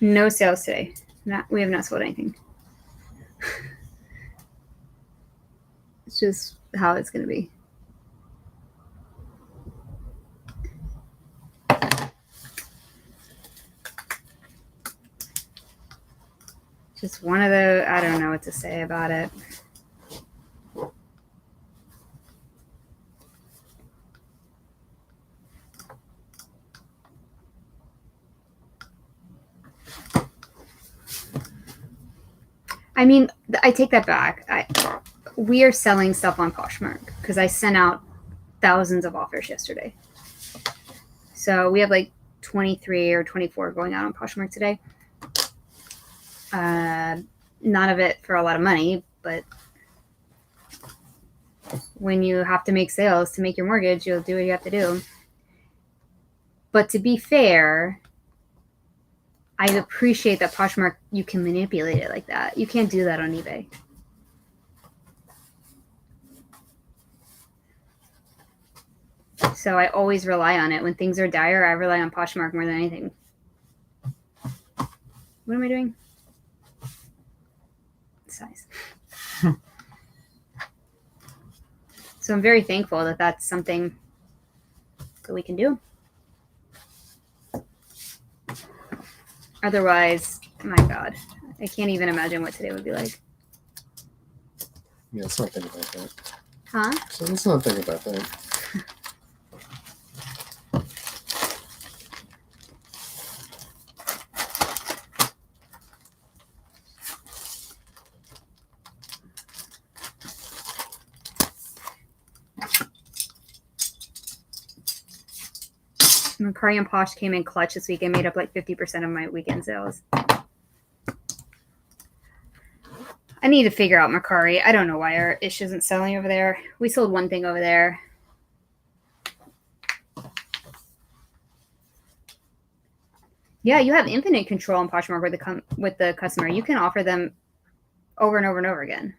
No sales today. We have not sold anything. It's just how it's going to be. Just one of the, I don't know what to say about it. I mean, I take that back. We are selling stuff on Poshmark because I sent out thousands of offers yesterday. So we have like 23 or 24 going out on Poshmark today. None of it for a lot of money, but when you have to make sales to make your mortgage, you'll do what you have to do. But to be fair, I appreciate that Poshmark, you can manipulate it like that. You can't do that on eBay. So I always rely on it. When things are dire, I rely on Poshmark more than anything. What am I doing? Size. So I'm very thankful that that's something that we can do. Otherwise, my God, I can't even imagine what today would be like. Yeah, let's not think about that. Huh? So let's not think about that. Mercari and Posh came in clutch this week and made up like 50% of my weekend sales. I need to figure out Mercari. I don't know why our ish isn't selling over there. We sold one thing over there. Yeah, you have infinite control on Poshmark with the customer. You can offer them over and over and over again.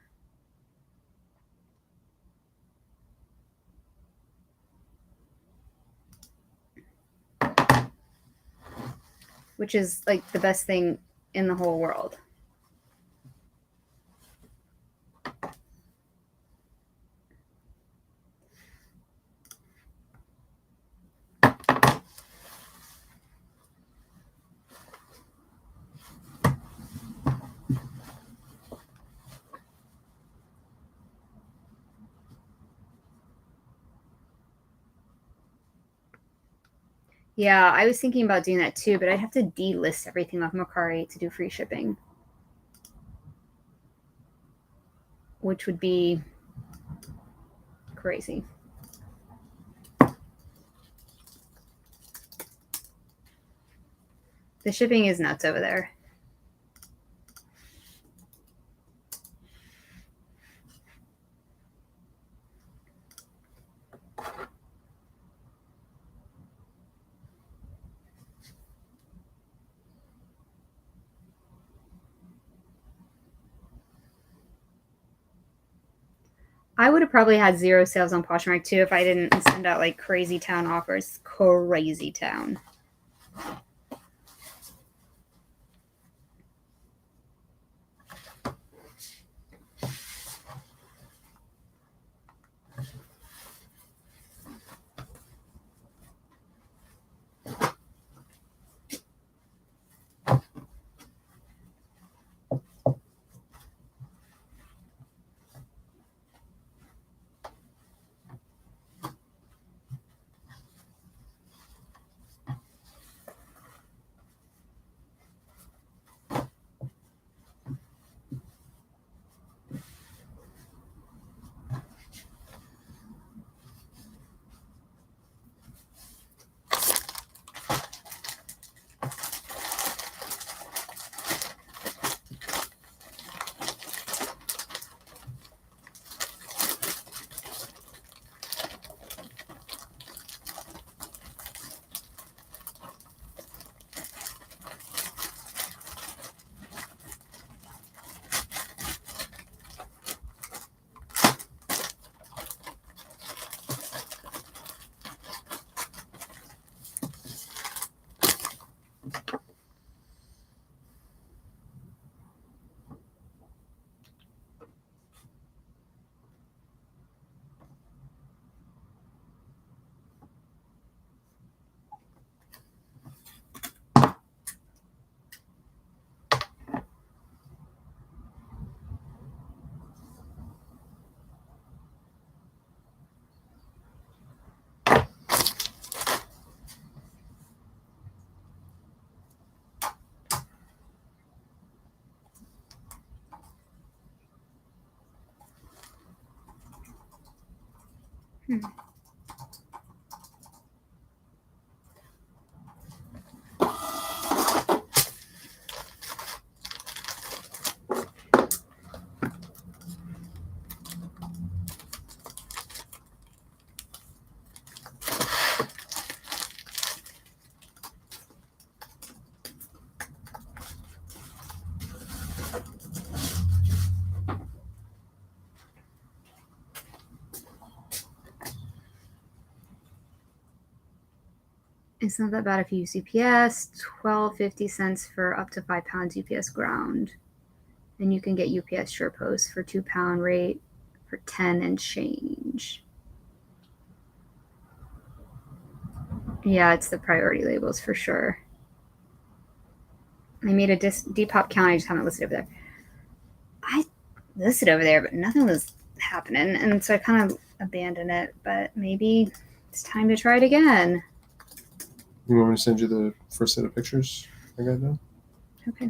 Which is like the best thing in the whole world. Yeah, I was thinking about doing that too, but I'd have to delist everything off Mercari to do free shipping, which would be crazy. The shipping is nuts over there. I would have probably had 0 sales on Poshmark too if I didn't send out like crazy town offers. Crazy town. It's not that bad if you use UPS. $12.50 for up to 5 pounds UPS ground. And you can get UPS SurePost for £2 rate for 10 and change. Yeah, it's the priority labels for sure. I made a Depop count. I just haven't listed over there. I listed over there, but nothing was happening. And so I kind of abandoned it. But maybe it's time to try it again. You want me to send you the first set of pictures I got done? Okay.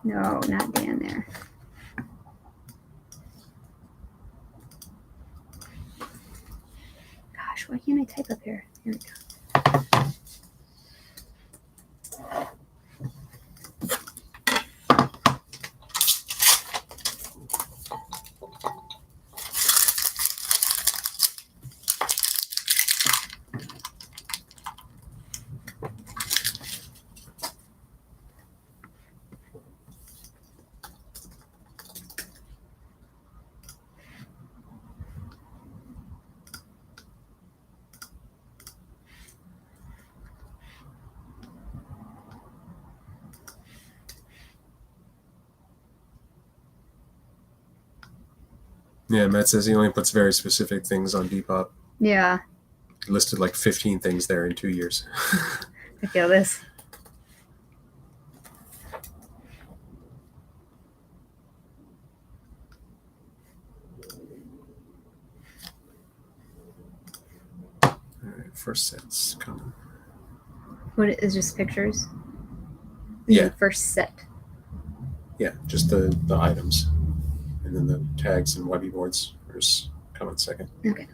No, not Dan there. Gosh, why can't I type up here? Here we go. Yeah, Matt says he only puts very specific things on Depop. Yeah, He listed like 15 things there in 2 years. I feel this. All right, first set's coming. What is just pictures? Yeah. First set. Yeah, just the items. And then the tags and Webby boards are coming second. Okay.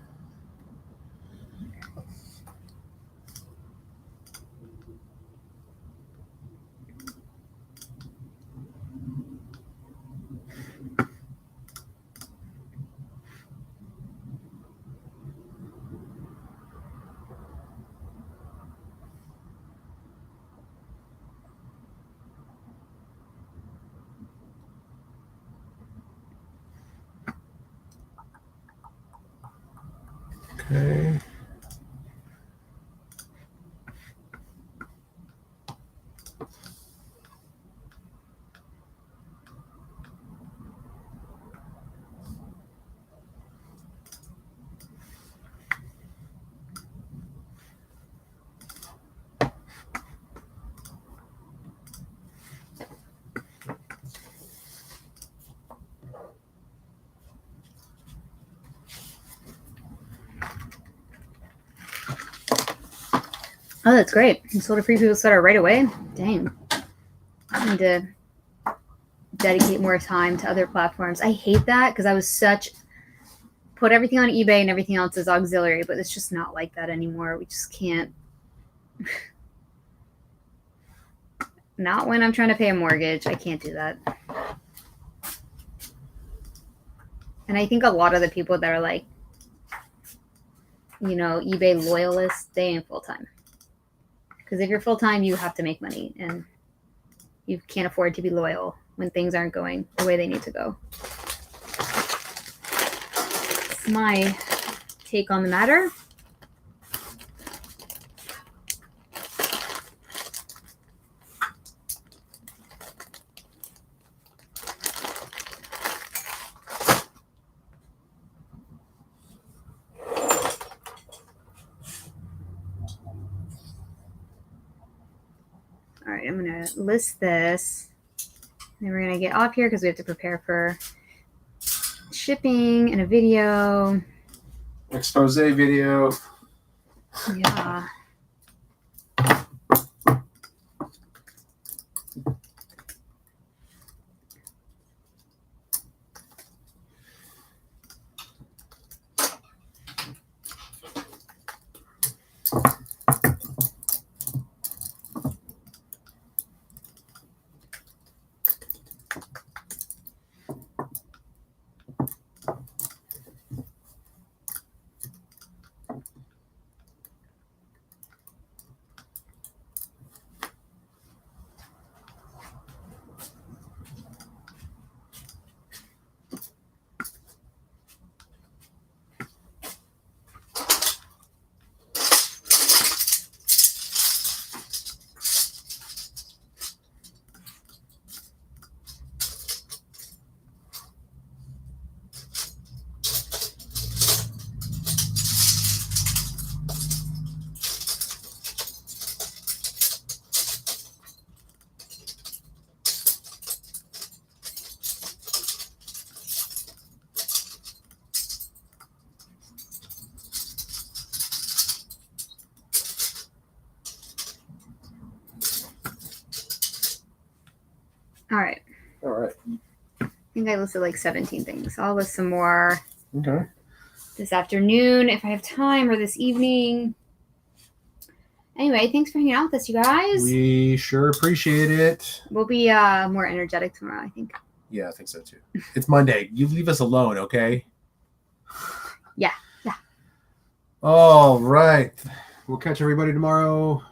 Okay. Oh, that's great. You sold a Free People sweater right away? Dang. I need to dedicate more time to other platforms. I hate that because I was put everything on eBay and everything else is auxiliary, but it's just not like that anymore. We just can't. Not when I'm trying to pay a mortgage. I can't do that. And I think a lot of the people that are like, eBay loyalists, they ain't full-time. Because if you're full-time, you have to make money. And you can't afford to be loyal when things aren't going the way they need to go. That's my take on the matter. All right, I'm going to list this. Then we're going to get off here because we have to prepare for shipping and a video. Expose video. Yeah. All right. All right. I think I listed like 17 things. I'll list some more Okay. this afternoon if I have time, or this evening. Anyway, thanks for hanging out with us, you guys. We sure appreciate it. We'll be more energetic tomorrow, I think. Yeah, I think so too. It's Monday. You leave us alone, okay? Yeah. All right. We'll catch everybody tomorrow.